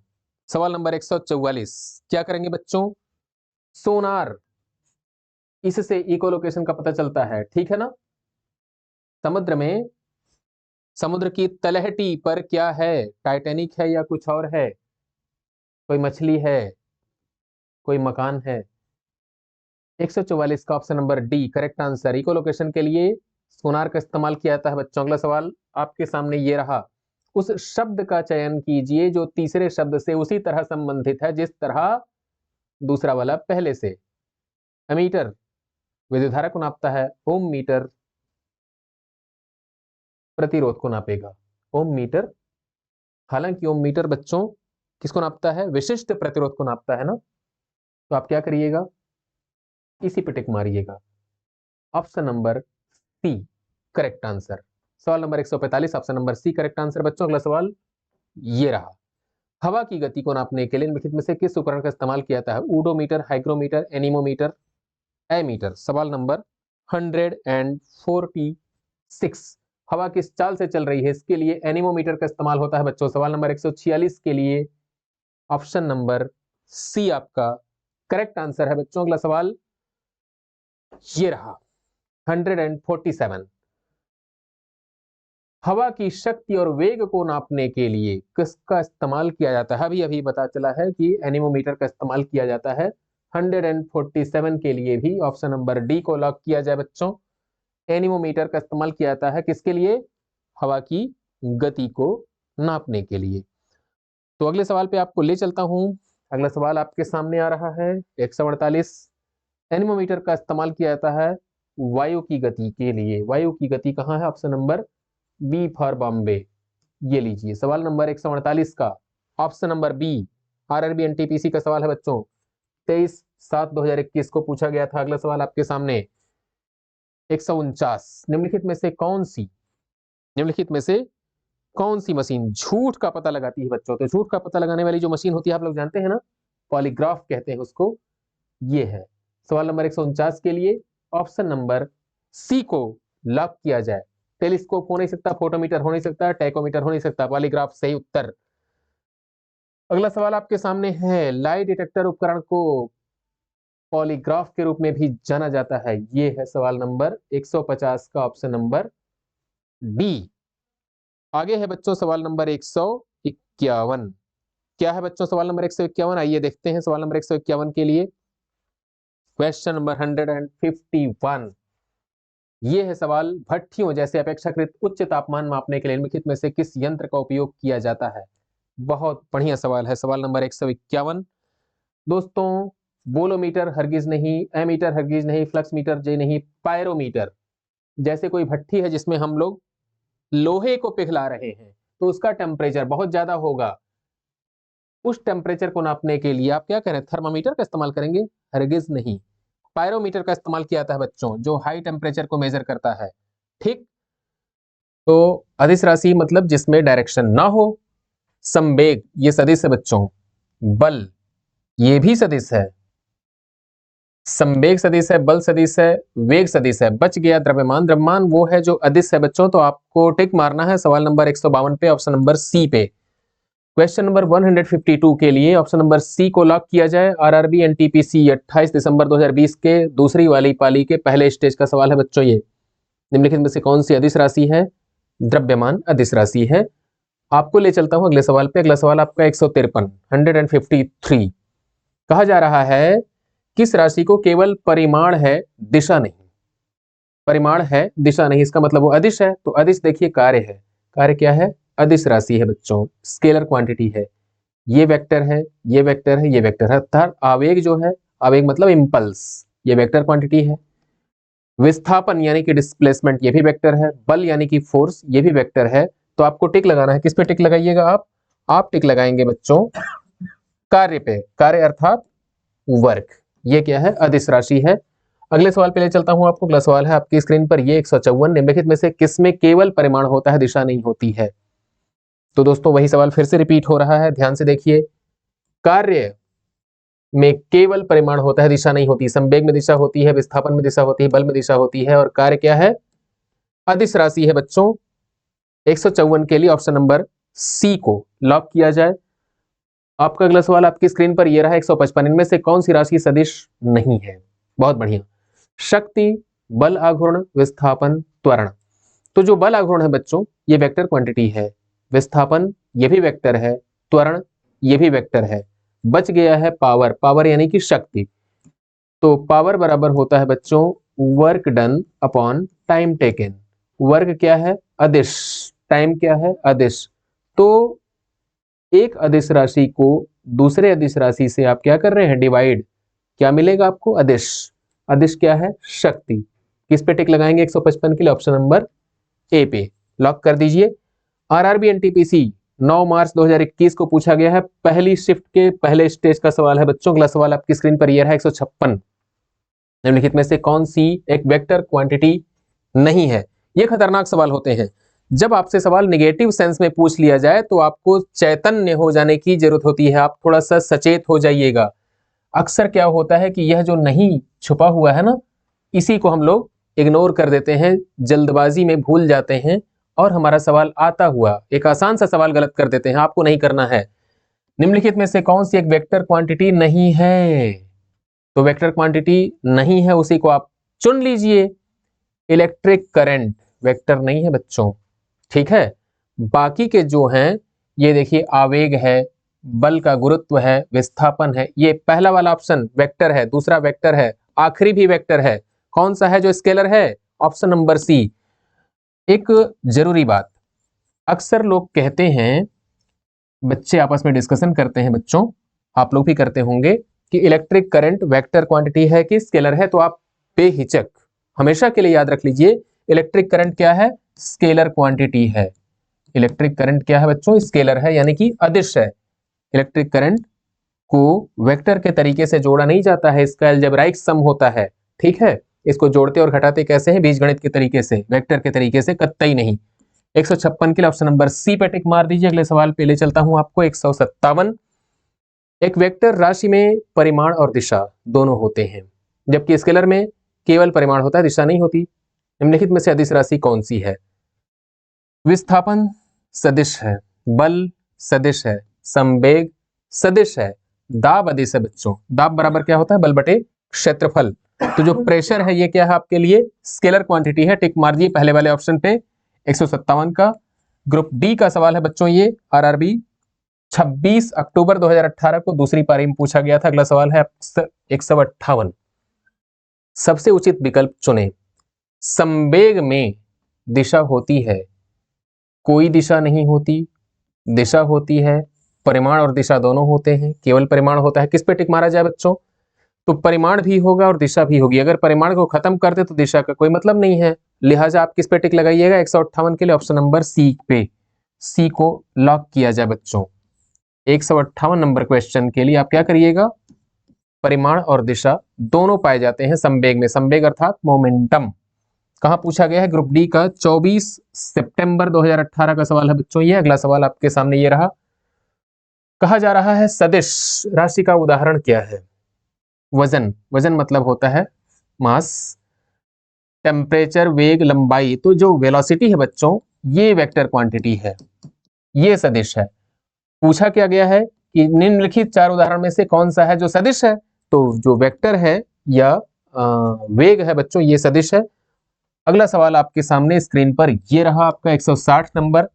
Speaker 1: सवाल नंबर 144 क्या करेंगे बच्चों? सोनार, इससे इकोलोकेशन का पता चलता है, ठीक है ना। समुद्र में, समुद्र की तलहटी पर क्या है? टाइटैनिक है या कुछ और है? कोई मछली है, कोई मकान है? 144 का option number D correct answer. Echolocation के लिए सोनार का इस्तेमाल किया जाता है बच्चों। अगला सवाल आपके सामने ये रहा। उस शब्द का चयन कीजिए जो तीसरे शब्द से उसी तरह संबंधित है जिस तरह दूसरा वाला पहले से। एमीटर विद्युत धारा को नापता है, ओम मीटर प्रतिरोध को नापेगा। ओम मीटर, हालांकि ओम मीटर बच्चों किसको नापता है? विशिष्ट प्रतिरोध को नापता है ना। तो आप क्या करिएगा? इसी पे टिक मारिएगा। Option number C correct answer. सवाल नंबर 145 option number C correct answer बच्चों। अगला सवाल ये रहा। हवा की गति को नापने के लिए निम्नलिखित में से किस उपकरण का इस्तेमाल किया जाता है? Odometer, hygrometer, anemometer, ammeter. सवाल नंबर 146, हवा किस चाल से चल रही है, इसके लिए एनीमोमीटर का इस्तेमाल होता है बच्चों। सवाल नंबर 146 के लिए ऑप्शन नंबर सी आपका करेक्ट आंसर है बच्चों। अगला सवाल ये रहा 147, हवा की शक्ति और वेग को नापने के लिए किसका इस्तेमाल किया जाता है? अभी अभी पता चला है कि एनीमोमीटर का इस्तेमाल किया जाता है। 147 के लिए भी ऑप्शन नंबर डी को लॉक किया जाए बच्चों। एनीमोमीटर का इस्तेमाल किया जाता है किसके लिए? हवा की गति को नापने के लिए। तो अगले सवाल पे आपको ले चलता हूं। अगला सवाल आपके सामने आ रहा है 148, एनीमोमीटर का इस्तेमाल किया जाता है वायु की गति के लिए। वायु की गति कहाँ है? Option number B for Bombay, ये लीजिए। सवाल नंबर 148 का option number B RRB NTPC का सवाल है बच्चों। 23/7/2021 को पूछा गया था। अगला सवाल आपके सामने 149, निम्नलिखित में से कौन सी मशीन झूठ का पता लगाती है बच्चों? तो झूठ का पता लगाने वाली जो मशीन होती है आप लोग जानते हैं ना, पॉलीग्राफ कहते हैं उसको, ये है। सवाल नंबर 149 के लिए ऑप्शन नंबर सी को लॉक किया जाए। टेलीस्कोप हो नहीं सकता, फोटोमीटर हो नहीं सकता, टैकोमीटर हो नहीं सकता, पॉलीग्राफ सही उत्तर। अगला सवाल आपके सामने है, लाई डिटेक्टर उपकरण को पॉलीग्राफ के रूप में भी जाना जाता है, ये है सवाल नंबर 150 का ऑप्शन नंबर डी। आगे है बच्चों सवाल नंबर 151। क्या है बच्चों सवाल नंबर 151? आइए देखते हैं सवाल नंबर 151 के लिए। क्वेश्चन नंबर 151 ये है सवाल, भट्ठियों जैसे अपेक्षाकृत उच्च तापमान मापने के लिए निम्नलिखित में से किस यंत्र का उपयोग किया जाता है? बहुत बढ़िया सवाल है, सवाल नंबर 151। दोस्तों, बोलोमीटर हरगिज नहीं, एमीटर हरगिज नहीं, फ्लक्स मीटर जे नहीं, पायरोमीटर। जैसे कोई भट्ठी है जिसमें हम लोग लोहे को पिघला रहे हैं, तो उसका टेम्परेचर बहुत ज्यादा होगा। उस टेम्परेचर को नापने के लिए आप क्या करें, थर्मामीटर का इस्तेमाल करेंगे, हरगिज नहीं। पायरोमीटर का इस्तेमाल किया जाता है बच्चों, जो हाई टेम्परेचर को मेजर करता है। ठीक, तो अदिश राशि मतलब जिसमें डायरेक्शन ना हो। संवेग ये सदिश है बच्चों। बल ये भी सदिश है। संवेग सदिश है, बल सदिश है, वेग सदिश है। बच गया द्रव्यमान। द्रव्यमान वो है जो अदिश है बच्चों, तो आपको टिक मारना है सवाल नंबर 152 पे, ऑप्शन नंबर सी पे। क्वेश्चन नंबर 152 के लिए ऑप्शन नंबर सी को लॉक किया जाए। आरआरबी एनटीपीसी 28 दिसंबर 2020 के दूसरी वाली पाली के पहले स्टेज का सवाल है बच्चों। ये निम्नलिखित में से कौन सी अदिश राशि है? द्रव्यमान अदिश राशि है। आपको ले चलता हूं अगले सवाल पे। अगला सवाल आपका 153 कहा जा रहा है किस राशि को केवल परिमाण है, दिशा नहीं। परिमाण है, दिशा नहीं, इसका मतलब वो अदिश है। तो अदिश देखिए कार्य है। कार्य क्या है? अदिश राशि है बच्चों, स्केलर क्वांटिटी है। ये वेक्टर है, ये वेक्टर है, ये वेक्टर है। अर्थात आवेग जो है, आवेग मतलब इंपल्स, ये वेक्टर क्वांटिटी है। विस्थापन यानी कि डिस्प्लेसमेंट, ये भी वेक्टर है। बल यानी कि फोर्स, ये भी वेक्टर है। तो आपको टिक लगाना है। किस पे टिक लगाइएगा आप टिक लगाएंगे बच्चों कार्य पे। कार्य अर्थात वर्क। ये क्या है? अदिश राशि है। अगले सवाल पे ले चलता हूं आपको। अगला सवाल है आपकी स्क्रीन पर, ये 154 निम्नलिखित में से किसमें केवल परिमाण होता है, दिशा नहीं होती है? तो दोस्तों वही सवाल फिर से रिपीट हो रहा है, ध्यान से देखिए। कार्य में केवल परिमाण होता है, दिशा नहीं होती। संवेग में दिशा होती है, विस्थापन में दिशा होती है, बल में दिशा होती है, और कार्य क्या है? अदिश राशि है बच्चों। 154 के लिए ऑप्शन नंबर सी को लॉक किया जाए। आपका अगला सवाल आपकी स्क्रीन पर यह रहा 155, इनमें से कौन सी राशि सदिश नहीं है? बहुत बढ़िया। शक्ति, बल आघूर्ण, विस्थापन, त्वरण। तो जो बल आघूर्ण है बच्चों, ये वेक्टर क्वांटिटी है। विस्थापन ये भी वेक्टर है। त्वरण ये भी वेक्टर है। बच गया है पावर। पावर यानी कि शक्ति। तो पावर बराबर होता है बच्चों work done upon time taken. Work क्या है? अदिश। टाइम क्या है? अदिश। तो एक अदिश राशि को दूसरे अदिश राशि से आप क्या कर रहे हैं? डिवाइड। क्या मिलेगा आपको? अदिश। अदिश क्या है? शक्ति। किस पे टिक लगाएंगे 155 के लिए? ऑप्शन नंबर ए पे लॉक कर दीजिए। आरआरबी एनटीपीसी 9 मार्च 2021 को पूछा गया है, पहली शिफ्ट के पहले स्टेज का सवाल है बच्चों। अगला सवाल आपकी स्क्रीन पर यह है 156, निम्नलिखित में से कौन सी एक वेक्टर क्वांटिटी नहीं है? ये खतरनाक सवाल होते हैं। जब आपसे सवाल निगेटिव सेंस में पूछ लिया जाए तो आपको चैतन्य हो जाने की जरूरत होती है, आप थोड़ा सा सचेत हो जाइएगा। अक्सर क्या होता है कि यह जो नहीं छुपा हुआ है ना, इसी को हम लोग इग्नोर कर देते हैं, जल्दबाजी में भूल जाते हैं, और हमारा सवाल आता हुआ एक आसान सा सवाल गलत कर देते हैं। आपको नहीं करना है। निम्नलिखित में से कौन सी एक वेक्टर क्वांटिटी नहीं है? तो वेक्टर क्वांटिटी नहीं है, उसी को आप चुन लीजिए। इलेक्ट्रिक करंट वेक्टर नहीं है बच्चों, ठीक है। बाकी के जो हैं, ये देखिए आवेग है, बल का गुरुत्व है, विस्थापन है। ये पहला वाला ऑप्शन वेक्टर है, दूसरा वेक्टर है, आखिरी भी वेक्टर है। कौन सा है जो स्केलर है? Option number C. एक जरूरी बात, अक्सर लोग कहते हैं, बच्चे आपस में डिस्कशन करते हैं बच्चों, आप लोग भी करते होंगे, कि इलेक्ट्रिक करंट वेक्टर क्वांटिटी है कि स्केलर है। तो आप बेहिचक हमेशा के लिए याद रख लीजिए, इलेक्ट्रिक करंट क्या है? स्केलर क्वांटिटी है। इलेक्ट्रिक करंट क्या है बच्चों? स्केलर है, यानी कि अदिश है। इलेक्ट्रिक करंट को वेक्टर के तरीके से जोड़ा नहीं जाता है, इसका अलजेब्राइक सम होता है, ठीक है। इसको जोड़ते और घटाते कैसे हैं? बीजगणित के तरीके से, वेक्टर के तरीके से कतई नहीं। 156 के लिए ऑप्शन नंबर सी पे टिक मार दीजिए। अगले सवाल पे ले चलता हूं आपको 157। एक वेक्टर राशि में परिमाण और दिशा दोनों होते हैं, जबकि स्केलर में केवल परिमाण होता है, दिशा नहीं होती। निम्नलिखित में से अदिश राशि कौन सी है? विस्थापन सदिश है, बल सदिश है, संवेग सदिश है, दाब अदिश है बच्चों। दाब बराबर क्या होता है? बल बटे क्षेत्रफल। तो जो प्रेशर है ये क्या है आपके लिए? स्केलर क्वांटिटी है। टिक मार दिए पहले वाले ऑप्शन पे 157 का। ग्रुप डी का सवाल है बच्चों, ये आरआरबी 26 अक्टूबर 2018 को दूसरी पारी में पूछा गया था। अगला सवाल है 158, सबसे उचित विकल्प चुने। संवेग में दिशा होती है, कोई दिशा नहीं होती, दिशा होती है, परिमाण और दिशा दोनों होते हैं। केवल परिमाण होता है, किस पे टिक मारा जाए बच्चों? तो परिमाण भी होगा और दिशा भी होगी। अगर परिमाण को खत्म कर दे तो दिशा का कोई मतलब नहीं है, लिहाजा आप किस पे टिक लगाइएगा? 158 के लिए ऑप्शन नंबर सी पे, सी को लॉक किया जाए बच्चों। 158 नंबर क्वेश्चन के लिए आप क्या करिएगा? परिमाण और दिशा दोनों पाए जाते हैं संवेग में। संवेग अर्थात मोमेंटम। कहां पूछा गया है? ग्रुप डी का 24 सितंबर 2018 का सवाल है बच्चों। ये अगला सवाल आपके सामने ये रहा। कहा जा रहा है सदिश राशि का उदाहरण क्या है? वजन, वजन मतलब होता है मास, टेम्परेचर, वेग, लंबाई। तो जो वेलोसिटी है बच्चों, ये वेक्टर क्वांटिटी है, ये सदिश है। पूछा क्या गया है कि निम्नलिखित चार उदाहरण में से कौन सा है जो सदिश है? तो जो वेक्टर है या वेग है बच्चों, ये सदिश है। अगला सवाल आपके सामने स्क्रीन पर ये रहा आपका 160 नंबर।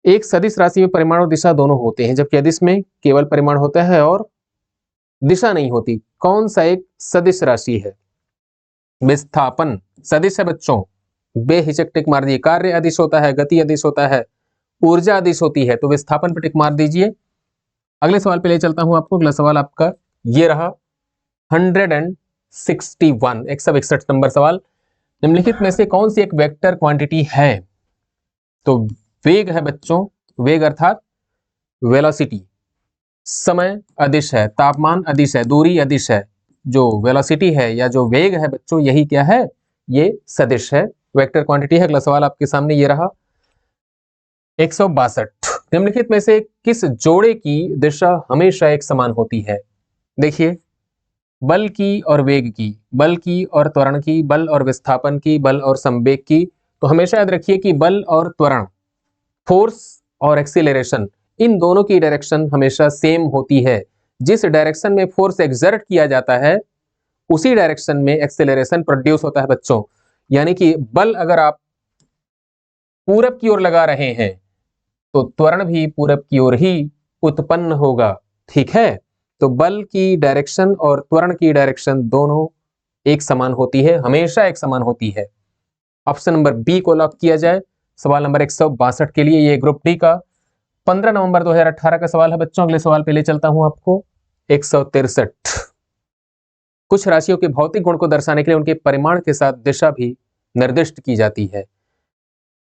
Speaker 1: एक सदिश राशि में परिमाण और दिशा दोनों होते हैं, जबकि अदिश में केवल परिमाण होता है और दिशा नहीं होती। कौन सा एक सदिश राशि है? विस्थापन सदिश है बच्चों, बेहिचक टिक मार दीजिए। कार्य अदिश होता है, गति अदिश होता है, ऊर्जा अदिश होती है, तो विस्थापन पर टिक मार दीजिए। अगले सवाल पे ले चलता हूं आपको। अगला सवाल आपका ये रहा 161, 161 नंबर सवाल। निम्नलिखित में से कौन सी एक वेक्टर क्वांटिटी है? तो वेग है बच्चों, वेग अर्थात वेलोसिटी। समय अदिश है, तापमान अदिश है, दूरी अदिश है। जो वेलोसिटी है या जो वेग है बच्चों, यही क्या है? ये सदिश है, वेक्टर क्वांटिटी है। अगला सवाल आपके सामने ये रहा 162। निम्नलिखित में से किस जोड़े की दिशा हमेशा एक समान होती है? देखिए, बल की और वेग की, बल की और त्वरण की, बल और विस्थापन की, बल और संवेग की। तो हमेशा याद रखिए कि बल और त्वरण, फोर्स और एक्सीलरेशन, इन दोनों की डायरेक्शन हमेशा सेम होती है। जिस डायरेक्शन में फोर्स एक्सर्ट किया जाता है, उसी डायरेक्शन में एक्सेलरेशन प्रोड्यूस होता है बच्चों। यानी कि बल अगर आप पूरब की ओर लगा रहे हैं, तो त्वरण भी पूरब की ओर ही उत्पन्न होगा। ठीक है, तो बल की डायरेक्शन और त्वरण की डायरेक्शन दोनों एक समान होती है, हमेशा एक समान होती है। ऑप्शन नंबर बी को लॉक किया जाए सवाल नंबर 162 के लिए। ये ग्रुप डी का 15 नवंबर 2018 का सवाल है बच्चों। अगले सवाल पे ले चलता हूं आपको 163। कुछ राशियों के भौतिक गुण को दर्शाने के लिए उनके परिमाण के साथ दिशा भी निर्दिष्ट की जाती है।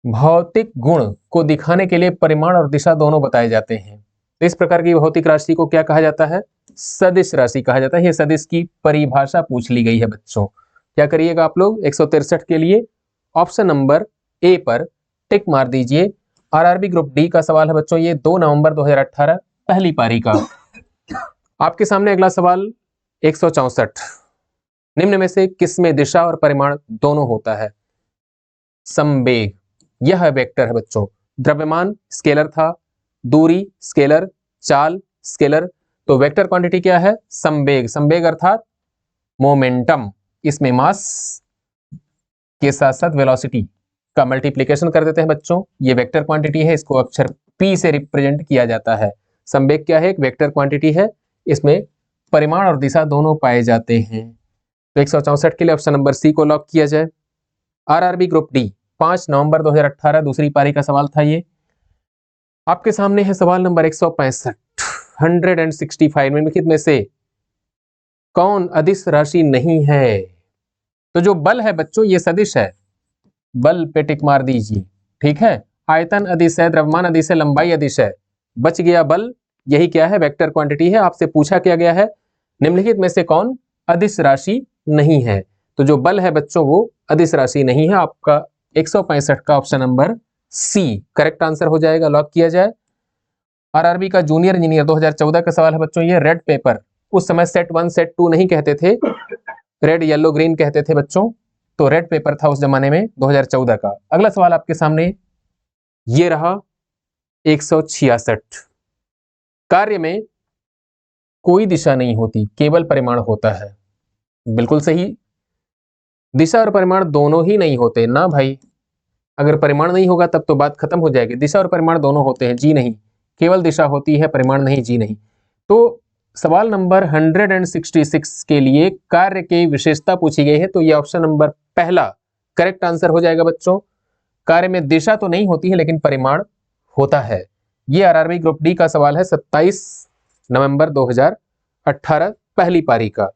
Speaker 1: भौतिक गुण को दिखाने के लिए परिमाण और दिशा दोनों बताए जाते हैं। तो इस प्रकार की भौतिक राशि को क्या कहा जाता है? सदिश राशि कहा जाता है। ये सदिश की परिभाषा पूछ ली गई है बच्चों। क्या करिएगा आप लोग? 163 के लिए ऑप्शन नंबर ए पर टिक मार दीजिए। आरआरबी ग्रुप डी का सवाल है बच्चों, ये 2 नवंबर 2018 पहली पारी का। आपके सामने अगला सवाल 164। निम्न में से किसमें दिशा और परिमाण दोनों होता है? संवेग, यह वेक्टर है बच्चों। द्रव्यमान स्केलर था, दूरी स्केलर, चाल स्केलर। तो वेक्टर क्वांटिटी क्या है? संवेग। संवेग अर्थात मोमेंटम। इसमें मास के साथ साथ वेलोसिटी का मल्टीप्लिकेशन कर देते हैं बच्चों। ये वेक्टर क्वांटिटी है, इसको अक्षर P से रिप्रेजेंट किया जाता है। संवेग क्या है? एक वेक्टर क्वांटिटी है, इसमें परिमाण और दिशा दोनों पाए जाते हैं। तो 164 के लिए ऑप्शन नंबर सी को लॉक किया जाए। आरआरबी ग्रुप डी 5 नवंबर 2018 दूसरी पारी का सवाल था ये। आपके सामने है सवाल नंबर 165। 165 निम्नलिखित में से कौन अदिश राशि नहीं है? तो जो बल है बच्चों, ये सदिश है, बल पे टिक मार दीजिए। ठीक है, आयतन अदिश है, द्रव्यमान अदिश है, लंबाई अदिश है। बच गया बल, यही क्या है? वेक्टर क्वांटिटी है। आपसे पूछा क्या गया है? निम्नलिखित में से कौन अदिश राशि नहीं है? तो जो बल है बच्चों, वो अदिश राशि नहीं है। आपका 165 का option number C correct answer हो जाएगा, लॉक किया जाए। आरआरबी का जूनियर इंजीनियर 2014 का सवाल है बच्चों, ये रेड पेपर। उस समय सेट 1 सेट 2 नहीं कहते थे, रेड येलो ग्रीन कहते थे बच्चों। तो रेड पेपर था उस जमाने में 2014 का। अगला सवाल आपके सामने ये रहा 166। कार्य में कोई दिशा नहीं होती, केवल परिमाण होता है। बिल्कुल सही, दिशा और परिमाण दोनों ही नहीं होते ना भाई। अगर परिमाण नहीं होगा तब तो बात खत्म हो जाएगी। दिशा और परिमाण दोनों होते हैं, जी नहीं। केवल दिशा होती है, परिमाण नहीं, जी नहीं। तो सवाल नंबर 166 के लिए कार्य की विशेषता पूछी गई है, तो ये ऑप्शन नंबर पहला करेक्ट आंसर हो जाएगा बच्चों। कार्य में दिशा तो नहीं होती है, लेकिन परिमाण होता है। ये आरआरबी ग्रुप डी का सवाल है 27 नवंबर 2018 पहली पारी का।